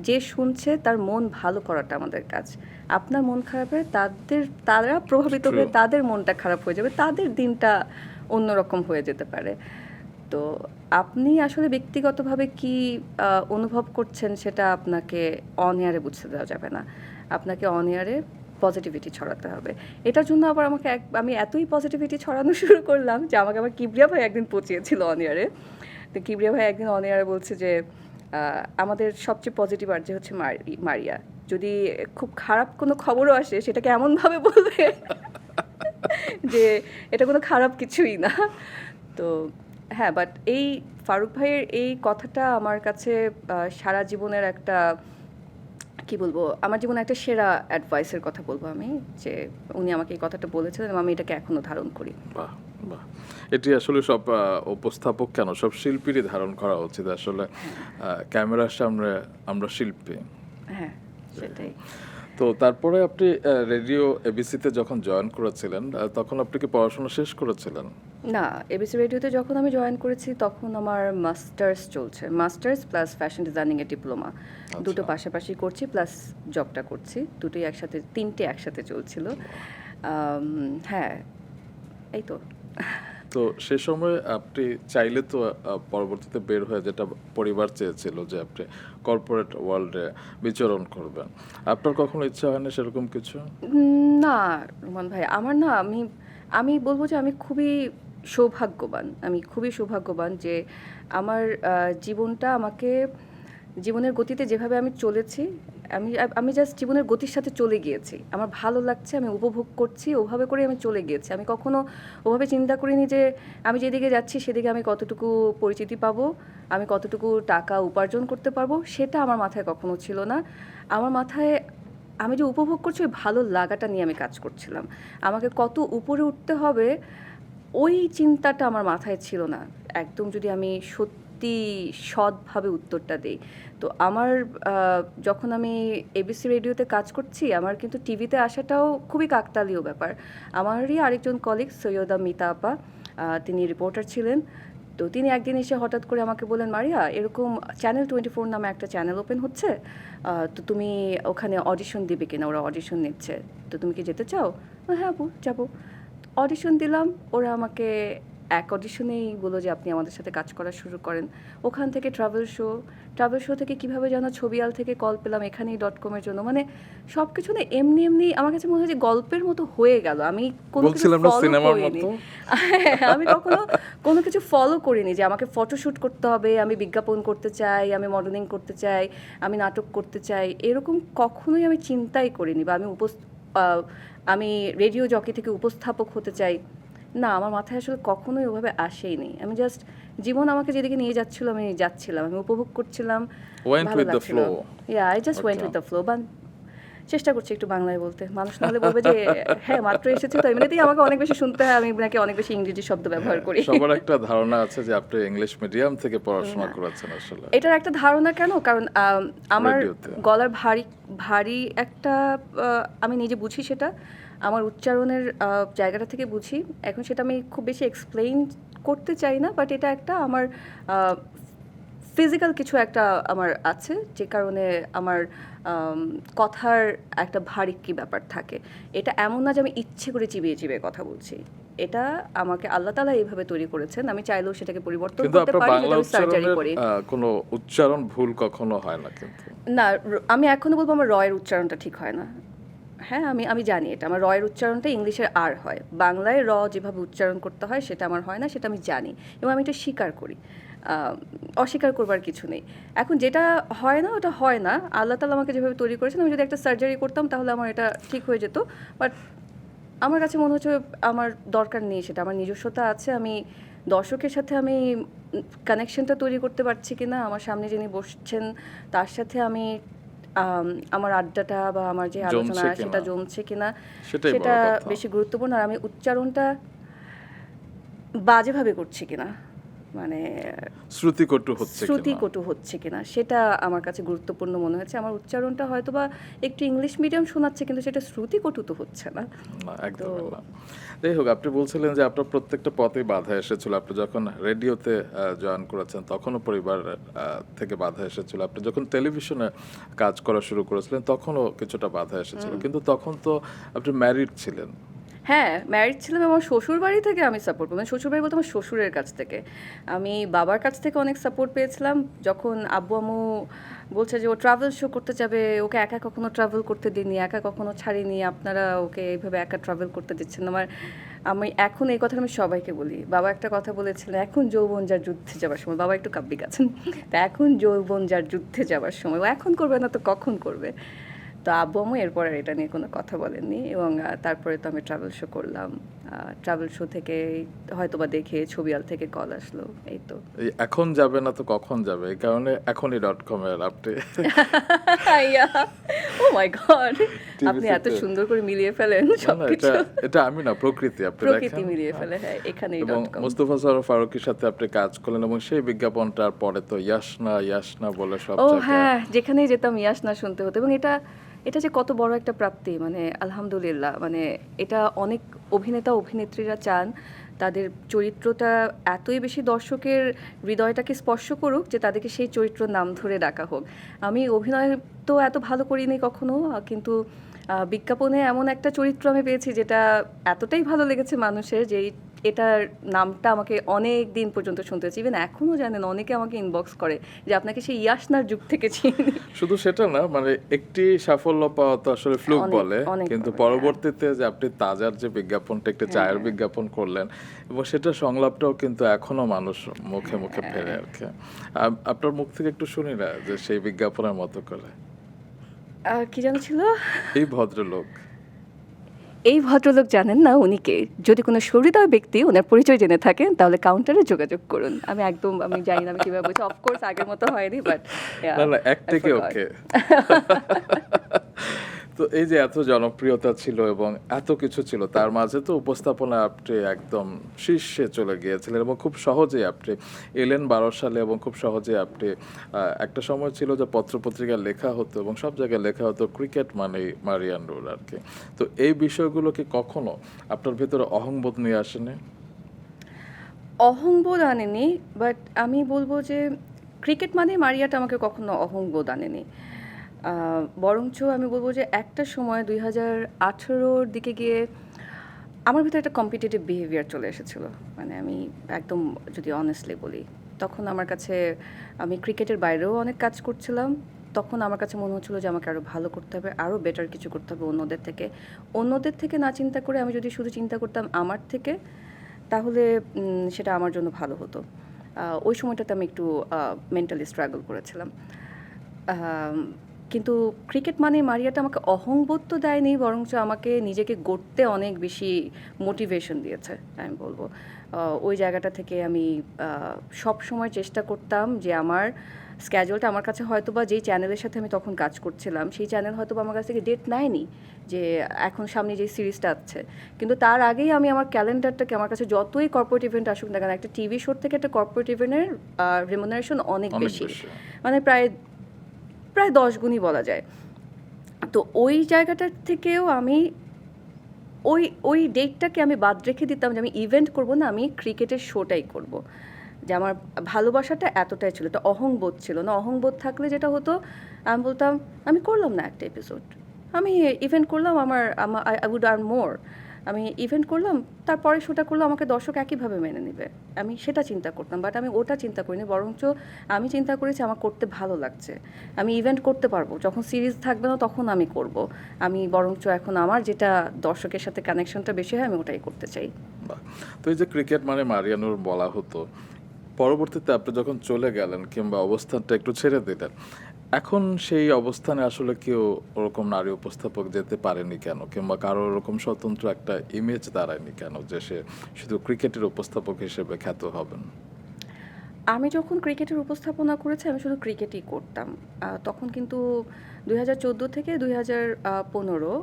যে শুনছে তার মন ভালো করাটা আমাদের কাজ। আপনার মন খারাপ হয়ে তারা প্রভাবিত হয়ে তাদের মনটা খারাপ হয়ে যাবে, তাদের দিনটা অন্যরকম হয়ে যেতে পারে। তো আপনি আসলে ব্যক্তিগতভাবে কি অনুভব করছেন, সেটা আপনাকে অন এয়ারে বুঝতে দেওয়া যাবে না, আপনাকে অন এয়ারে পজিটিভিটি ছড়াতে হবে। এটার জন্য আবার আমি এতই পজিটিভিটি ছড়ানো শুরু করলাম যে আমাকে আবার কিবরিয়া ভাই একদিন পচিয়েছিল অন এয়ারে। তো কিবরিয়া ভাই একদিন অন এয়ারে বলছে যে আমাদের সবচেয়ে পজিটিভ আর যে হচ্ছে মারিয়া, যদি খুব খারাপ কোনো খবরও আসে, সেটাকে এমনভাবে বলবে যে এটা কোনো খারাপ কিছুই না। তো হ্যাঁ, বাট এই ফারুক ভাইয়ের এই কথাটা আমার কাছে সারা জীবনের একটা, কি বলবো, আমার জীবনে একটা সেরা অ্যাডভাইসের কথা বলবো আমি, যে উনি আমাকে এই কথাটা বলেছিলেন এবং আমি এটাকে এখনো ধারণ করি। বাহ বাহ, এটি আসলে সব উপস্থাপক কেন, সব শিল্পীরই ধারণ করা উচিত আসলে। ক্যামেরার সামনে আমরা শিল্পী। হ্যাঁ, সেটাই। তো তারপরে আপনি রেডিও এবিসিতে যখন জয়েন করেছিলেন তখন আপনি কি পড়াশোনা শেষ করেছিলেন? না, এবিসি রেডিওতে যখন আমি জয়েন করেছি তখন আমার মাস্টার্স চলছে, মাস্টার্স প্লাস ফ্যাশন ডিজাইনিং এর ডিপ্লোমা, দুটো পাশাপাশি করছি প্লাস জবটা করছি, দুটোই একসাথে, তিনটে একসাথে চলছিল। হ্যাঁ, এই তো। তো সে সময় আপনি চাইলে তো পরবর্তীতে বের হয়ে, যেটা পরিবার চেয়েছিল যে আপনি কর্পোরেট ওয়ার্ল্ডে বিচরণ করবেন, আপনার কখনো ইচ্ছা হয় না সেরকম কিছু? না রুমান ভাই, আমার না, আমি আমি বলবো যে আমি খুবই সৌভাগ্যবান, আমি খুবই সৌভাগ্যবান যে আমার জীবনটা আমাকে, জীবনের গতিতে যেভাবে আমি চলেছি, আমি আমি জাস্ট জীবনের গতির সাথে চলে গিয়েছি, আমার ভালো লাগছে, আমি উপভোগ করছি, ওভাবে করে আমি চলে গিয়েছি। আমি কখনো ওভাবে চিন্তা করিনি যে আমি যেদিকে যাচ্ছি সেদিকে আমি কতটুকু পরিচিতি পাবো, আমি কতটুকু টাকা উপার্জন করতে পারবো, সেটা আমার মাথায় কখনো ছিল না। আমার মাথায় আমি যে উপভোগ করছি ওই ভালো লাগাটা নিয়ে আমি কাজ করছিলাম। আমাকে কত উপরে উঠতে হবে ওই চিন্তাটা আমার মাথায় ছিল না। একদম যদি আমি সত্যি সৎভাবে উত্তরটা দেই, তো আমার যখন আমি এবিসি রেডিওতে কাজ করছি, আমার কিন্তু টিভিতে আসাটাও খুবই কাকতালীয় ব্যাপার। আমারই আরেকজন কলিগ সৈয়দা মিতা আপা, তিনি রিপোর্টার ছিলেন। তো তিনি একদিন এসে হঠাৎ করে আমাকে বললেন, মারিয়া, এরকম চ্যানেল 24 নামে একটা চ্যানেল ওপেন হচ্ছে, তো তুমি ওখানে অডিশন দিবে কিনা, ওরা অডিশন নিচ্ছে, তো তুমি কি যেতে চাও? হ্যাঁ আপু, যাবো। অডিশন দিলাম, ওরা আমাকে এক অডিশনেই বললো যে আপনি আমাদের সাথে কাজ করা শুরু করেন। ওখান থেকে ট্রাভেল শো থেকে কীভাবে যেন ছবিয়াল থেকে কল পেলাম এখানেই .com-এর জন্য। মানে সব কিছু না এমনি এমনি আমার কাছে মনে হয় যে গল্পের মতো হয়ে গেল। আমি কোনো কিছু ফলো করিনি। আমি কখনো কোনো কিছু ফলো করিনি যে আমাকে ফটোশ্যুট করতে হবে, আমি বিজ্ঞাপন করতে চাই, আমি মডেলিং করতে চাই, আমি নাটক করতে চাই, এরকম কখনোই আমি চিন্তাই করিনি। বা আমি রেডিও জকি থেকে উপস্থাপক হতে চাই, না, আমার মাথায় আসলে কখনোই ওভাবে আসেইনি। আমি জাস্ট জীবন আমাকে যেদিকে নিয়ে যাচ্ছিল আমি যাচ্ছিলাম, আমি উপভোগ করছিলাম, ভালো লাগছিল। I just went with the flow. চেষ্টা করছি একটু বাংলায় বলতে, মানুষ নাহলে বলবে যে হ্যাঁ মাত্র এসেছে, তো এমনিতেই আমাকে অনেক বেশি শুনতে হয়, আমি নাকি অনেক বেশি ইংরেজি শব্দ ব্যবহার করি। সবার একটা ধারণা আছে যে আপনি ইংলিশ মিডিয়াম থেকে পড়াশোনা করেছেন। আসলে এটার একটা ধারণা কেন, কারণ আমার গলার ভারী একটা, আমি নিজে বুঝি সেটা, আমার উচ্চারণের জায়গাটা থেকে বুঝি। এখন সেটা আমি খুব বেশি এক্সপ্লেইন করতে চাই না, বাট এটা একটা আমার ফিজিক্যাল কিছু একটা আমার আছে, যে কারণে আমার কথার একটা ভারী কি ব্যাপার থাকে। এটা এমন না যে আমি ইচ্ছে করে চিবিয়ে চিবিয়ে কথা বলছি, এটা আমাকে আল্লাহ তাআলা এইভাবে তৈরি করেছেন, আমি চাইলেও সেটাকে পরিবর্তন করতে পারি যদি আমি সার্জারি করি। কোনো উচ্চারণ ভুল কখনো হয় না কিন্তু? না, আমি এখনো বলবো আমার রয়ের উচ্চারণটা ঠিক হয় না। হ্যাঁ, আমি জানি এটা, আমার রয়ের উচ্চারণটা ইংলিশের আর হয়, বাংলায় র যেভাবে উচ্চারণ করতে হয় সেটা আমার হয় না, সেটা আমি জানি এবং আমি এটা স্বীকার করি। অস্বীকার করবার কিছু নেই। এখন যেটা হয় না ওটা হয় না, আল্লাহ তাআলা আমাকে যেভাবে তৈরি করেছেন, আমি যদি একটা সার্জারি করতাম তাহলে আমার এটা ঠিক হয়ে যেত। বাট আমার কাছে মনে হচ্ছে আমার দরকার নেই সেটা, আমার নিজস্বতা আছে, আমি দর্শকের সাথে আমি কানেকশনটা তৈরি করতে পারছি কিনা, আমার সামনে যিনি বসছেন তার সাথে আমি আমার আড্ডাটা বা আমার যে আলোচনা সেটা জমছে কিনা, সেটা বেশি গুরুত্বপূর্ণ। আর আমি উচ্চারণটা বাজেভাবে করছি কিনা, মানে শ্রুতিকটু হচ্ছে কিনা, সেটা আমার কাছে গুরুত্বপূর্ণ মনে হয়েছে। আমার উচ্চারণটা হয়তো বা একটু ইংলিশ মিডিয়াম শোনাচ্ছে, কিন্তু সেটা শ্রুতিকটু তো হচ্ছে না। একদম না। যাই হোক, আপনি বলছিলেন যে আপনার প্রত্যেকটা পথেই বাধা এসেছিল। আপনি যখন রেডিওতে জয়েন করেছেন তখনও পরিবার থেকে বাধা এসেছিল, আপনি যখন টেলিভিশনে কাজ করা শুরু করেছিলেন তখনও কিছুটা বাধা এসেছিল, কিন্তু তখন তো আপনি ম্যারিড ছিলেন। হ্যাঁ, ম্যারিড ছিলাম। আমার শ্বশুর বাড়ি থেকে আমি সাপোর্ট পাই, মানে শ্বশুর বাড়ি বলতে আমার শ্বশুরের কাছ থেকে। আমি বাবার কাছ থেকে অনেক সাপোর্ট পেয়েছিলাম। যখন আব্বু আম্মু বলছে যে ও ট্রাভেল শো করতে যাবে, ওকে একা কখনো ট্রাভেল করতে দিইনি, একা কখনো ছাড়িনি, আপনারা ওকে এইভাবে একা ট্রাভেল করতে দিচ্ছেন। আমি এখন এই কথাটা আমি সবাইকে বলি। বাবা একটা কথা বলেছিলেন, এখন যৌবন যার যুদ্ধে যাবার সময়, বাবা একটু কাব্যিক আছেন, তা এখন যৌবন যার যুদ্ধে যাবার সময়, ও এখন করবে না তো কখন করবে। তো আব্বু আম্মু এরপর আর এটা নিয়ে কোনো কথা বলেননি এবং তারপরে তো আমি ট্রাভেল শো করলাম। ট্রাভেল শো থেকে হয়তো বা দেখে ছবিয়াল থেকে কল আসলো, এই তো। এখন যাবে না তো কখন যাবে, এই কারণে এখনই .com এর আপনি ও মাই গড, আপনি এত সুন্দর করে মিলিয়ে ফেলেন সবকিছু। এটা আমি না, প্রকৃতি মিলিয়ে ফেলে। হ্যাঁ, এখানেই এবং মোস্তফা সরোয়ার ফারুকীর সাথে আপনি কাজ করলেন এবং সেই বিজ্ঞাপনটার পরে তো ইয়াসনা বলে সব ও হ্যাঁ, যেখানেই যেতাম ইয়াসনা শুনতে হতো। এবং এটা যে কত বড় একটা প্রাপ্তি, মানে আলহামদুলিল্লাহ। মানে এটা অনেক অভিনেতা অভিনেত্রীরা চান তাদের চরিত্রটা এতই বেশি দর্শকের হৃদয়টাকে স্পর্শ করুক যে তাদেরকে সেই চরিত্রের নাম ধরে ডাকা হোক। আমি অভিনয় তো এত ভালো করিনি কখনো, কিন্তু বিজ্ঞাপনে এমন একটা চরিত্র আমি পেয়েছি যেটা এতটাই ভালো লেগেছে মানুষের, যে এটার নামটা আমাকে অনেক দিন পর্যন্ত শুনতে হচ্ছে। ইভেন এখনও জানেন অনেকে আমাকে ইনবক্স করে যে আপনাকে সেই ইয়াসনার যুগ থেকে চিনি। শুধু সেটা না, মানে একটি সাফল্য পাওয়া তো আসলে ফ্লুক অনেক, বলে, অনেক কিন্তু বলে, পরবর্তীতে যে আপনি তাজার যে বিজ্ঞাপনটা, একটা চায়ের বিজ্ঞাপন করলেন, এবং সেটা সংলাপটাও কিন্তু এখনো মানুষ মুখে মুখে ফেরে আর কি। আপনার মুখ থেকে একটু শুনি না যে সেই বিজ্ঞাপনের মতো করে। কি যেন ছিল? এই ভদ্রলোক। এই ভদ্রলোক জানেন না উনি কে? যদি কোনো সহৃদয় ব্যক্তি ওনার পরিচয় জেনে থাকেন তাহলে কাউন্টারে যোগাযোগ করুন। আমি জানি না আমি কিভাবে বলছি, অফকোর্স আগের মতো হয়নি, বাট না না, এক থেকে ওকে। তো এই যে এত জনপ্রিয়তা ছিল এবং এত কিছু ছিল, তার মাঝে তো উপস্থাপনা আপনি একদম শীর্ষে চলে গিয়েছিলেন এবং খুব সহজেই আপনি এলেন 12 সালে, এবং খুব সহজেই আপনি একটা সময় ছিল যে পত্রপত্রিকায় লেখা হতো এবং সব জায়গায় লেখা হতো ক্রিকেট মানে মারিয়ান রুল আর কি। তো এই বিষয়গুলো কি কখনো আপনার ভেতরে অহংবোধ নিয়ে আসেনি? অহংবোধ আনেনি, বাট আমি বলবো যে ক্রিকেট মানে মারিয়াটা আমাকে কখনো অহংবোধ আনেনি। বরঞ্চ আমি বলবো যে একটা সময় 2018-র দিকে গিয়ে আমার ভিতরে একটা কম্পিটিটিভ বিহেভিয়ার চলে এসেছিল। মানে আমি একদম যদি অনেস্টলি বলি, তখন আমার কাছে, আমি ক্রিকেটের বাইরেও অনেক কাজ করছিলাম। তখন আমার কাছে মনে হচ্ছিলো যে আমাকে আরও ভালো করতে হবে, আরও বেটার কিছু করতে হবে অন্যদের থেকে না চিন্তা করে আমি যদি শুধু চিন্তা করতাম আমার থেকে, তাহলে সেটা আমার জন্য ভালো হতো। ওই সময়টাতে আমি একটু মেন্টালি স্ট্রাগল করেছিলাম। কিন্তু ক্রিকেট মানে মারিয়াটা আমাকে অহংবোধ তো দেয়নি, বরঞ্চ আমাকে নিজেকে গড়তে অনেক বেশি মোটিভেশন দিয়েছে আমি বলবো। ওই জায়গাটা থেকে আমি সব সময় চেষ্টা করতাম যে আমার স্ক্যাজুয়ালটা, আমার কাছে হয়তো বা যেই চ্যানেলের সাথে আমি তখন কাজ করছিলাম সেই চ্যানেল হয়তো বা আমার কাছ থেকে ডেট নেয়নি যে এখন সামনে যে সিরিজটা আছে, কিন্তু তার আগেই আমি আমার ক্যালেন্ডারটাকে, আমার কাছে যতই কর্পোরেট ইভেন্ট আসুক না কেন, একটা টিভি শো থেকে একটা কর্পোরেট ইভেন্টের রেমুনারেশন অনেক বেশি, মানে প্রায় 10 গুণই বলা যায়। তো ওই জায়গাটার থেকেও আমি ওই ডেটটাকে আমি বাদ রেখে দিতাম যে আমি ইভেন্ট করব না, আমি ক্রিকেটের শোটাই করব। যে আমার ভালোবাসাটা এতটাই ছিল, এটা অহংবোধ ছিল না। অহংবোধ থাকলে যেটা হতো, আমি বলতাম আমি করলাম না একটা এপিসোড, আমি ইভেন্ট করলাম, আই উড আর্ন মোর। আমি ইভেন্ট করলাম, তারপরে শোটা করলে আমাকে দর্শক একইভাবে মেনে নেবে, আমি সেটা চিন্তা করতাম। বাট আমি ওটা চিন্তা করিনি, বরঞ্চ আমি চিন্তা করেছি আমার করতে ভালো লাগছে, আমি ইভেন্ট করতে পারবো, যখন সিরিজ থাকবে না তখন আমি করব। আমি বরঞ্চ এখন আমার যেটা দর্শকের সাথে কানেকশনটা বেশি হয় আমি ওটাই করতে চাই। তো এই যে ক্রিকেট মানে মারিয়ানুর বলা হতো, পরবর্তীতে আপনি যখন চলে গেলেন কিংবা অবস্থানটা একটু ছেড়ে দিলেন, এখন সেই অবস্থানে আসলে কেউ ওরকম নারী উপস্থাপক যেতে পারেনি কেন, কিংবা কারো ওরকম স্বতন্ত্র একটা ইমেজ দাঁড়ায়নি কেন যে সে শুধু ক্রিকেটের উপস্থাপক হিসেবে খ্যাত হবেন? আমি যখন ক্রিকেটের উপস্থাপনা করেছি আমি শুধু ক্রিকেটই করতাম। তখন কিন্তু 2014 থেকে 2015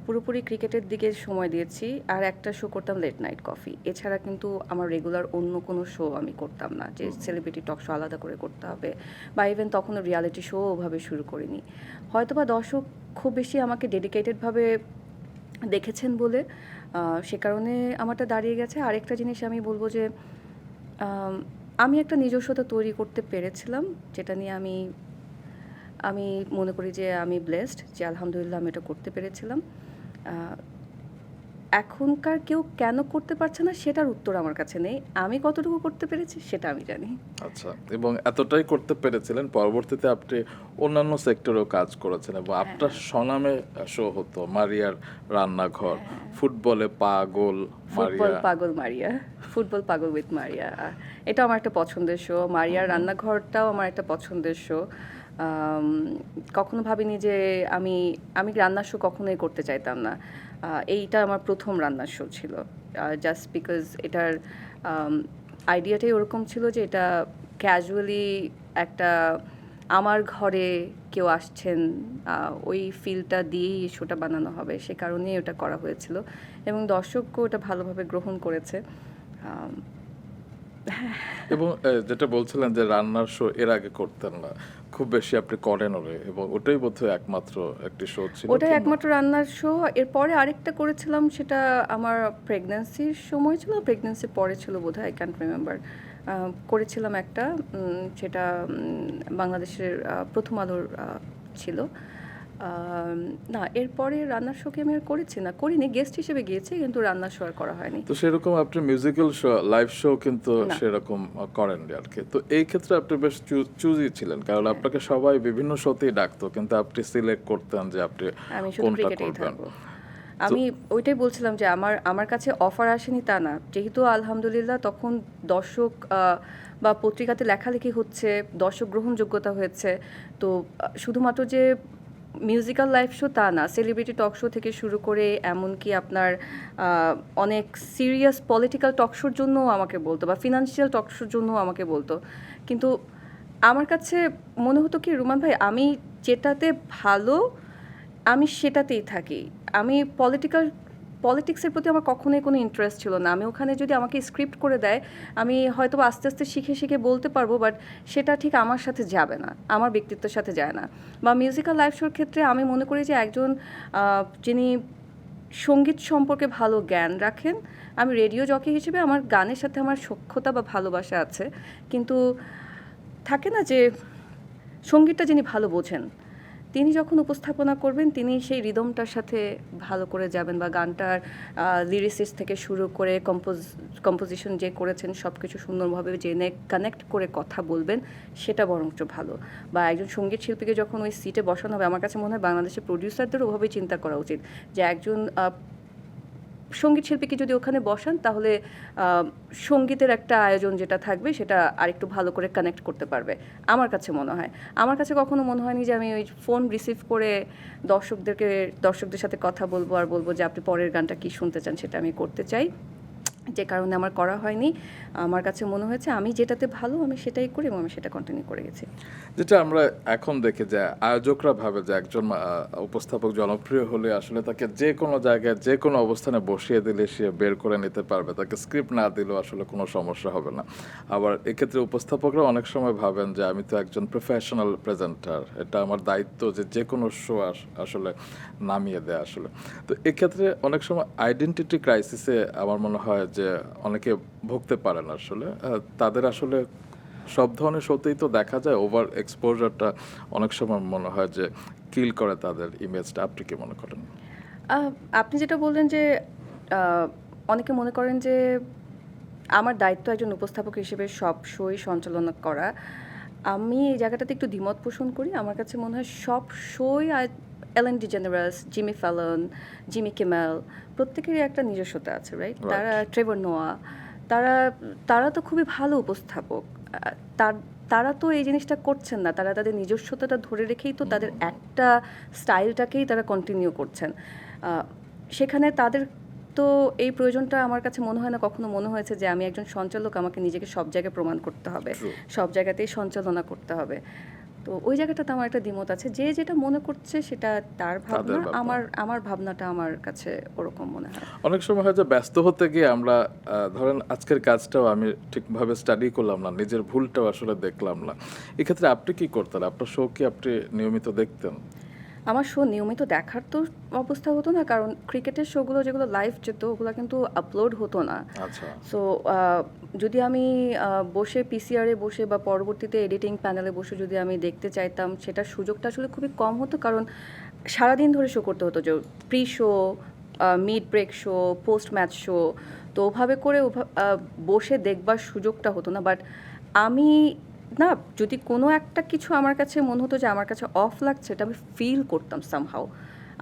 পুরোপুরি ক্রিকেটের দিকে সময় দিয়েছি। আর একটা শো করতাম লেট নাইট কফি। এছাড়া কিন্তু আমার রেগুলার অন্য কোনো শো আমি করতাম না, যে সেলিব্রিটি টক শো আলাদা করে করতে হবে, বা ইভেন তখনও রিয়ালিটি শো ওভাবে শুরু করিনি। হয়তোবা দর্শক খুব বেশি আমাকে ডেডিকেটেডভাবে দেখেছেন বলে সে কারণে আমারটা দাঁড়িয়ে গেছে। আরেকটা জিনিস আমি বলবো যে আমি একটা নিজস্বতা তৈরি করতে পেরেছিলাম, যেটা নিয়ে আমি আমি মনে করি যে আমি ব্লেসড, যে আলহামদুলিল্লাহ আমি এটা করতে পেরেছিলাম। এখনকার কেউ কেন করতে পারছে না সেটার উত্তর আমার কাছে নেই, আমি কতটুকু করতে পেরেছি সেটা আমি জানি। আচ্ছা, এবং এতটাই করতে পেরেছিলেন, পরবর্তীতে আপনি অন্যান্য সেক্টরেও কাজ করেছেন এবং আপনার স্বনামে শো হতো মারিয়ার রান্নাঘর, ফুটবলে পাগল ফুটবল মারিয়া। পাগল মারিয়া, ফুটবল পাগল উইথ মারিয়া, এটা আমার একটা পছন্দের শো। মারিয়ার রান্নাঘরটাও আমার একটা পছন্দের শো। কখনো ভাবিনি যে আমি আমি রান্নার শো কখনোই করতে চাইতাম না। এইটা আমার প্রথম রান্নার শো ছিল, জাস্ট বিকজ এটার আইডিয়াটাই ওরকম ছিল যে এটা ক্যাজুয়ালি একটা আমার ঘরে কেউ আসছেন ওই ফিলটা দিয়েই শোটা বানানো হবে, সে কারণেই ওটা করা হয়েছিল এবং দর্শকও ওটা ভালোভাবে গ্রহণ করেছে। এবং যেটা বলছিলেন যে রান্নার শো এর আগে করতেন না, খুব বেশি আপনি করেন ওরে, এবং ওটাই বোধহয় একমাত্র একটি শো ছিল ওটাই কি না? একমাত্র রান্নার শো। এরপরে আরেকটা করেছিলাম, সেটা আমার প্রেগন্যান্সির সময় ছিল, প্রেগন্যান্সির পরে ছিল বোধহয়, আই ক্যান্ট রিমেম্বার। করেছিলাম একটা, সেটা বাংলাদেশের প্রথম আলোর ছিল। না, এরপরে রান্নার শোকে আমি আর করিনি, গেস্ট হিসেবে গিয়েছি, কিন্তু রান্নার শো আর করা হয়নি। তো সেরকম আপনি মিউজিক্যাল শো, লাইভ শো কিন্তু না। সেরকম করেননি আর কি। তো এই ক্ষেত্রে আপনি বেশ চুজি ছিলেন, কারণ আপনাকে সবাই বিভিন্ন শোতেই ডাকতো, কিন্তু আপনি সিলেক্ট করতেন যে আপনি আমি শুধু কোনটা ক্রিকেটেই করবেন। থাকবো। আমি ওইটাই বলছিলাম যে আমার কাছে অফার আসেনি তা না, যেহেতু আলহামদুলিল্লাহ তখন দর্শক বা পত্রিকাতে লেখালেখি হচ্ছে, দর্শক গ্রহণযোগ্যতা হয়েছে, তো শুধুমাত্র যে মিউজিক্যাল লাইভ শো তা না, সেলিব্রিটি টক শো থেকে শুরু করে এমনকি আপনার অনেক সিরিয়াস পলিটিক্যাল টক শোর জন্যও আমাকে বলতো, বা ফিনান্সিয়াল টক শোর জন্যও আমাকে বলতো। কিন্তু আমার কাছে মনে হতো কি, রুমান ভাই, আমি যেটাতে ভালো আমি সেটাতেই থাকি। আমি পলিটিক্সের প্রতি আমার কখনোই কোনো ইন্টারেস্ট ছিল না। আমি ওখানে যদি আমাকে স্ক্রিপ্ট করে দেয়, আমি হয়তো আস্তে আস্তে শিখে শিখে বলতে পারবো, বাট সেটা ঠিক আমার সাথে যাবে না, আমার ব্যক্তিত্বের সাথে যায় না। বা মিউজিক্যাল লাইভ শোর ক্ষেত্রে আমি মনে করি যে একজন যিনি সঙ্গীত সম্পর্কে ভালো জ্ঞান রাখেন, আমি রেডিও জকি হিসেবে আমার গানের সাথে আমার সখ্যতা বা ভালোবাসা আছে, কিন্তু থাকে না যে সঙ্গীতটা যিনি ভালো বোঝেন, তিনি যখন উপস্থাপনা করবেন, তিনি সেই রিদমটার সাথে ভালো করে যাবেন, বা গানটার লিরিসিস থেকে শুরু করে কম্পোজিশন যে করেছেন সব কিছু সুন্দরভাবে জেনে কানেক্ট করে কথা বলবেন, সেটা বরঞ্চ ভালো। বা একজন সঙ্গীত শিল্পীকে যখন ওই সিটে বসানো হবে, আমার কাছে মনে হয় বাংলাদেশের প্রডিউসারদের ওভাবেই চিন্তা করা উচিত যে একজন সঙ্গীত শিল্পীকে যদি ওখানে বসান, তাহলে সঙ্গীতের একটা আয়োজন যেটা থাকবে সেটা আরেকটু ভালো করে কানেক্ট করতে পারবে, আমার কাছে মনে হয়। আমার কাছে কখনো মনে হয়নি যে আমি ওই ফোন রিসিভ করে দর্শকদের সাথে কথা বলবো আর বলবো যে আপনি পরের গানটা কি শুনতে চান, সেটা আমি করতে চাই, যে কারণে আমার করা হয়নি। আমার কাছে মনে হয়েছে আমি যেটাতে ভালো আমি সেটাই করি, এবং আমি সেটা কন্টিনিউ করে গেছি। যেটা আমরা এখন দেখি যে আয়োজকরা ভাবে যে একজন উপস্থাপক জনপ্রিয় হলে আসলে তাকে যে কোনো জায়গায় যে কোনো অবস্থানে বসিয়ে দিলে সে বের করে নিতে পারবে, তাকে স্ক্রিপ্ট না দিলেও আসলে কোনো সমস্যা হবে না। আবার এক্ষেত্রে উপস্থাপকরা অনেক সময় ভাবেন যে আমি তো একজন প্রফেশনাল প্রেজেন্টার, এটা আমার দায়িত্ব যে যে কোনো শো আসলে নামিয়ে দেয় আসলে। তো এক্ষেত্রে অনেক সময় আইডেন্টিটি ক্রাইসিসে আমার মনে হয় যে অনেকে ভুগতে পারেন আসলে। তাদের আসলে সব ধরনের শোতেই তো দেখা যায় ওভার এক্সপোজারটা অনেক সময় মনে হয় যে কিল করে তাদের ইমেজটা। আপনি কি মনে করেন? আপনি যেটা বললেন যে অনেকে মনে করেন যে আমার দায়িত্ব একজন উপস্থাপক হিসেবে সব শোই সঞ্চালনা করা, আমি এই জায়গাটাতে একটু দ্বিমত পোষণ করি। আমার কাছে মনে হয় সব শোই, এলেন ডিজেনারাস, জিমি ফ্যালন, জিমি কিমেল, প্রত্যেকেরই একটা নিজস্বতা আছে, রাইট? Right. তারা ট্রেভর নোয়া, তারা তারা তো খুবই ভালো উপস্থাপক। তারা তো এই জিনিসটা করছেন না, তারা তাদের নিজস্বতাটা ধরে রেখেই তো তাদের একটা স্টাইলটাকেই তারা কন্টিনিউ করছেন। সেখানে তাদের তো এই প্রয়োজনটা আমার কাছে মনে হয় না কখনো মনে হয়েছে যে আমি একজন সঞ্চালক, আমাকে নিজেকে সব জায়গায় প্রমাণ করতে হবে, True. সব জায়গাতেই সঞ্চালনা করতে হবে। তো ওই জায়গাটাতে আমার একটা দ্বিমত আছে, যে যেটা মনে করছে সেটা তার ভাবনা, তাদের ভাবনা। আমার ভাবনাটা আমার কাছে ওরকম মনে হয়। অনেক সময় হয় যে ব্যস্ত হতে গিয়ে আমরা ধরেন আজকের কাজটাও আমি ঠিকভাবে স্টাডি করলাম না, নিজের ভুলটাও আসলে দেখলাম না। এক্ষেত্রে আপনি কি করতেন? আপনার শো কি আপনি নিয়মিত দেখতেন? আমার শো নিয়মিত দেখার তো অবস্থা হতো না, কারণ ক্রিকেটের শোগুলো যেগুলো লাইভ যেত ওগুলো কিন্তু আপলোড হতো না। আচ্ছা। সো যদি আমি বসে পিসিআরে বসে বা পরবর্তীতে এডিটিং প্যানেলে বসে যদি আমি দেখতে চাইতাম, সেটার সুযোগটা আসলে খুবই কম হতো, কারণ সারাদিন ধরে শো করতে হতো, যে pre show, mid break show, post match show, তো ওভাবে করে বসে দেখবার সুযোগটা হতো না। বাট আমি না, যদি কোনো একটা কিছু আমার কাছে মনে হতো যে আমার কাছে অফ লাগছে, এটা আমি ফিল করতাম সামহাউ।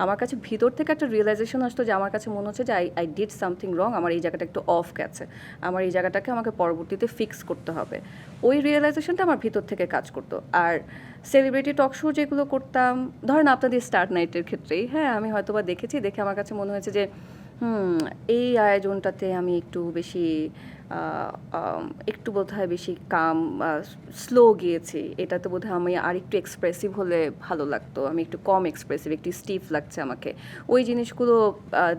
আমার কাছে ভিতর থেকে একটা রিয়েলাইজেশন আসতো যে আমার কাছে মনে হচ্ছে যে আই ডিড সামথিং রং, আমার এই জায়গাটা একটু অফ গেছে, আমার এই জায়গাটাকে আমাকে পরবর্তীতে ফিক্স করতে হবে। ওই রিয়েলাইজেশনটা আমার ভিতর থেকে কাজ করতো। আর সেলিব্রিটি টক শো যেগুলো করতাম, ধরেন আপনাদের স্টার নাইটের ক্ষেত্রেই, হ্যাঁ, আমি হয়তো বা দেখেছি, দেখে আমার কাছে মনে হয়েছে যে এই আয়োজনটাতে আমি একটু বেশি একটু বোধহয় বেশি কাম স্লো গিয়েছি, এটাতে বোধহয় আমি আর একটু এক্সপ্রেসিভ হলে ভালো লাগতো, আমি একটু কম এক্সপ্রেসিভ, একটু স্টিফ লাগছে আমাকে, ওই জিনিসগুলো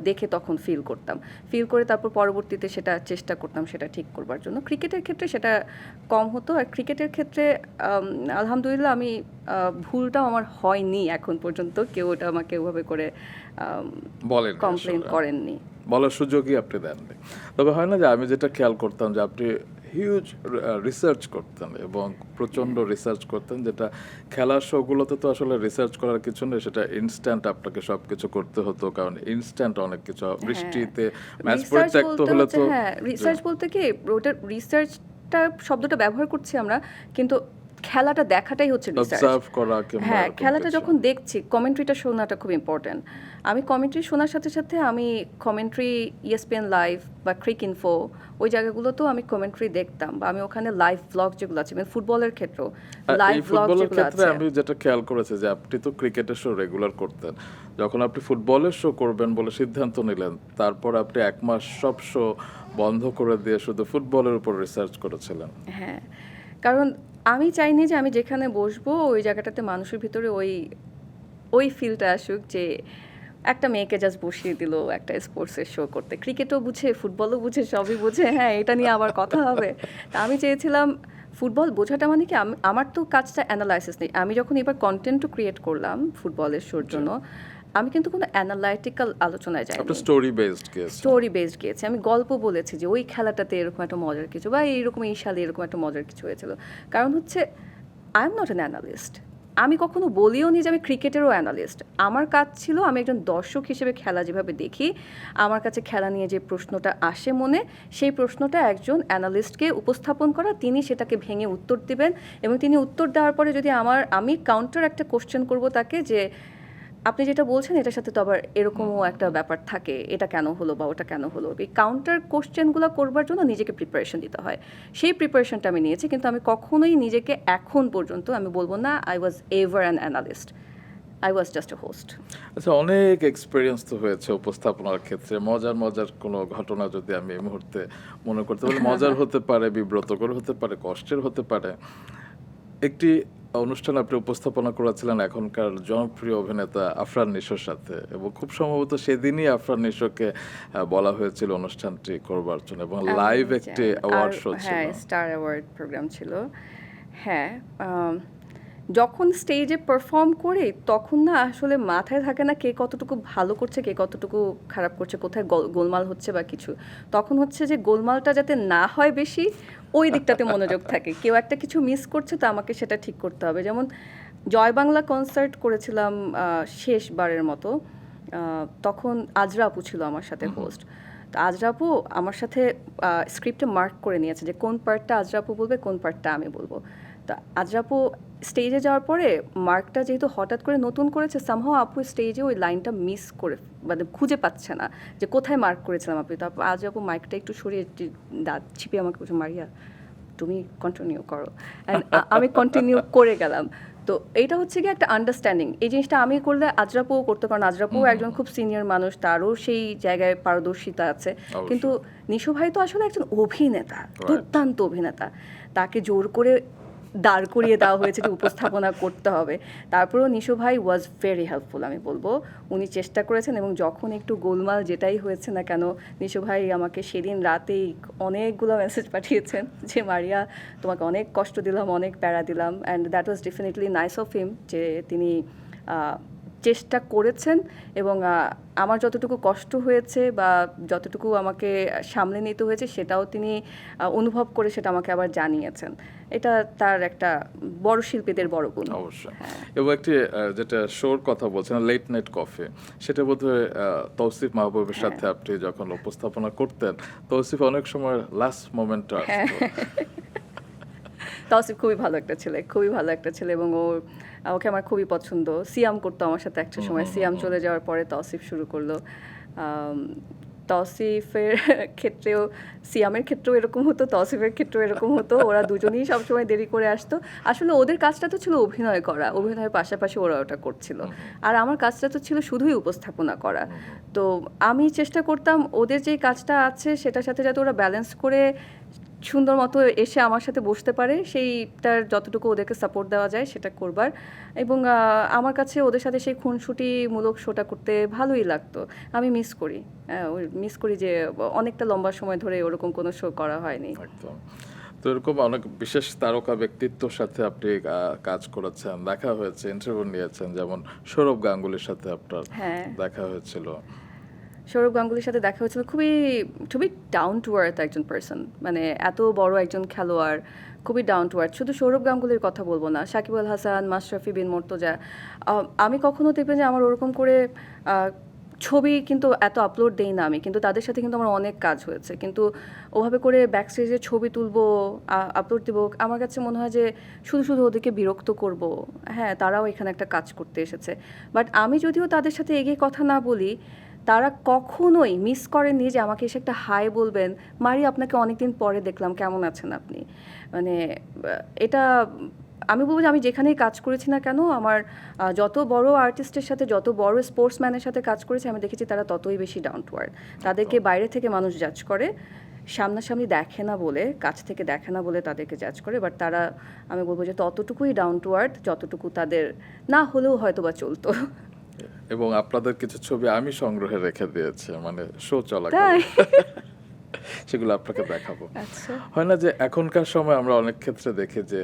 দেখে তখন ফিল করে তারপর পরবর্তীতে সেটা চেষ্টা করতাম সেটা ঠিক করবার জন্য। ক্রিকেটের ক্ষেত্রে সেটা কম হতো, আর ক্রিকেটের ক্ষেত্রে আলহামদুলিল্লাহ আমি ভুলটাও আমার হয়নি এখন পর্যন্ত, কেউ ওটা আমাকে ওভাবে করে বলেন কমপ্লেন করেননি। বলার সুযোগই আপনি দেননি। তবে হয় না যে আমি যেটা খেয়াল করতাম যে আপনি হিউজ রিসার্চ করতেন এবং প্রচণ্ড রিসার্চ করতেন, যেটা খেলার শোগুলোতে তো আসলে রিসার্চ করার কিছু নেই, সেটা ইনস্ট্যান্ট আপনাকে সব কিছু করতে হতো, কারণ ইনস্ট্যান্ট অনেক কিছু বৃষ্টিতে ম্যাচ পরিত্যক্ত হলে তো। হ্যাঁ, রিসার্চ বলতে কি, ওটা রিসার্চটা শব্দটা ব্যবহার করছি আমরা, কিন্তু খেলাটা দেখাটাই হচ্ছে রিসার্চ। অবজার্ভ করা কিংবা হ্যাঁ, এরকম খেলাটা কিছু। যখন দেখছি, কমেন্ট্রিটা শোনাটা খুব ইম্পর্ট্যান্ট। আমি কমেন্ট্রি শোনার সাথে সাথে আমি কমেন্ট্রি ESPN লাইভ বা ক্রিক ইনফো, ওই জায়গাগুলোতেও আমি কমেন্ট্রি দেখতাম, বা আমি ওখানে লাইভ ব্লগ যেগুলো আছে, মানে ফুটবলের ক্ষেত্রেও লাইভ এই ব্লগ ফুটবলের যেগুলো ক্ষেত্রে আছে। আমি যেটা খেয়াল করেছি যে আপনি তো ক্রিকেটের শো রেগুলার করতেন, যখন আপনি ফুটবলের শো করবেন বলে সিদ্ধান্ত নিলেন, তারপর আপনি 1 মাস সব শো বন্ধ করে দিয়ে শুধু ফুটবলের উপর রিসার্চ করেছিলেন। হ্যাঁ, কারণ আমি চাইনি যে আমি যেখানে বসবো ওই জায়গাটাতে মানুষের ভিতরে ওই ওই ফিলটা আসুক যে একটা মেয়েকে জাস্ট বসিয়ে দিল একটা স্পোর্টসের শো করতে, ক্রিকেটও বুঝে, ফুটবলও বুঝে, সবই বুঝে, হ্যাঁ এটা নিয়ে আবার কথা হবে। তা আমি চেয়েছিলাম ফুটবল বোঝাটা মানে কি, আমার তো কাজটা অ্যানালাইসিস নেই। আমি যখন এবার কন্টেন্টও ক্রিয়েট করলাম ফুটবলের শোর জন্য, আমি কিন্তু কোনো অ্যানালাইটিক্যাল আলোচনায় আপনি যাইনি, story based case. Story based গিয়েছে। আমি গল্প বলেছি যে ওই খেলাটাতে এরকম একটা মজার কিছু, বা এইরকম এই সালে এরকম একটা মজার কিছু হয়েছিল। কারণ হচ্ছে I am not an analyst, আমি কখনো বলিও নি যে আমি ক্রিকেটেরও অ্যানালিস্ট। আমার কাজ ছিল আমি একজন দর্শক হিসেবে খেলা যেভাবে দেখি, আমার কাছে খেলা নিয়ে যে প্রশ্নটা আসে মনে, সেই প্রশ্নটা একজন অ্যানালিস্টকে উপস্থাপন করা, তিনি সেটাকে ভেঙে উত্তর দিবেন, এবং তিনি উত্তর দেওয়ার পরে যদি আমি কাউন্টার একটা কোশ্চেন করব তাকে, যে আপনি যেটা বলছেন এটার সাথে তো আবার এরকমও একটা ব্যাপার থাকে, এটা কেন হলো বা ওটা কেন হলো, এই কাউন্টার কোশ্চেনগুলো করবার জন্য নিজেকে প্রিপারেশন দিতে হয়। সেই প্রিপারেশনটা আমি নিয়েছি, কিন্তু আমি কখনোই নিজেকে এখন পর্যন্ত আমি বলবো না I was ever an analyst, I was just a host. আচ্ছা, অনেক এক্সপিরিয়েন্স তো হয়েছে উপস্থাপনার ক্ষেত্রে। মজার মজার কোনো ঘটনা যদি আমি এই মুহূর্তে মনে করতে পারি, মজার হতে পারে, বিব্রতকর হতে পারে, কষ্টের হতে পারে। একটি অনুষ্ঠান আপনি উপস্থাপনা করেছিলেন এখনকার জনপ্রিয় অভিনেতা আফরান নিশোর সাথে, এবং খুব সম্ভবত সেদিনই আফরান নিশোকে বলা হয়েছিল অনুষ্ঠানটি করবার জন্য, এবং লাইভ একটি অ্যাওয়ার্ড শো ছিল। হ্যাঁ, স্টার অ্যাওয়ার্ড প্রোগ্রাম ছিল। হ্যাঁ, যখন স্টেজে পারফর্ম করি তখন না আসলে মাথায় থাকে না কে কতটুকু ভালো করছে, কে কতটুকু খারাপ করছে, কোথায় গোলমাল হচ্ছে বা কিছু। তখন হচ্ছে যে গোলমালটা যাতে না হয় বেশি, ওই দিকটাতে মনোযোগ থাকে। কেউ একটা কিছু মিস করছে তো আমাকে সেটা ঠিক করতে হবে। যেমন জয় বাংলা কনসার্ট করেছিলাম শেষবারের মতো, তখন আজরা আপু ছিল আমার সাথে হোস্ট। তো আজরা আপু আমার সাথে স্ক্রিপ্টে মার্ক করে নিয়েছে যে কোন পার্টটা আজরা আপু বলবে, কোন পার্টটা আমি বলবো। তো আজরা আপু স্টেজে যাওয়ার পরে মার্কটা যেহেতু হঠাৎ করে নতুন করেছে, সামহাও আপু স্টেজে ওই লাইনটা মিস করে, মানে খুঁজে পাচ্ছে না যে কোথায় মার্ক করেছিলাম আপনি। তারপর আজরা আপু মাইকটা একটু সরিয়ে দাঁত চিপিয়ে আমাকে বলছে, মারিয়া তুমি কন্টিনিউ করো, অ্যান্ড আমি কন্টিনিউ করে গেলাম। তো এইটা হচ্ছে কি একটা আন্ডারস্ট্যান্ডিং, এই জিনিসটা আমি করলে আজরাপুও করতে পারেন। আজরাপুও একজন খুব সিনিয়র মানুষ, তারও সেই জায়গায় পারদর্শিতা আছে, কিন্তু নিশো ভাই তো আসলে একজন অভিনেতা, দুর্দান্ত অভিনেতা, তাকে জোর করে দাঁড় করিয়ে দেওয়া হয়েছে যে উপস্থাপনা করতে হবে। তারপরেও নিশো ভাই ওয়াজ ভেরি হেল্পফুল, আমি বলবো উনি চেষ্টা করেছেন, এবং যখন একটু গোলমাল যেটাই হয়েছে না কেন, নিশো ভাই আমাকে সেদিন রাতেই অনেকগুলো মেসেজ পাঠিয়েছেন যে মারিয়া তোমাকে অনেক কষ্ট দিলাম, অনেক প্যারা দিলাম, and that was definitely nice of him, যে তিনি চেষ্টা করেছেন, এবং আমার যতটুকু কষ্ট হয়েছে বা যতটুকু আমাকে সামলে নিতে হয়েছে সেটাও তিনি অনুভব করে সেটা আমাকে আবার জানিয়েছেন। এটা তার একটা বড় শিল্পীদের বড় গুণ। অবশ্যই। এবং একটি যেটা শোর কথা বলছেন, লেট নাইট কফি, সেটা বোধহয় তৌসিফ মাহবুবের সাথে আপনি যখন উপস্থাপনা করতেন, তৌসিফ অনেক সময় লাস্ট মোমেন্টটা আসতো। তৌসিফ খুবই ভালো একটা ছেলে, খুবই ভালো একটা ছেলে, এবং ওকে আমার খুবই পছন্দ। সিয়াম করতো আমার সাথে একটা সময়, সিয়াম চলে যাওয়ার পরে তৌসিফ শুরু করলো। তৌসিফের ক্ষেত্রেও, সিয়ামের ক্ষেত্রেও এরকম হতো, তৌসিফের ক্ষেত্রেও এরকম হতো। ওরা দুজনেই সবসময় দেরি করে আসতো। আসলে ওদের কাজটা তো ছিল অভিনয় করা, অভিনয়ের পাশাপাশি ওরা ওটা করছিল। আর আমার কাজটা তো ছিল শুধুই উপস্থাপনা করা। তো আমি চেষ্টা করতাম ওদের যেই কাজটা আছে সেটার সাথে যাতে ওরা ব্যালেন্স করে সুন্দর মতো এসে আমার সাথে বসতে পারে, সেইটার যতটুকু ওদেরকে সাপোর্ট দেওয়া যায় সেটা করবার। এবং আমার কাছে ওদের সাথে সেই খুনসুটিমূলক শোটা করতে ভালোই লাগতো। আমি মিস করি যে অনেকটা লম্বা সময় ধরে ওরকম কোনো শো করা হয়নি। একদম। তো এরকম অনেক বিশেষ তারকা ব্যক্তিত্বর সাথে আপনি কাজ করেছেন, দেখা হয়েছে, ইন্টারভিউ নিয়েছেন, যেমন সৌরভ গাঙ্গুলির সাথে আপনার হ্যাঁ, দেখা হয়েছিল। সৌরভ গাঙ্গুলির সাথে দেখা হয়েছিল। খুবই খুবই ডাউন টু আর্থ একজন পার্সন, মানে এত বড় একজন খেলোয়াড়, খুবই ডাউন টু আর্থ। শুধু সৌরভ গাঙ্গুলির কথা বলবো না, সাকিব আল হাসান, মাশরাফি বিন মুর্তজা, আমি কখনো দেখবেন যে আমার ওরকম করে ছবি কিন্তু এত আপলোড দেই না আমি, কিন্তু তাদের সাথে কিন্তু আমার অনেক কাজ হয়েছে। কিন্তু ওভাবে করে ব্যাক স্টেজে ছবি তুলবো, আপলোড দেবো, আমার কাছে মনে হয় যে শুধু শুধু ওদেরকে বিরক্ত করব। হ্যাঁ, তারাও এখানে একটা কাজ করতে এসেছে, বাট আমি যদিও তাদের সাথে এগিয়ে কথা না বলি, তারা কখনোই মিস করেননি যে আমাকে এসে একটা হাই বলবেন, মারি আপনাকে অনেকদিন পরে দেখলাম, কেমন আছেন আপনি। মানে এটা আমি বলবো যে আমি যেখানেই কাজ করেছি না কেন, আমার যত বড় আর্টিস্টের সাথে, যত বড় স্পোর্টসম্যানের সাথে কাজ করেছি, আমি দেখেছি তারা ততই বেশি ডাউন টু আর্থ। তাদেরকে বাইরে থেকে মানুষ জাজ করে, সামনাসামনি দেখে না বলে, কাছ থেকে দেখে না বলে তাদেরকে জাজ করে, বাট তারা, আমি বলবো যে ততটুকুই ডাউন টু আর্থ যতটুকু তাদের না হলেও হয়তো বা চলতো। এবং আপনাদের কিছু ছবি আমি সংগ্রহে রেখে দিয়েছি, মানে শো তাই? চলাকালীন। সেগুলো আপনাকে দেখাবো। আচ্ছা। হয় না যে এখনকার সময় আমরা অনেক ক্ষেত্রে দেখি যে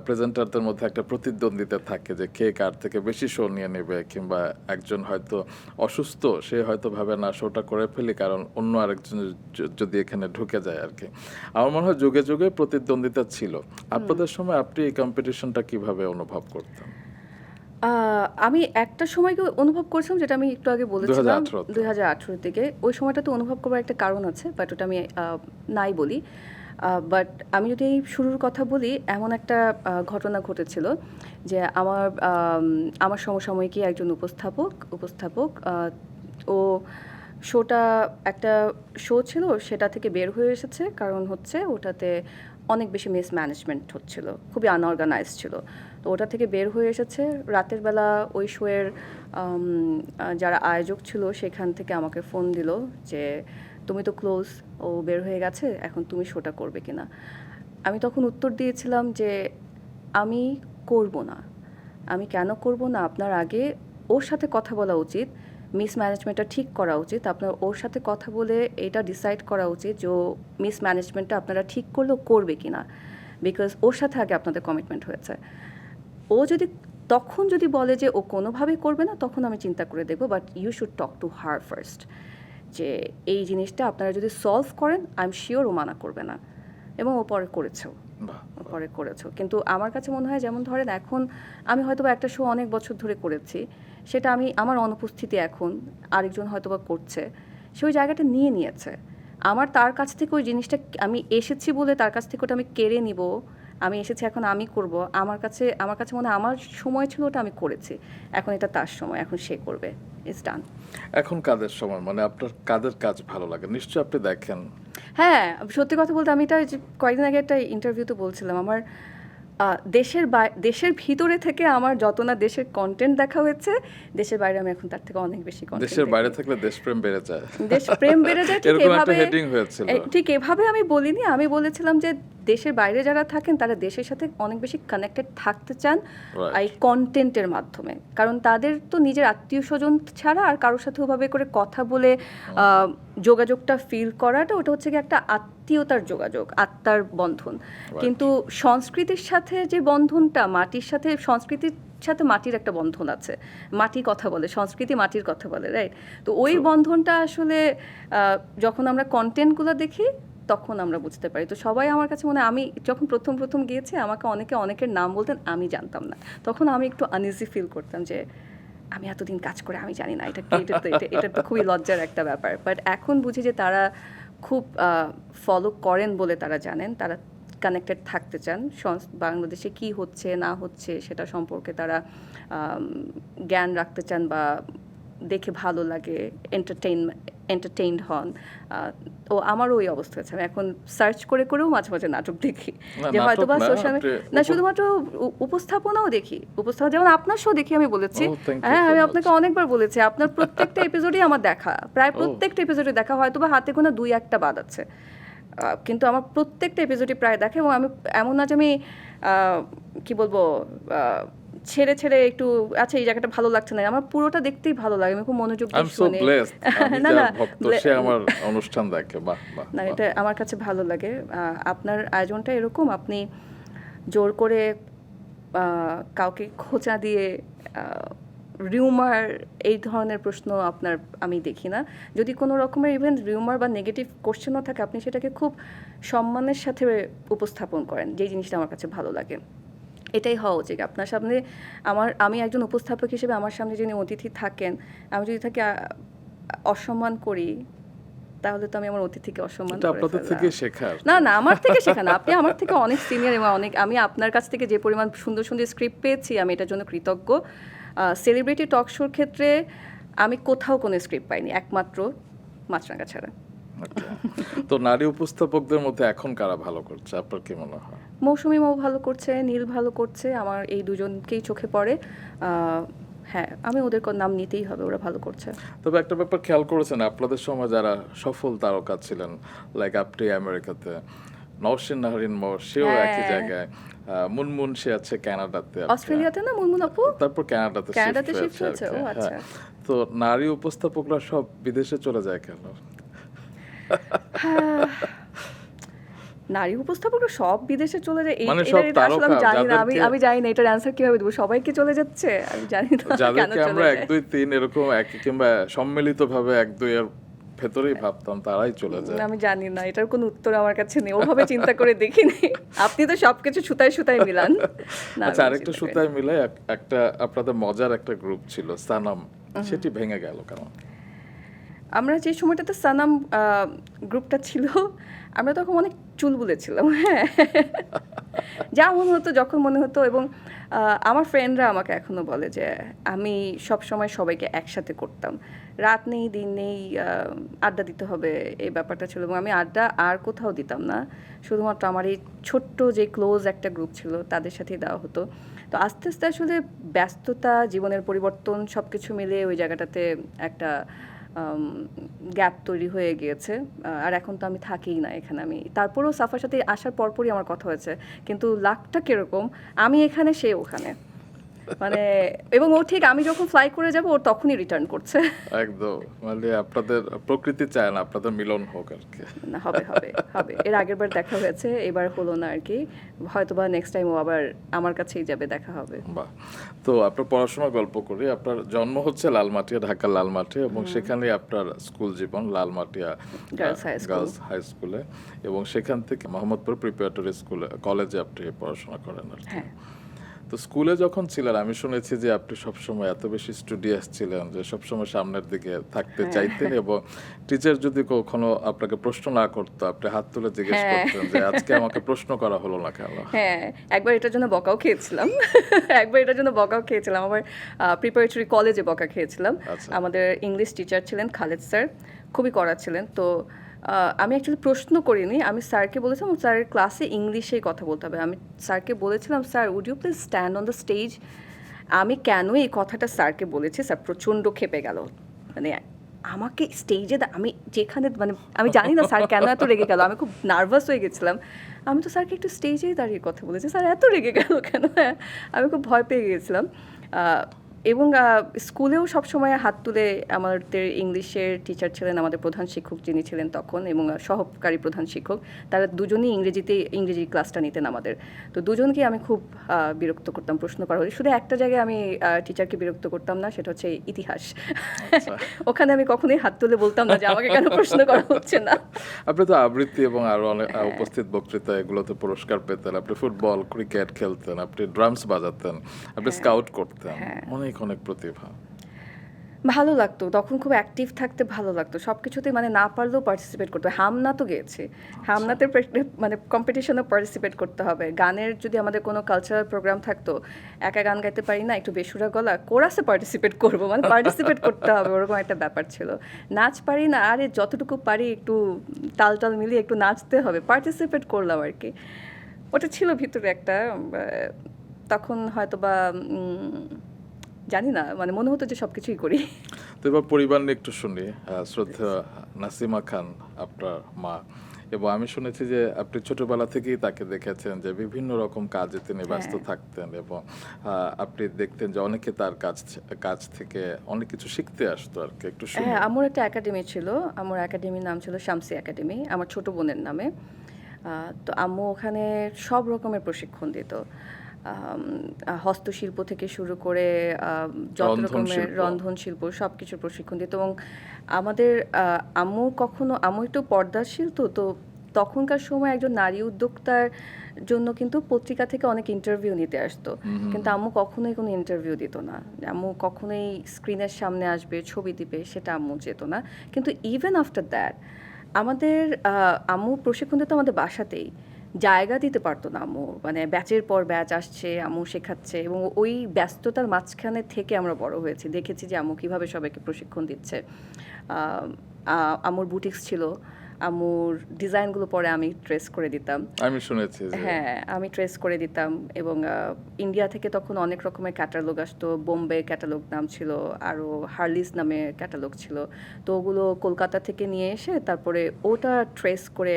প্রেজেন্টারদের মধ্যে একটা প্রতিদ্বন্দ্বিতা থাকে যে কে কার থেকে বেশি শো নিয়ে নেবে, কিংবা একজন হয়তো অসুস্থ, সে হয়তো ভাবে না শোটা করে ফেলি কারণ অন্য আরেকজন যদি এখানে ঢুকে যায় আর কি। আমার মনে হয় যুগে যুগে প্রতিদ্বন্দ্বিতা ছিল। আপনাদের সময় আপনি এই কম্পিটিশনটা কিভাবে অনুভব করতেন? আমি একটা সময়কে অনুভব করেছিলাম, যেটা আমি একটু আগে বলেছিলাম, 2018 তে। 2018 থেকে। ওই সময়টাতে অনুভব করবার একটা কারণ আছে, বাট ওটা আমি নাই বলি। বাট আমি যদি এই শুরুর কথা বলি, এমন একটা ঘটনা ঘটেছিল যে আমার সমসাময়িকই একজন উপস্থাপক ও শোটা, একটা শো ছিল, সেটা থেকে বের হয়ে এসেছে। কারণ হচ্ছে ওটাতে অনেক বেশি মিসম্যানেজমেন্ট হচ্ছিল, খুবই আনঅর্গানাইজ ছিল। তো ওটা থেকে বের হয়ে এসেছে। রাতের বেলা ওই শোয়ের যারা আয়োজক ছিল সেখান থেকে আমাকে ফোন দিল যে তুমি তো ক্লোজ, ও বের হয়ে গেছে, এখন তুমি শোটা করবে কিনা। আমি তখন উত্তর দিয়েছিলাম যে আমি করব না। আমি কেন করব না, আপনার আগে ওর সাথে কথা বলা উচিত, মিসম্যানেজমেন্টটা ঠিক করা উচিত, আপনার ওর সাথে কথা বলে এটা ডিসাইড করা উচিত যে মিসম্যানেজমেন্টটা আপনারা ঠিক করলেও করবে কিনা, বিকজ ওর সাথে আগে আপনাদের কমিটমেন্ট হয়েছে। ও তখন যদি বলে যে ও কোনোভাবেই করবে না, তখন আমি চিন্তা করে দেখব, but you should talk to her first, যে এই জিনিসটা আপনারা যদি সলভ করেন, আই এম শিওর ও মানা করবে না। এবং ও পরে করেছেও, বাহ। কিন্তু আমার কাছে মনে হয়, যেমন ধরেন এখন আমি হয়তোবা একটা শো অনেক বছর ধরে করেছি, সেটা আমার অনুপস্থিতি এখন আরেকজন হয়তোবা করছে, সে ওই জায়গাটা নিয়ে নিয়েছে। আমার তার কাছ থেকে ওই জিনিসটা, আমি এসেছি বলে তার কাছ থেকে ওটা আমি কেড়ে নিব, আমি এসেছি এখন আমি করব, আমার কাছে মনে হয় আমার সময় ছিল, ওটা আমি করেছি, এখন এটা তার সময়, এখন সে করবে, ইটস ডান। এখন কাদের সময়, মানে আপনার কাদের কাজ ভালো লাগে? নিশ্চয়ই আপনি দেখেন। হ্যাঁ, সত্যি কথা বলতে আমি এটা যে কয়েকদিন আগে একটা ইন্টারভিউতে বলছিলাম, আমার দেশের ভিতরে থেকে আমার যত না দেশের কন্টেন্ট দেখা হয়েছে, দেশের বাইরে আমি এখন তার থেকে অনেক বেশি কন্টেন্ট। দেশের বাইরে থাকলে দেশপ্রেম বেড়ে যায়। দেশপ্রেম বেড়ে যায়, ঠিক এরকম একটা এভাবে, হেডিং হয়েছিল। ঠিক এভাবে আমি বলিনি। আমি বলেছিলাম যে দেশের বাইরে যারা থাকেন তারা দেশের সাথে অনেক বেশি কানেক্টেড থাকতে চান এই কন্টেন্টের মাধ্যমে, কারণ তাদের তো নিজের আত্মীয় স্বজন ছাড়া আর কারোর সাথে ওভাবে করে কথা বলে যোগাযোগটা ফিল করাটা, ওটা হচ্ছে কি একটা আত্মীয়তার যোগাযোগ, আত্মার বন্ধন। কিন্তু সংস্কৃতির সাথে যে বন্ধনটা, মাটির সাথে, সংস্কৃতির সাথে মাটির একটা বন্ধন আছে, মাটি কথা বলে, সংস্কৃতি মাটির কথা বলে, রাইট? তো ওই বন্ধনটা আসলে যখন আমরা কন্টেন্টগুলো দেখি তখন আমরা বুঝতে পারি। তো সবাই আমার কাছে মনে হয়, আমি যখন প্রথম গিয়েছি আমাকে অনেকের নাম বলতেন, আমি জানতাম না, তখন আমি একটু আনইজি ফিল করতাম যে আমি এতদিন কাজ করে আমি জানি না এটা কি, এটা তো খুবই লজ্জার একটা ব্যাপার। বাট এখন বুঝি যে তারা খুব ফলো করেন বলে তারা জানেন, তারা কানেক্টেড থাকতে চান, বাংলাদেশে কি হচ্ছে না হচ্ছে সেটা সম্পর্কে তারা জ্ঞান রাখতে চান, বা দেখে ভালো লাগে, এন্টারটেইনড হন। ও আমারও ওই অবস্থা হয়েছে, আমি এখন সার্চ করে করেও মাঝে মাঝে নাটক দেখি, না, যে হয়তো বা নাটক না, সোশ্যাল না শুধুমাত্র উপস্থাপনাও দেখি, উপস্থাপনা যেমন আপনার শো দেখি, আমি বলেছি। Oh, thank you হ্যাঁ, so আমি much. আপনাকে অনেকবার বলেছি, আপনার প্রত্যেকটা এপিসোডই আমার দেখা, প্রায় প্রত্যেকটা এপিসোডে দেখা, হয়তো বা হাতে গোনা 2-1টা বাদ আছে, কিন্তু আমার প্রত্যেকটা এপিসোডই প্রায় দেখে। এবং আমি এমন না যে আমি কি বলবো ছেড়ে ছেড়ে একটু আচ্ছা এই জায়গাটা ভালো লাগছে না, আমার পুরোটা দেখতেই ভালো লাগে, আমি খুব মনোযোগ আই এম দিয়ে সো শুনি। ব্লেসড, আমি না, যার না, ভক্ত সে আমার অনুষ্ঠান দেখে। বাহ বাহ না, বাহ। এটা আমার কাছে ভালো লাগে। আপনার আয়োজনটা এরকম, আপনি জোর করে কাউকে খোঁচা দিয়ে রিউমার এই ধরনের প্রশ্ন আপনার আমি দেখি না। যদি কোনো রকমের ইভেন রিউমার বা নেগেটিভ কোশ্চেনও থাকে, আপনি সেটাকে খুব সম্মানের সাথে উপস্থাপন করেন, যেই জিনিসটা আমার কাছে ভালো লাগে। এটাই হওয়া উচিত আপনার সামনে। আমি একজন উপস্থাপক হিসেবে আমার সামনে যিনি অতিথি থাকেন, আমি যদি তাকে অসম্মান করি, তাহলে তো আমি আমার অতিথিকে অসম্মান এটা করে আপনাদের ফেললাম। থেকে শেখার। না, না, আমার থেকে শেখা না, আপনি আমার থেকে অনেক সিনিয়র, এবং আমি আপনার কাছ থেকে যে পরিমাণ সুন্দর সুন্দর স্ক্রিপ্ট পেয়েছি, আমি এটার জন্য কৃতজ্ঞ। সেলিব্রিটি টক শোর ক্ষেত্রে আমি কোথাও কোনো স্ক্রিপ্ট পাইনি, একমাত্র মাছরাঙা ছাড়া। আচ্ছা। তো নারী উপস্থাপকদের মধ্যে এখন কারা ভালো করছে আপনার কি মনে হয়? মৌসুমী মৌ ভালো করছে, নীল ভালো করছে, আমার এই দুজনকেই চোখে পড়ে। হ্যাঁ, আমি ওদের নাম নিতেই হবে, ওরা ভালো করছে। তবে একটা ব্যাপার খেয়াল করেছেন, আপনাদের সময় যারা সফল তারকা ছিলেন, লাইক আপনি আমেরিকাতে, নওশিন নাহরিন সেও হ্যাঁ। একই জায়গায়, মুনমুন সে আছে কানাডাতে, অস্ট্রেলিয়াতে না মুনমুন আপু? তারপর কানাডাতে কানাডাতে শিফট শিফট হয়েছে, ও আচ্ছা। তো নারী উপস্থাপকরা সব বিদেশে চলে যায় কেন? নারী উপস্থাপকরা সব বিদেশে চলে যায়, মানে এটা সব এটা আসলে আমি তারকা জানি না, যাদেরকে- আমি জানি না এটার অ্যান্সার কিভাবে দেবো। সবাই কি চলে যাচ্ছে? আমি জানি না কেন যাদেরকে চলে আমরা যায়। 1 2 3 এরকম এক কিংবা সম্মিলিতভাবে 1 2 এর ভেতরেই ভাবতাম, তারাই চলে যায়। আমি জানি না, এটার কোনো উত্তর আমার কাছে নেই, ওভাবে চিন্তা করে দেখিনি। আপনি তো সবকিছু সুতায় সুতায় মিলান। না, আচ্ছা, আমি আরেকটা চিন্তা সুতায় মিলে একটা আপনাদের মজার একটা গ্রুপ ছিল সানাম, সেটি ভেঙে গেল কেন? আমরা যে সময়টাতে সানাম গ্রুপটা ছিল, আমরা তখন অনেক চুলবুলে ছিলাম। হ্যাঁ, যা মনে হতো যখন মনে হতো। এবং আমার ফ্রেন্ডরা আমাকে এখনও বলে যে আমি সব সময় সবাইকে একসাথে করতাম, রাত নেই দিন নেই আড্ডা দিতে হবে, এই ব্যাপারটা ছিল। এবং আমি আড্ডা আর কোথাও দিতাম না, শুধুমাত্র আমার এই ছোট্ট যে ক্লোজ একটা গ্রুপ ছিল তাদের সাথেই দেওয়া হতো। তো আস্তে আস্তে আসলে ব্যস্ততা, জীবনের পরিবর্তন সব কিছু মিলে ওই জায়গাটাতে একটা গ্যাপ তৈরি হয়ে গিয়েছে। আর এখন তো আমি থাকিই না এখানে। আমি তারপরেও সাফার সাথে আসার পরপরই আমার কথা হয়েছে, কিন্তু লাকটা কিরকম, আমি এখানে সে ওখানে, মানে। এবং ও ঠিক আমি যখন ফ্লাই করে যাব ও তখনই রিটার্ন করছে। একদম, মানে আপনাদের প্রকৃতি চায় না আপনাদের মিলন হোক আর কি। না, হবে হবে হবে, এর আগের বার দেখা হয়েছে, এবার হলো না আর কি। হয়তো বা নেক্সট টাইম ও আবার আমার কাছেই যাবে, দেখা হবে। বাহ। তো আপনার পড়াশোনার গল্প করি। আপনার জন্ম হচ্ছে লালমাটিয়া, ঢাকার লালমাটিয়া, এবং সেখানে আপনার স্কুল জীবন Lalmatia girls high school. Girls high স্কুলে, এবং সেখান থেকে মোহাম্মদপুর প্রিপারেটরি স্কুলে, কলেজে আপনি পড়াশোনা করেন আর কি। হ্যাঁ, তো স্কুলে যখন ছিলেন আমি শুনেছি যে আপনি সবসময় এত বেশি স্টুডিয়াস ছিলেন যে সবসময় সামনের দিকে থাকতে চাইতেন, এবং টিচার যদি কখনো আপনাকে প্রশ্ন না করতো আপনি হাত তুলে জিজ্ঞেস করতেন যে আজকে আমাকে প্রশ্ন করা হলো না কেন? হ্যাঁ, একবার এটার জন্য বকাও খেয়েছিলাম। একবার এটার জন্য বকাও খেয়েছিলাম, আমার প্রিপারেটরি কলেজে বকা খেয়েছিলাম। আচ্ছা। আমাদের ইংলিশ টিচার ছিলেন খালেদ স্যার, খুবই কড়া ছিলেন। তো আমি অ্যাকচুয়ালি প্রশ্ন করিনি, আমি স্যারকে বলেছিলাম স্যারের ক্লাসে ইংলিশেই কথা বলতে হবে। আমি স্যারকে বলেছিলাম, sir would you please stand on the stage. আমি কেন এই কথাটা স্যারকে বলেছি, স্যার প্রচণ্ড ক্ষেপে গেল। মানে আমাকে স্টেজে আমি যেখানে, মানে আমি জানি না স্যার কেন এত রেগে গেল, আমি খুব নার্ভাস হয়ে গেছিলাম। আমি তো স্যারকে একটু স্টেজেই দাঁড়িয়ে কথা বলেছি, স্যার এত রেগে গেল কেন? হ্যাঁ, আমি খুব ভয় পেয়ে গিয়েছিলাম। এবং স্কুলেও সবসময় হাত তুলে, আমাদের ইংলিশের টিচার ছিলেন আমাদের প্রধান শিক্ষক যিনি ছিলেন তখন, এবং সহকারী প্রধান শিক্ষক, তারা দুজনেই ইংরেজি ক্লাসটা নিতেন আমাদের। তো দুজনকে আমি খুব বিরক্ত করতাম প্রশ্ন করা হলে। শুধু একটা জায়গায় আমি টিচারকে বিরক্ত করতাম না, সেটা হচ্ছে ইতিহাস। ওখানে আমি কখনোই হাত তুলে বলতাম না যে আমাকে কেন প্রশ্ন করা হচ্ছে না। আপনি তো আবৃত্তি এবং আরো অনেক উপস্থিত বক্তৃতা এগুলোতে পুরস্কার পেতেন, আপনি ফুটবল ক্রিকেট খেলতেন, আপনি ড্রামস বাজাতেন, আপনি স্কাউট করতেন, অনেক অনেক প্রতিভা। ভালো লাগতো তখন, খুব অ্যাক্টিভ থাকতে ভালো লাগতো সব কিছুতেই, মানে না পারলেও পার্টিসিপেট করতে হবে। হামনা তো গেয়েছি, হামনাতে মানে কম্পিটিশনে পার্টিসিপেট করতে হবে। গানের যদি আমাদের কোনো কালচারাল প্রোগ্রাম থাকতো, একা গান গাইতে পারি না, একটু বেসুরা গলা, কোরাসে পার্টিসিপেট করব, মানে পার্টিসিপেট করতে হবে, ওরকম একটা ব্যাপার ছিল। নাচ পারি না, আরে যতটুকু পারি একটু তাল টাল মিলিয়ে একটু নাচতে হবে, পার্টিসিপেট করলাম আর কি। ওটা ছিল ভিতরে একটা তখন হয়তো বা জানি না, মানে মনে হতো যে সব কিছুই করি। তো এবার পরিবার নিয়ে একটু শুনি। শ্রদ্ধা নাসিমা খান আপনার মা, এবং আমি শুনেছি যে আপনি ছোটবেলা থেকেই তাকে দেখেছেন যে বিভিন্ন রকম কাজে তিনি ব্যস্ত থাকতেন, এবং আপনি দেখতেন যে অনেকে তার কাছ থেকে অনেক কিছু শিখতে আসতো আর কি। একটু শুনি। হ্যাঁ, আমার একটা একাডেমি ছিল, আমার একাডেমির নাম ছিল শামসি একাডেমি, আমার ছোট বোনের নামে। তো আম্মু ওখানে সব রকমের প্রশিক্ষণ দিত, হস্তশিল্প থেকে শুরু করে যত রকমের রন্ধন শিল্প সব কিছুর প্রশিক্ষণ দিত। এবং আমাদের আম্মু একটু পর্দাশীল, তো তখনকার সময় একজন নারী উদ্যোক্তার জন্য কিন্তু পত্রিকা থেকে অনেক ইন্টারভিউ নিতে আসতো, কিন্তু আম্মু কখনোই কোনো ইন্টারভিউ দিত না। আম্মু কখনোই স্ক্রিনের সামনে আসবে, ছবি দিবে, সেটা আম্মু যেত না। কিন্তু ইভেন আফটার দ্যাট আমাদের আম্মু প্রশিক্ষণ দিত আমাদের বাসাতেই, জায়গা দিতে পারতো না আম্মু, মানে ব্যাচের পর ব্যাচ আসছে, আম্মু শেখাচ্ছে, এবং ওই ব্যস্ততার মাঝখানে থেকে আমরা বড় হয়েছি, দেখেছি যে আম্মু কীভাবে সবাইকে প্রশিক্ষণ দিচ্ছে। আম্মুর বুটিক্স ছিল, আম্মুর ডিজাইনগুলো পরে আমি ট্রেস করে দিতাম। আমি শুনেছি যে হ্যাঁ, আমি ট্রেস করে দিতাম, এবং ইন্ডিয়া থেকে তখন অনেক রকমের ক্যাটালগ আসতো, বোম্বে ক্যাটালগ নাম ছিল, আরও হার্লিস নামে ক্যাটালগ ছিল। তো ওগুলো কলকাতা থেকে নিয়ে এসে তারপরে ওটা ট্রেস করে,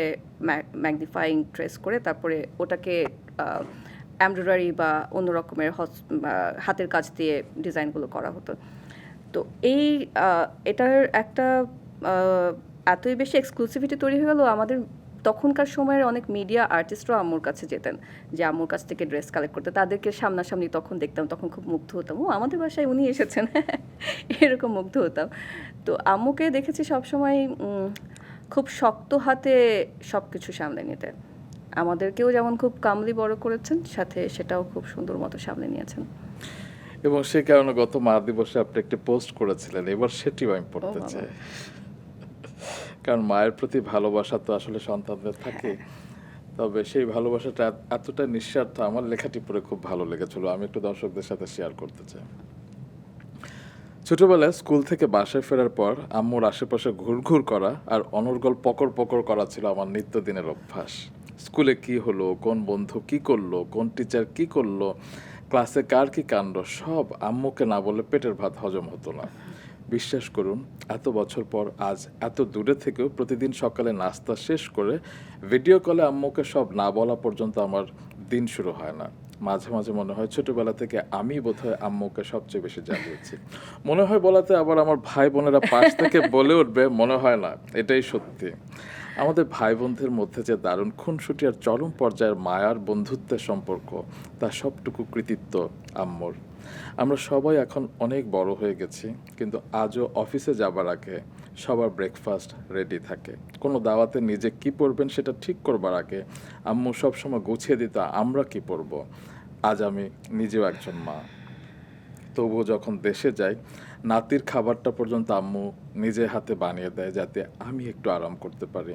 ম্যাগনিফাইং ট্রেস করে তারপরে ওটাকে এমব্রয়ডারি বা অন্য রকমের হাতের কাজ দিয়ে ডিজাইনগুলো করা হতো। তো এটার একটা এতই বেশি এক্সক্লুসিভিটি তৈরি হয়ে গেল, আমাদের তখনকার সময়ের অনেক মিডিয়া আর্টিস্টরাও আম্মুর কাছে যেতেন, যে আম্মুর কাছ থেকে ড্রেস কালেক্ট করতে, তাদেরকে সামনাসামনি তখন দেখতাম, তখন খুব মুগ্ধ হতাম, ও আমাদের বাসায় উনি এসেছেন, এরকম মুগ্ধ হতাম। তো আম্মুকে দেখেছি সবসময় খুব শক্ত হাতে সব কিছু সামলে নিতে, আমাদেরকেও যেমন খুব কামলি বড় করেছেন, সাথে সেটাও খুব সুন্দর মতো সামলে নিয়েছেন। এবং সে কারণে গত মা দিবসে আপনি একটি পোস্ট করেছিলেন, এবার সেটিও আমি পড়তে চাই। কারণ মায়ের প্রতি ভালোবাসা তো আসলে সন্তানদের থাকে, তবে সেই ভালোবাসাটা এতটা নিঃস্বার্থ, আমার লেখাটি পড়ে খুব ভালো লেগেছিল, আমি একটু দর্শকদের সাথে শেয়ার করতে চাই। ছোটবেলায় স্কুল থেকে বাসায় ফেরার পর আম্মুর আশেপাশে ঘুরঘুর করা আর অনর্গল পকর পকর করা ছিল আমার নিত্যদিনের অভ্যাস। স্কুলে কি হলো, কোন বন্ধু কি করলো, কোন টিচার কি করলো, ক্লাসে কার কি কাণ্ড, সব আম্মুকে না বলে পেটের ভাত হজম হতো না। বিশ্বাস করুন, এত বছর পর আজ এত দূরে থেকেও প্রতিদিন সকালে নাস্তা শেষ করে ভিডিও কলে আম্মুকে সব না বলা পর্যন্ত আমার দিন শুরু হয় না। মাঝে মাঝে মনে হয় ছোটবেলা থেকে আমি বোধহয় আম্মুকে সবচেয়ে বেশি জ্বালিয়েছি। মনে হয় বলাতে আবার আমার ভাই বোনেরা পাশ থেকে বলে উঠবে, মনে হয় না, এটাই সত্যি। আমাদের ভাই বোনদের মধ্যে যে দারুণ খুনসুটি আর চরম পর্যায়ের মায়ার বন্ধুত্বের সম্পর্ক, তার সবটুকু কৃতিত্ব আম্মুর। আমরা সবাই এখন অনেক বড় হয়ে গেছি, কিন্তু আজও অফিসে যাবার আগে সবার ব্রেকফাস্ট রেডি থাকে। কোনো দাওয়াতে নিজে কি পরবেন সেটা ঠিক করবার আগে আম্মু সবসময় গুছিয়ে দিত আমরা কি পরব। আজ আমি নিজেও একজন মা, তবুও যখন দেশে যাই নাতির খাবারটা পর্যন্ত আম্মু নিজে হাতে বানিয়ে দেয়, যাতে আমি একটু আরাম করতে পারি।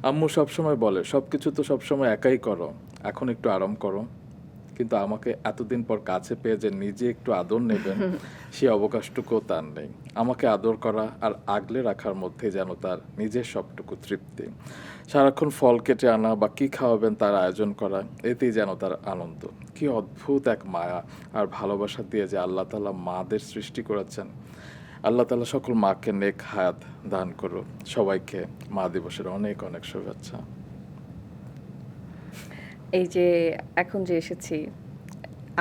আম্মু সবসময় বলে সব কিছু তো সবসময় একাই করো, এখন একটু আরাম করো। কিন্তু আমাকে এতদিন পর কাছে পেয়ে যে নিজে একটু আদর নেবেন, সেই অবকাশটুকুও তার নেই। আমাকে আদর করা আর আগলে রাখার মধ্যে যেন তার নিজের সবটুকু তৃপ্তি। সারাক্ষণ ফল কেটে আনা বা কী খাওয়াবেন তার আয়োজন করা, এতেই যেন তার আনন্দ। কি অদ্ভুত এক মায়া আর ভালোবাসা দিয়ে যে আল্লাহ তাআলা মাদের সৃষ্টি করেছেন। আল্লাহ তাআলা সকল মাকে নেক হায়াত দান করো। সবাইকে মা দিবসের অনেক অনেক শুভেচ্ছা। এই যে এখন যে এসেছি,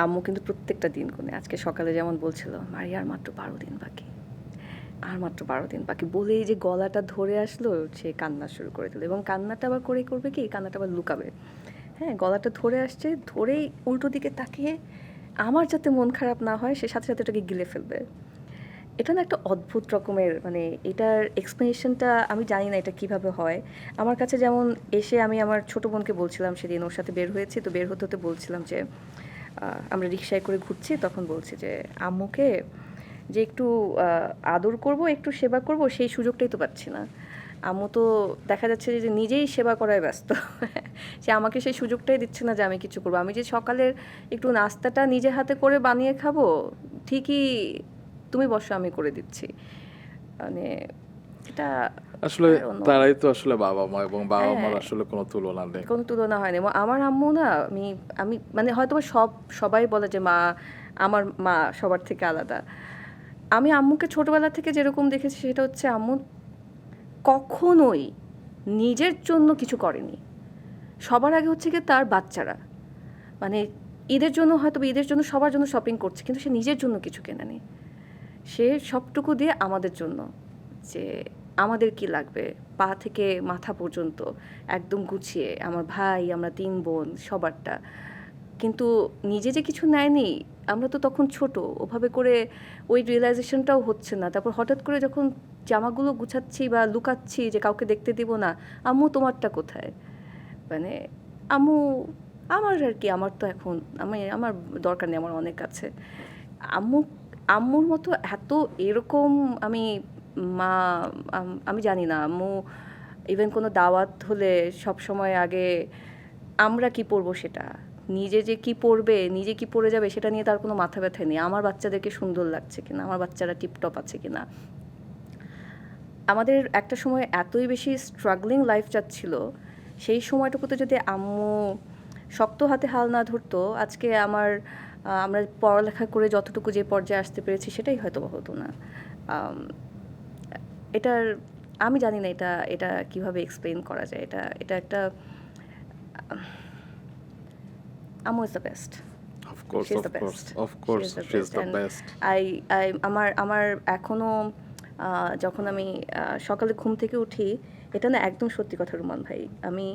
আম্মু কিন্তু প্রত্যেকটা দিন গুনে, আজকে সকালে যেমন বলছিল মারি আর মাত্র 12 দিন বাকি, আর মাত্র 12 দিন বাকি বলেই যে গলাটা ধরে আসলো, সে কান্না শুরু করে দিল, এবং কান্নাটা আবার করবে কি, কান্নাটা আবার লুকাবে। হ্যাঁ, গলাটা ধরে আসছে, ধরেই উল্টো দিকে তাকিয়ে আমার যাতে মন খারাপ না হয় সে সাথে সাথে এটাকে গিলে ফেলবে। এটা না একটা অদ্ভুত রকমের, মানে এটার এক্সপ্লেনেশনটা আমি জানি না এটা কিভাবে হয়। আমার কাছে যেমন এসে আমি আমার ছোট বোনকে বলছিলাম, সেদিন ওর সাথে বের হয়েছি, তো বের হতে হতে বলছিলাম যে আমরা রিকশায় করে ঘুরছি, তখন বলছি যে আম্মুকে যে একটু আদর করব, একটু সেবা করব, সেই সুযোগটাই তো পাচ্ছি না। আম্মু তো দেখা যাচ্ছে যে নিজেই সেবা করায় ব্যস্ত। সে আমাকে সেই সুযোগটাই দিচ্ছে না যে আমি কিছু করবো। আমি যে সকালের একটু নাস্তাটা নিজে হাতে করে বানিয়ে খাবো, ঠিকই তুমি বসো আমি করে দিচ্ছি। মানে এটা আসলে I don't know। তারাই তো আসলে বাবা মা, এবং বাবা মার হ্যাঁ, আসলে কোনো তুলনা নেই। কোনো তুলনা হয়নি। আমার আম্মু না, আমি আমি মানে হয়তোবা সবাই বলে যে আমার মা সবার থেকে আলাদা। আমি আম্মুকে ছোটবেলা থেকে যেরকম দেখেছি সেটা হচ্ছে আম্মু কখনোই নিজের জন্য কিছু করেনি। সবার আগে হচ্ছে গিয়ে তার বাচ্চারা। মানে ঈদের জন্য হয়তো বা ঈদের জন্য সবার জন্য শপিং করছে, কিন্তু সে নিজের জন্য কিছু কেনেনি। সে সবটুকু দিয়ে আমাদের জন্য, যে আমাদের কি লাগবে পা থেকে মাথা পর্যন্ত একদম গুছিয়ে, আমার ভাই, আমরা 3 বোন, সবারটা। কিন্তু নিজে যে কিছু নেয়নি, আমরা তো তখন ছোট, ওভাবে করে ওই রিয়েলাইজেশনটাও হচ্ছে না। তারপর হঠাৎ করে যখন জামাগুলো গুছাচ্ছি বা লুকাচ্ছি যে কাউকে দেখতে দিব না, আম্মু তোমারটা কোথায়? মানে আম্মু আমার আর কি, আমার তো এখন আমার দরকার নেই, আমার অনেক আছে। আম্মু আম্মুর মতো এত এরকম আমি মা আমি জানি না। আম্মু ইভেন কোনো দাওয়াত হলে সব সময় আগে আমরা কি পরবো সেটা, নিজে যে কি পরবে, নিজে কি পরে যাবে সেটা নিয়ে তার কোনো মাথা ব্যথা নেই। আমার বাচ্চাদেরকে সুন্দর লাগছে কিনা, আমার বাচ্চারা টিপটপ আছে কিনা। আমাদের একটা সময় এতই বেশি স্ট্রাগলিং লাইফ যাচ্ছিল, সেই সময়টুকুতে যদি আম্মু শক্ত হাতে হাল না ধরতো, আজকে আমরা পড়ালেখা করে যতটুকু যে পর্যায়ে আসতে পেরেছি সেটাই হয়তো বা হতো না। আম, এটার আমি জানি না এটা এটা কিভাবে এক্সপ্লেইন করা যায়। এটা এটা একটা আম্মু is the best. Of course, she is of the course, best. Of course, she is the and best. আমার এখনো যখন আমি সকালে ঘুম থেকে উঠি, এটা না একদম সত্যি কথা রুমান ভাই। আমি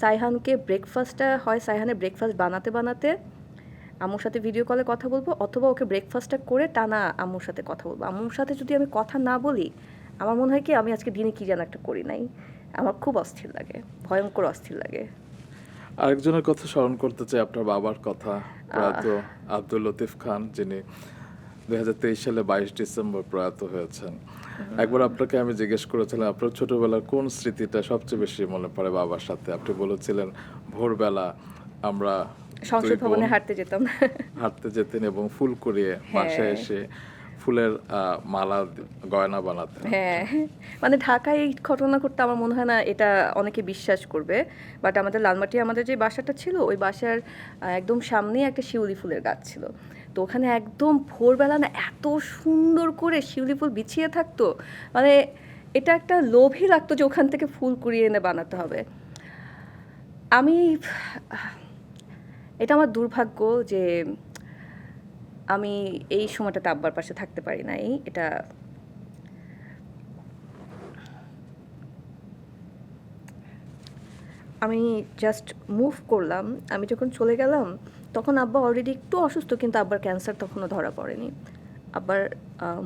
সাইহানকে ব্রেকফাস্টটা হয়, সাইহানের ব্রেকফাস্ট বানাতে বানাতে আম্মুর সাথে ভিডিও কলে কথা বলবো, অথবা ওকে ব্রেকফাস্টটা করে টানা আম্মুর সাথে কথা বলবো। আম্মুর সাথে যদি আমি কথা না বলি, আমার মনে হয় কি আমি আজকে দিনে কি যেন একটা করি নাই। আমার খুব অস্থির লাগে, ভয়ঙ্কর অস্থির লাগে। আরেকজনের কথা স্মরণ করতে চাই, আপনার বাবার কথা, প্রয়াত আব্দুল লতিফ খান, যিনি 2023 সালে 22 ডিসেম্বর প্রয়াত হয়েছেন। একবার আপনাকে আমি জিজ্ঞেস করেছিলাম আপনার ছোটবেলার কোন স্মৃতিটা সবচেয়ে বেশি মনে পড়ে বাবার সাথে। আপনি বলেছিলেন ভোরবেলা আমরা সংসদ 2 বোন ভবনে হাঁটতে যেতাম। হাঁটতে যেতেন এবং ফুল কুড়িয়ে বাসায় হ্যাঁ, এসে ফুলের মালা গয়না বানাতেন। হ্যাঁ, মানে ঢাকায় এই ঘটনা করতে আমার মনে হয় না এটা অনেকে বিশ্বাস করবে। বাট আমাদের লালমাটি আমাদের যে বাসাটা ছিল, ওই বাসার একদম সামনেই একটা শিউলি ফুলের গাছ ছিল। তো ওখানে একদম ভোরবেলা না এত সুন্দর করে শিউলি ফুল বিছিয়ে থাকতো, মানে এটা একটা লোভই লাগতো যে ওখান থেকে ফুল কুড়িয়ে এনে বানাতে হবে। আমি এটা আমার দুর্ভাগ্য যে আমি এই সময়টাতে আব্বার পাশে থাকতে পারি নাই। এটা আমি জাস্ট মুভ করলাম। আমি যখন চলে গেলাম তখন আব্বা অলরেডি একটু অসুস্থ, কিন্তু আব্বার ক্যান্সার তখনও ধরা পড়েনি। আব্বার আম,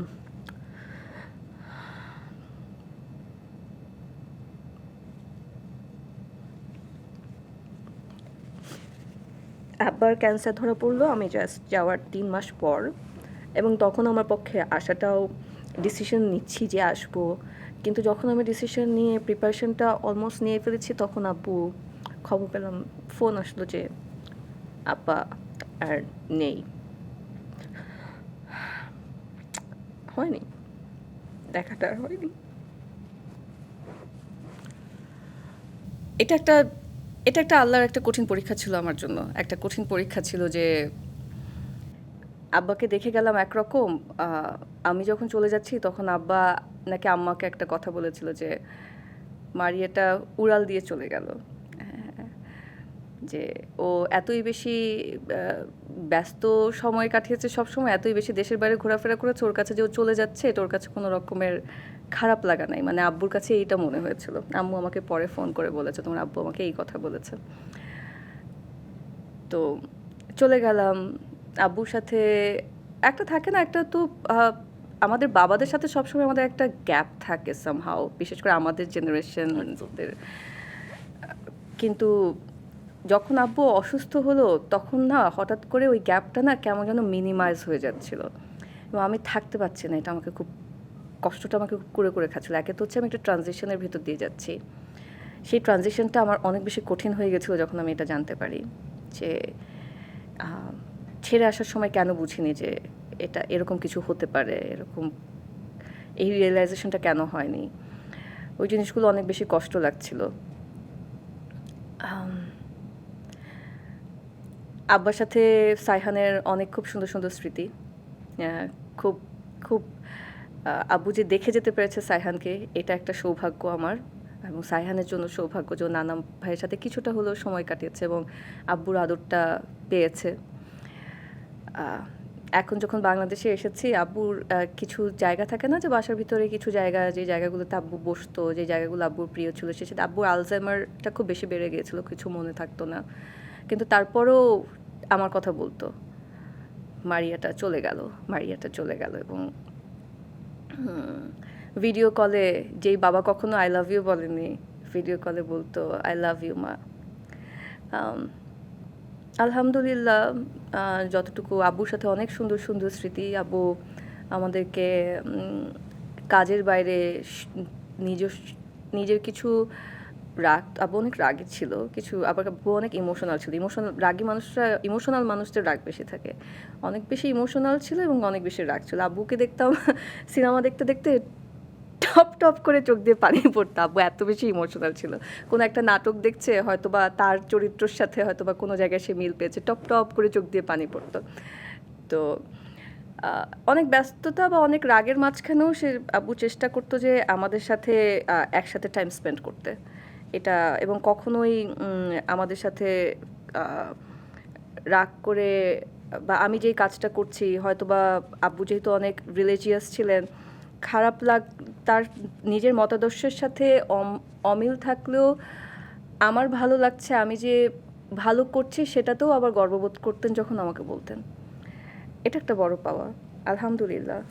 আব্বার ক্যান্সার ধরা পড়লো আমি জাস্ট যাওয়ার 3 মাস পর। এবং তখন আমার পক্ষে আসাটাও, ডিসিশন নিচ্ছি যে আসবো, কিন্তু যখন আমি ডিসিশন নিয়ে প্রিপারেশনটা অলমোস্ট নিয়ে ফেলেছি, তখন আব্বু খবর পেলাম, ফোন আসলো যে আব্বা আর নেই। হয়নি, দেখাটা আর হয়নি। এটা একটা এটা একটা আল্লাহর একটা কঠিন পরীক্ষা ছিল আমার জন্য। একটা কঠিন পরীক্ষা ছিল যে আব্বাকে দেখে গেলাম একরকম, আমি যখন চলে যাচ্ছি তখন আব্বা নাকি আম্মাকে একটা কথা বলেছিল যে মারিয়াটা উড়াল দিয়ে চলে গেল। হ্যাঁ, যে ও এতই বেশি ব্যস্ত সময় কাটিয়েছে, সব সময় এতই বেশি দেশের বাইরে ঘোরাফেরা করেছে, ওর কাছে যে ও চলে যাচ্ছে এটা ওর কাছে কোনো রকমের খারাপ লাগা নাই। মানে আব্বুর কাছে এইটা মনে হয়েছিল। আম্মু আমাকে পরে ফোন করে বলেছে তোমার আব্বু আমাকে এই কথা বলেছে। তো চলে গেলাম আব্বুর সাথে। একটা থাকে না, একটা তো আমাদের বাবাদের সাথে সবসময় আমাদের একটা গ্যাপ থাকে সামহাও, বিশেষ করে আমাদের জেনারেশনদের। কিন্তু যখন আব্বু অসুস্থ হলো তখন না হঠাৎ করে ওই গ্যাপটা না কেমন যেন মিনিমাইজ হয়ে যাচ্ছিল। এবং আমি থাকতে পারছি না। এটা আমাকে খুব কষ্টটা আমাকে খুব করে খাচ্ছিল। একে তো হচ্ছে আমি একটা ট্রানজিশনের ভিতর দিয়ে যাচ্ছি। সেই ট্রানজিশনটা আমার অনেক বেশি কঠিন হয়ে গেছিলো যখন আমি এটা জানতে পারি যে ছেড়ে আসার সময় কেন বুঝিনি যে এটা এরকম কিছু হতে পারে, এরকম এই রিয়েলাইজেশনটা কেন হয়নি। ওই জিনিসগুলো অনেক বেশি কষ্ট লাগছিল। আব্বার সাথে সাইহানের অনেক খুব সুন্দর সুন্দর স্মৃতি। খুব খুব আব্বু যে দেখে যেতে পেরেছে সাইহানকে, এটা একটা সৌভাগ্য আমার, এবং সাইহানের জন্য সৌভাগ্য যে ও নানা ভাইয়ের সাথে কিছুটা হলেও সময় কাটিয়েছে এবং আব্বুর আদরটা পেয়েছে। এখন যখন বাংলাদেশে এসেছি, আব্বুর কিছু জায়গা থাকে না যে বাসার ভিতরে কিছু জায়গা, যে জায়গাগুলোতে আব্বু বসতো, যে জায়গাগুলো আব্বুর প্রিয় ছিল, সে সাথে আব্বুর আলজাইমারটা খুব বেশি বেড়ে গিয়েছিল, কিছু মনে থাকতো না, কিন্তু তারপরও আমার কথা বলতো। মারিয়াটা চলে গেল এবং ভিডিও কলে, যেই বাবা কখনো আই লাভ ইউ বলেনি, ভিডিও কলে বলতো আই লাভ ইউ মা। আলহামদুলিল্লাহ, যতটুকু আব্বুর সাথে অনেক সুন্দর সুন্দর স্মৃতি। আব্বু আমাদেরকে কাজের বাইরে নিজের কিছু রাগ, আব্বু অনেক রাগী ছিল, কিছু আবার আব্বু অনেক ইমোশনাল ছিল। ইমোশনাল মানুষদের রাগ বেশি থাকে, অনেক বেশি ইমোশনাল ছিল এবং অনেক বেশি রাগ ছিল। আব্বুকে দেখতাম সিনেমা দেখতে দেখতে টপ টপ করে চোখ দিয়ে পানি পড়তো। আব্বু এত বেশি ইমোশনাল ছিল, কোনো একটা নাটক দেখছে হয়তোবা তার চরিত্রের সাথে হয়তোবা কোনো জায়গায় সে মিল পেয়েছে, টপ টপ করে চোখ দিয়ে পানি পড়তো। তো অনেক ব্যস্ততা বা অনেক রাগের মাঝখানেও সে আব্বু চেষ্টা করতো যে আমাদের সাথে একসাথে টাইম স্পেন্ড করতে, এটা, এবং কখনোই আমাদের সাথে রাগ করে, বা আমি যেই কাজটা করছি হয়তোবা আব্বু যেহেতু অনেক রিলিজিয়াস ছিলেন, খারাপ তার নিজের মতাদর্শের সাথে অমিল থাকলেও আমার ভালো লাগছে, আমি যে ভালো করছি সেটাতেও আবার গর্ববোধ করতেন যখন আমাকে বলতেন। এটা একটা বড় পাওয়া, আলহামদুলিল্লাহ।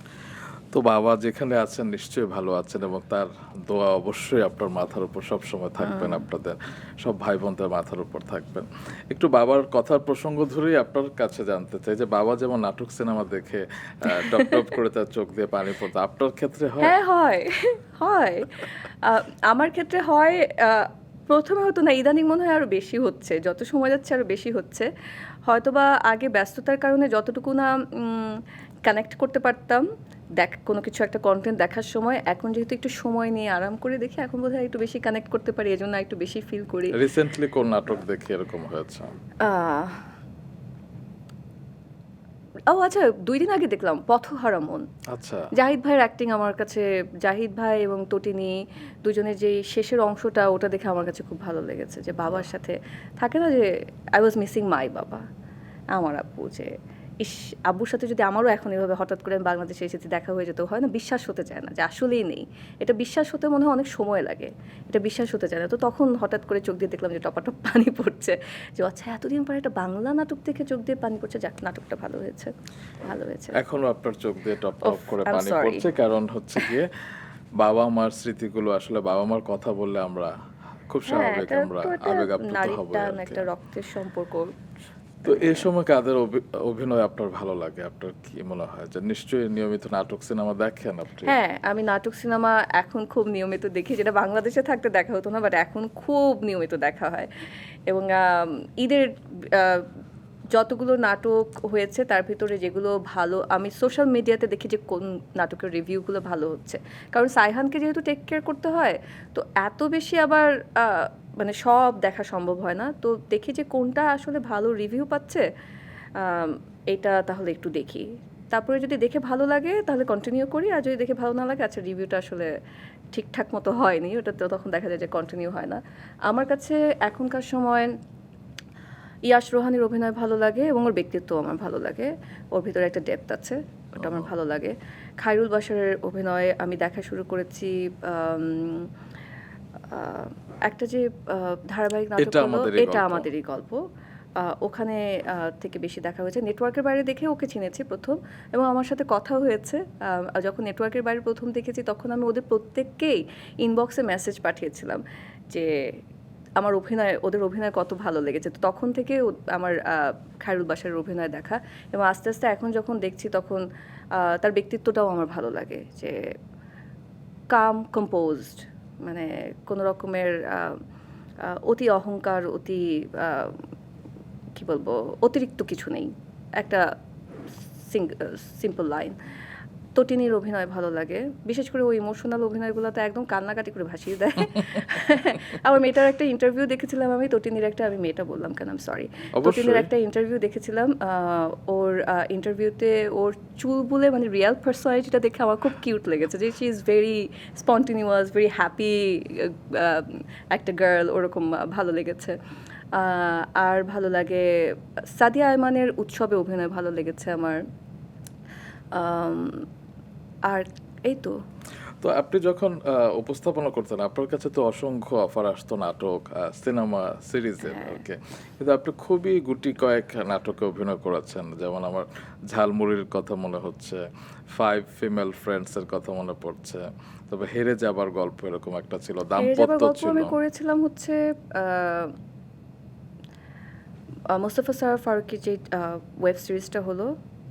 তো বাবা যেখানে আছেন নিশ্চয়ই ভালো আছেন, এবং তার দোয়া অবশ্যই আপনার মাথার উপর সব সময় থাকবেন, আপনাদের সব ভাই বোনদের মাথার উপর থাকবেন। একটু বাবার কথার প্রসঙ্গ ধরেই আপনার কাছে জানতে চাই যে বাবা যেমন নাটক সিনেমা দেখে টপ টপ করে তার চোখ দিয়ে পানি পড়তো, আপনার ক্ষেত্রে হয়? হ্যাঁ, হয়। আমার ক্ষেত্রে হয়। প্রথমে হতো না, ইদানিং মনে হয় আরো বেশি হচ্ছে, যত সময় যাচ্ছে আরো বেশি হচ্ছে। হয়তোবা আগে ব্যস্ততার কারণে যতটুকু না কানেক্ট করতে পারতাম কোনো কিছু একটা কন্টেন্ট দেখার সময়, এখন যেহেতু একটু সময় নিয়ে আরাম করে দেখি, এখন বোধহয় একটু বেশি কানেক্ট করতে পারি, এজন্য একটু বেশি ফিল করি। রিসেন্টলি কোন নাটক দেখে এরকম হয়েছে? আচ্ছা, 2 দিন আগে দেখলাম পথহারা মন। আচ্ছা, জাহিদ ভাইয়ের অ্যাক্টিং আমার কাছে, জাহিদ ভাই এবং তটিনী দুজনের যে শেষের অংশটা, ওটা দেখে আমার কাছে খুব ভালো লেগেছে। যে বাবার সাথে থাকে না যে আই ওয়াজ মিসিং মাই বাবা, আমার আব্বু, যে ইস, আব্বুর সাথে যদি আমারও এখন এভাবে হঠাৎ করে আমি বাংলাদেশে এসেছি দেখা হয়ে যেত, হয় না, বিশ্বাস হতে চায় না যে আসলেই নেই। এটা বিশ্বাস হতে মনে হয় অনেক সময় লাগে, এটা বিশ্বাস হতে চায় না। তো তখন হঠাৎ করে চোখ দিয়ে দেখলাম যে টপাটপ পানি পড়ছে, যে আচ্ছা এতদিন পরে একটা বাংলা নাটক দেখে চোখ দিয়ে পানি পড়ছে, যাক নাটকটা ভালো হয়েছে। এখনো আপনার চোখ দিয়ে টপ টপ করে I'm পানি sorry. পড়ছে, কারণ হচ্ছে গিয়ে বাবা মার স্মৃতিগুলো, আসলে বাবা মার কথা বললে আমরা খুব স্বাভাবিক আমরা আবেগ আপ্লুত হব আর কি। একটা রক্তের সম্পর্ক। তো এই সময় কাদের অভিনয় আপনার ভালো লাগে? আপনার কি মনে হয় যে নিশ্চয়ই নিয়মিত নাটক সিনেমা দেখেন আপনি? হ্যাঁ, আমি নাটক সিনেমা এখন খুব নিয়মিত দেখি, যেটা বাংলাদেশে থাকতে দেখা হতো না, বাট এখন খুব নিয়মিত দেখা হয়। এবং ঈদের যতগুলো নাটক হয়েছে তার ভিতরে যেগুলো ভালো, আমি সোশ্যাল মিডিয়াতে দেখি যে কোন নাটকের রিভিউগুলো ভালো হচ্ছে, কারণ সাইহানকে যেহেতু টেক কেয়ার করতে হয়, তো এত বেশি আবার মানে সব দেখা সম্ভব হয় না। তো দেখি যে কোনটা আসলে ভালো রিভিউ পাচ্ছে, এটা তাহলে একটু দেখি। তারপরে যদি দেখে ভালো লাগে তাহলে কন্টিনিউ করি, আর যদি দেখে ভালো না লাগে, আচ্ছা রিভিউটা আসলে ঠিকঠাক মতো হয়নি, ওটা তো তখন দেখা যায় যে কন্টিনিউ হয় না। আমার কাছে এখনকার সময় ইয়াশ রোহানির অভিনয় ভালো লাগে এবং ওর ব্যক্তিত্ব আমার ভালো লাগে, ওর ভিতরে একটা ডেপথ আছে, ওটা আমার ভালো লাগে। খায়রুল বাশারের অভিনয় আমি দেখা শুরু করেছি একটা যে ধারাবাহিক নাটক হলো এটা আমাদেরই গল্প, ওখানে থেকে বেশি দেখা হয়েছে। নেটওয়ার্কের বাইরে দেখে ওকে চিনেছি প্রথম, এবং আমার সাথে কথা হয়েছে। যখন নেটওয়ার্কের বাইরে প্রথম দেখেছি তখন আমি ওদের প্রত্যেককেই ইনবক্সে মেসেজ পাঠিয়েছিলাম যে আমার ওদের অভিনয় কত ভালো লেগেছে। তো তখন থেকে আমার খায়রুল বাশারের অভিনয় দেখা, এবং আস্তে আস্তে এখন যখন দেখছি তখন তার ব্যক্তিত্বটাও আমার ভালো লাগে, যে কাম কম্পোজড, মানে কোনো রকমের অতি অহংকার, অতি কি বলবো, অতিরিক্ত কিছু নেই, একটা সিম্পল লাইন। তটিনীর অভিনয় ভালো লাগে, বিশেষ করে ওই ইমোশনাল অভিনয়গুলোতে একদম কান্নাকাটি করে ভাসিয়ে দেয়। আমার মেয়েটার একটা ইন্টারভিউ দেখেছিলাম আমি, তটিনীর একটা, আমি মেয়েটা বললাম কেন, আই এম সরি, তটিনীর একটা ইন্টারভিউ দেখেছিলাম। ওর ইন্টারভিউতে ওর চুলগুলো, মানে রিয়েল পার্সোনালিটিটা দেখে আমার খুব কিউট লেগেছে, যে she is very spontaneous, very happy একটা গার্ল, ওরকম ভালো লেগেছে। আর ভালো লাগে সাদিয়া আয়মানের উৎসবে অভিনয় ভালো লেগেছে আমার। আর এই তো। তো আপনি যখন উপস্থাপনা করতেন, আপনার কাছে তো অসংখ্য অফার আসতো নাটক, সিনেমা, সিরিজের, ওকে, কিন্তু আপনি খুবই গুটি কয়েক নাটকে অভিনয় করেছেন, যেমন আমার ঝালমুড়ির কথা মনে হচ্ছে, 5 ফিমেল ফ্রেন্ডসের কথা মনে পড়ছে, তবে হেরে যাবার গল্প এরকম একটা ছিল, দাম্পত্য ছিল। আমি করেছিলাম হচ্ছে মোস্তফা সরোয়ার ফারুকীর যে ওয়েব সিরিজটা হলো,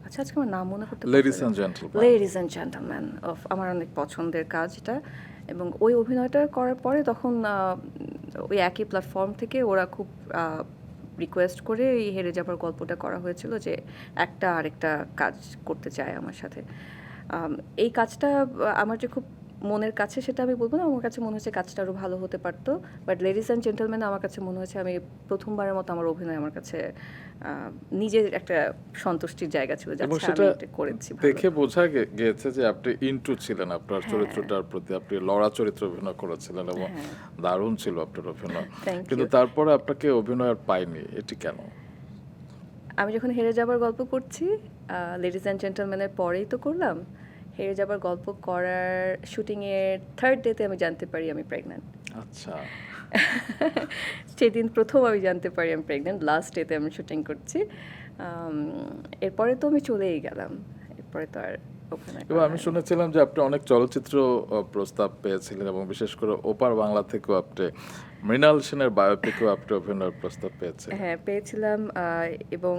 আচ্ছা আজকে আমার নাম মনে করতে, ladies and gentleman. Ladies and gentleman of, আমার অনেক পছন্দের কাজ এটা। এবং ওই অভিনয়টা করার পরে তখন ওই একই প্ল্যাটফর্ম থেকে ওরা খুব রিকোয়েস্ট করে এই হেরে যাবার গল্পটা করা হয়েছিল, যে একটা আরেকটা কাজ করতে চায় আমার সাথে। এই কাজটা আমার যে খুব মনের কাছে সেটা আমি বলবো না, আমার কাছে মনে হচ্ছে কাজটা আরও ভালো হতে পারতো, বাট লেডিস অ্যান্ড জেন্টলম্যান আমার কাছে মনে হচ্ছে আমি প্রথমবারের মতো আমার অভিনয় আমার কাছে নিজের একটা সন্তুষ্টির জায়গা ছিল, এবং যাচ্ছে সেটা আমি এটা করেছি ভালো। দেখে বোঝা গিয়েছে যে আপনি ইন্টু ছিলেন আপনার চরিত্রটার প্রতি, আপনি লড়া চরিত্র অভিনয় করেছিলেন এবং দারুণ ছিল আপনার অভিনয়, Thank কিন্তু you. তারপরে আপনাকে অভিনয় আর পাইনি, এটি কেন? আমি যখন হেরে যাবার গল্প করছি, লেডিস অ্যান্ড জেন্টলম্যানের পরেই তো করলাম, হেরে যাবার গল্প করার শুটিংয়ের 3rd ডেতে আমি জানতে পারি আমি প্রেগন্যান্ট। আচ্ছা, সেদিন প্রথম আমি জানতে পারি আমি প্রেগন্যান্ট, লাস্ট ডেতে আমি শুটিং করছি। এরপরে তো আমি চলেই গেলাম, এরপরে তো আর অভিনয় এবং আমি শুনেছিলাম যে আপনি অনেক চলচ্চিত্র প্রস্তাব পেয়েছিলেন, এবং বিশেষ করে ওপার বাংলা থেকেও আপনি মৃণাল সেনের বায়োপিকেও আপনি অভিনয়ের প্রস্তাব পেয়েছেন। হ্যাঁ পেয়েছিলাম। এবং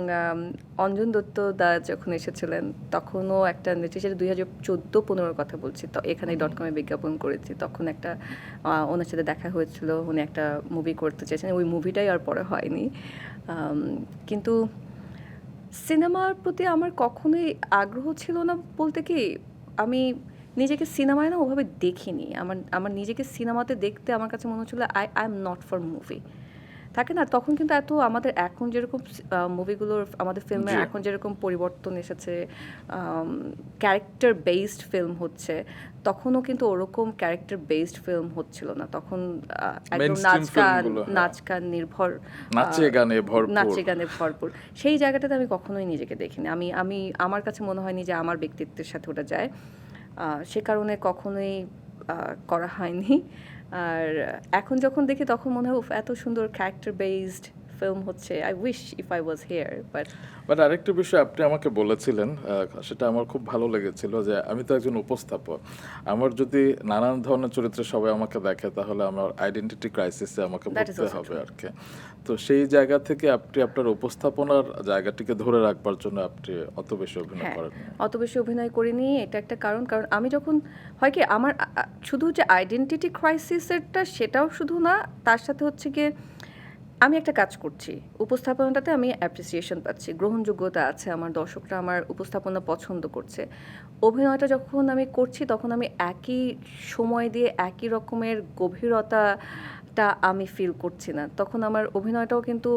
অঞ্জন দত্ত দা যখন এসেছিলেন তখনও একটা সেটা 2014-15 কথা বলছি, তো এখানে .com-এ বিজ্ঞাপন করেছি, তখন একটা ওনার সাথে দেখা হয়েছিল, উনি একটা মুভি করতে চেয়েছেন, ওই মুভিটাই আর পরে হয়নি। কিন্তু সিনেমার প্রতি আমার কখনোই আগ্রহ ছিল না, বলতে কি আমি নিজেকে সিনেমায় না ওভাবে দেখিনি, আমার নিজেকে সিনেমাতে দেখতে আমার কাছে মনে হচ্ছিল I am not for movie, থাকে না তখন। কিন্তু এত আমাদের এখন যেরকম মুভিগুলোর, আমাদের ফিল্মে এখন যেরকম পরিবর্তন এসেছে, ক্যারেক্টার বেসড ফিল্ম হচ্ছে, তখনও কিন্তু ওরকম ক্যারেক্টার বেসড ফিল্ম হচ্ছিল না তখন। একদম নাচ গান নির্ভর, নাচে গানে ভরপুর সেই জায়গাটাতে আমি কখনোই নিজেকে দেখিনি। আমি আমার কাছে মনে হয়নি যে আমার ব্যক্তিত্বের সাথে ওটা যায়, সে কারণে কখনোই করা হয়নি। আর এখন যখন দেখি তখন মনে হয় এত সুন্দর ক্যারেক্টার বেসড ফিল্ম হচ্ছে, I wish if I was here. But আরেকটা বিষয় আপনি আমাকে বলেছিলেন, সেটা আমার খুব ভালো লেগেছিল, যে আমি তো একজন উপস্থাপক, আমার যদি নানান ধরনের চরিত্রে সবাই আমাকে দেখে তাহলে আমার আইডেন্টিটি ক্রাইসিসে আমাকে পড়তে হবে আর কি। তো সেই জায়গা থেকে আপনি আপনার উপস্থাপনার জায়গাটিকে ধরে রাখবার জন্য আপনি অত বেশি অভিনয় করেন। অত বেশি অভিনয় করিনি, এটা একটা কারণ আমি যখন হয় কি আমার শুধু যে আইডেন্টিটি ক্রাইসিসেরটা সেটাও শুধু না, তার সাথে হচ্ছে গিয়ে আমি একটা কাজ করছি, উপস্থাপনাটাতে আমি অ্যাপ্রিসিয়েশন পাচ্ছি, গ্রহণযোগ্যতা আছে, আমার দর্শকরা আমার উপস্থাপনা পছন্দ করছে। অভিনয়টা যখন আমি করছি তখন আমি একই সময় দিয়ে একই রকমের গভীরতাটা আমি ফিল করছি না, তখন আমার অভিনয়টাও কিন্তু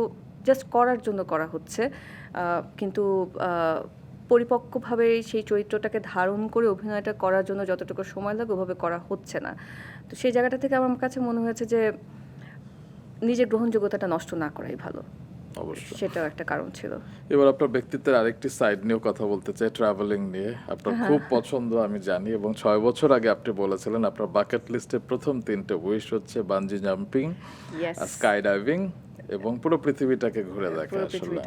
জাস্ট করার জন্য করা হচ্ছে, কিন্তু পরিপক্কভাবে সেই চরিত্রটাকে ধারণ করে অভিনয়টা করার জন্য যতটুকু সময় লাগে ওভাবে করা হচ্ছে না। তো সেই জায়গাটা থেকে আমার কাছে মনে হয়েছে যে নিজের গ্রহণযোগ্যতাটা নষ্ট না করাই ভালো, অবশ্যই সেটাও একটা কারণ ছিল। এবার আপনার ব্যক্তিত্বের আরেকটি সাইড নিয়েও কথা বলতে চাই, ট্রাভেলিং নিয়ে। আপনার খুব পছন্দ আমি জানি, এবং 6 বছর আগে আপনি বলেছিলেন আপনার বাকেট লিস্টে প্রথম 3টে উইশ হচ্ছে বানজি জাম্পিং, স্কাই ডাইভিং এবং পুরো পৃথিবীটাকে ঘুরে দেখা। আসলে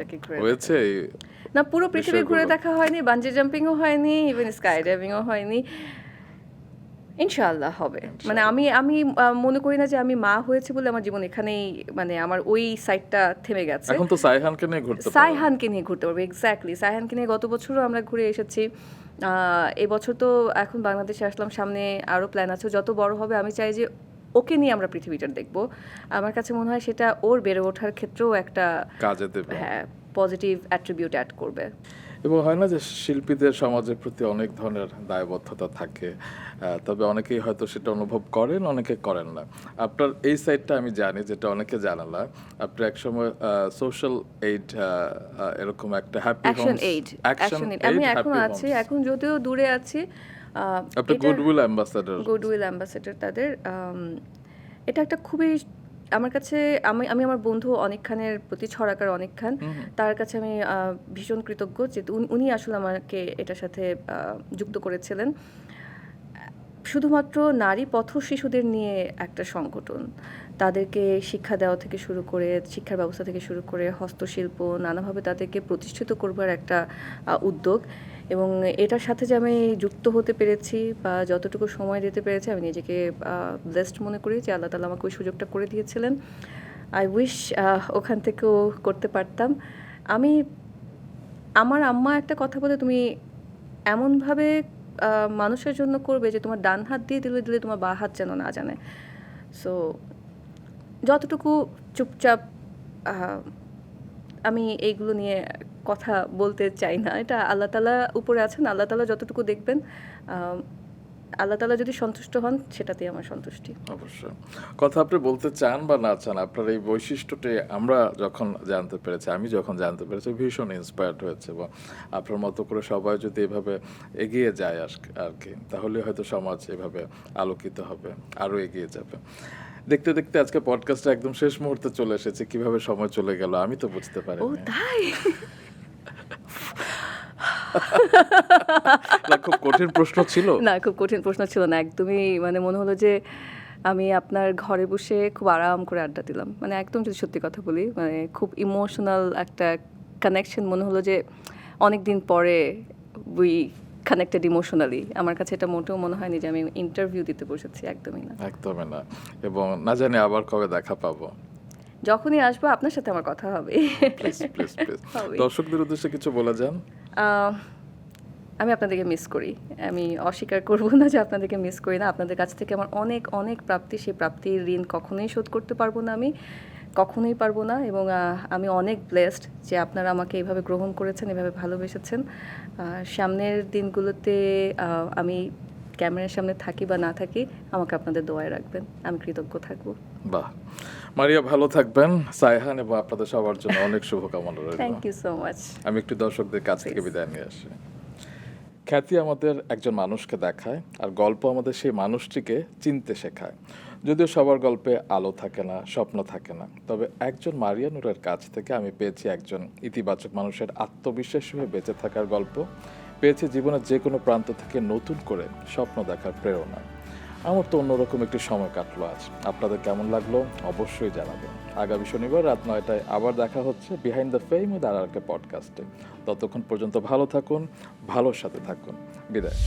হয়েছে না, পুরো পৃথিবী ঘুরে দেখা হয়নি, বানজি জাম্পিংও হয়নি, ইভেন স্কাই ডাইভিংও হয়নি। ইনশাআল্লাহ হবে। মানে আমি আমি মনে করি না যে আমি মা হয়েছি বলে আমার জীবন এখানেই, মানে আমার ওই সাইডটা থেমে গেছে। এখন তো সাইহানকে নিয়ে ঘুরতে পারেন। সাইহানকে নিয়ে ঘুরতে পারবো, এক্স্যাক্টলি। সাইহানকে নিয়ে গত বছরও আমরা ঘুরে এসেছি। এবছর তো এখন বাংলাদেশে আসলাম, সামনে আরও প্ল্যান আছে। যত বড় হবে আমি চাই যে ওকে নিয়ে আমরা পৃথিবীটা দেখব। আমার কাছে মনে হয় সেটা ওর বেড়ে ওঠার ক্ষেত্রেও একটা কাজে দেবে। হ্যাঁ পজিটিভ অ্যাট্রিবিউট অ্যাড করবে। এবং হয় না যে শিল্পীদের সমাজের প্রতি অনেক ধরনের দায়বদ্ধতা থাকে, তবে অনেকেই হয়তো সেটা অনুভব করেন, অনেকে করেন না। আপনার এই সাইডটা আমি জানি, যেটা অনেকে জানে না। আপনি একসময় সোশ্যাল এইড এরকম একটা হ্যাপি অ্যাকশন এইড, আমি এখন আছি, এখন যদিও দূরে আছি। আপনি গুডউইল অ্যাম্বাসাডর। গুডউইল অ্যাম্বাসেডর তাদের। এটা একটা খুবই আমার কাছে, আমি আমার বন্ধু অনেক খানের প্রতি, ছড়াকার অনেক খান, তার কাছে আমি ভীষণ কৃতজ্ঞ যে উনি আসলে আমাকে এটার সাথে যুক্ত করেছিলেন। শুধুমাত্র নারী পথ শিশুদের নিয়ে একটা সংগঠন, তাদেরকে শিক্ষা দেওয়া থেকে শুরু করে, শিক্ষার ব্যবস্থা থেকে শুরু করে হস্তশিল্প, নানাভাবে তাদেরকে প্রতিষ্ঠিত করবার একটা উদ্যোগ। এবং এটার সাথে যে আমি যুক্ত হতে পেরেছি বা যতটুকু সময় দিতে পেরেছি, আমি নিজেকে ব্লেসড মনে করি যে আল্লাহ তাআলা আমাকে ওই সুযোগটা করে দিয়েছিলেন। আই উইশ ওখান থেকেও করতে পারতাম। আমার আম্মা একটা কথা বলে, তুমি এমনভাবে মানুষের জন্য করবে যে তোমার ডান হাত দিয়ে দিলে দিলে তোমার বাঁ হাত যেন না জানে। সো যতটুকু চুপচাপ, আমি এইগুলো নিয়ে কথা বলতে চাই না। এটা আল্লাহ তাআলা উপরে আছেন, আল্লাহ তাআলা যতটুকু দেখবেন, আল্লাহ তাআলা যদি সন্তুষ্ট হন সেটাতেই আমার সন্তুষ্টি। অবশ্যই। কথা আপনি বলতে চান বা না চান, আপনার এই বৈশিষ্ট্যটি আমরা যখন জানতে পেরেছি, আমি যখন জানতে পেরেছি, ভীষণ ইন্সপায়ার্ড হয়েছে। এবং আপনার মতো করে সবাই যদি এভাবে এগিয়ে যায় আর কি, তাহলে হয়তো সমাজ এভাবে আলোকিত হবে, আরও এগিয়ে যাবে। দেখতে দেখতে আজকে পডকাস্টটা একদম শেষ মুহূর্তে চলে এসেছে। কিভাবে সময় চলে গেল আমি তো বুঝতে ও পারিনি। তাই? না, খুব কঠিন প্রশ্ন ছিল। না, খুব কঠিন প্রশ্ন ছিল না একদমই। মানে মনে হলো যে আমি আপনার ঘরে বসে খুব আরাম করে আড্ডা দিলাম। মানে একদম যদি সত্যি কথা বলি, মানে খুব ইমোশনাল একটা কানেকশন মনে হলো যে অনেক দিন পরে উই কানেক্টেড ইমোশনালি। আমার কাছে এটা মোটেও মনে হয়নি যে আমি ইন্টারভিউ দিতে বসেছি, একদমই না। একদমই না। এবং না জানি আবার কবে দেখা পাবো। যখনই আসবো আপনার সাথে আমার কথা হবে। Please please please. হবে। দর্শকদের উদ্দেশ্যে কিছু বলে যান। আহ, আমি আপনাদেরকে মিস করি। আমি অস্বীকার করব না যে আপনাদেরকে মিস করি না। আপনাদের কাছ থেকে আমার অনেক অনেক প্রাপ্তি, সেই প্রাপ্তির ঋণ কখনোই শোধ করতে পারবো না, আমি কখনোই পারবো না। এবং আমি অনেক ব্লেসড যে আপনারা আমাকে এইভাবে গ্রহণ করেছেন, এভাবে ভালোবেসেছেন। সামনের দিনগুলোতে আমি ক্যামেরার সামনে থাকি বা না থাকি, আমাকে আপনাদের দোয়ায় রাখবেন, আমি কৃতজ্ঞ থাকবো। বাহ, মারিয়া ভালো থাকবেন। সাইহান এবং আপনাদের সবার জন্য অনেক শুভকামনা রইল। Thank you so much. আমি একটু দর্শকদের কাছ থেকে বিদায় নিয়ে আসি। খ্যাতি আমাদের একজন মানুষকে দেখায়, আর গল্প আমাদের সেই মানুষটিকে চিনতে শেখায়। যদিও সবার গল্পে আলো থাকে না, স্বপ্ন থাকে না, তবে একজন মারিয়া নূরের কাছ থেকে আমি পেয়েছি একজন ইতিবাচক মানুষের আত্মবিশ্বাসী হয়ে বেঁচে থাকার গল্প, পেয়েছি জীবনের যে কোনো প্রান্ত থেকে নতুন করে স্বপ্ন দেখার প্রেরণা। আমার তো অন্যরকম একটি সময় কাটলো আজ। আপনাদের কেমন লাগলো অবশ্যই জানাবেন। আগামী শনিবার রাত 9টায় আবার দেখা হচ্ছে behind the fame with RRK পডকাস্টে। ততক্ষণ পর্যন্ত ভালো থাকুন, ভালোর সাথে থাকুন। বিদায়।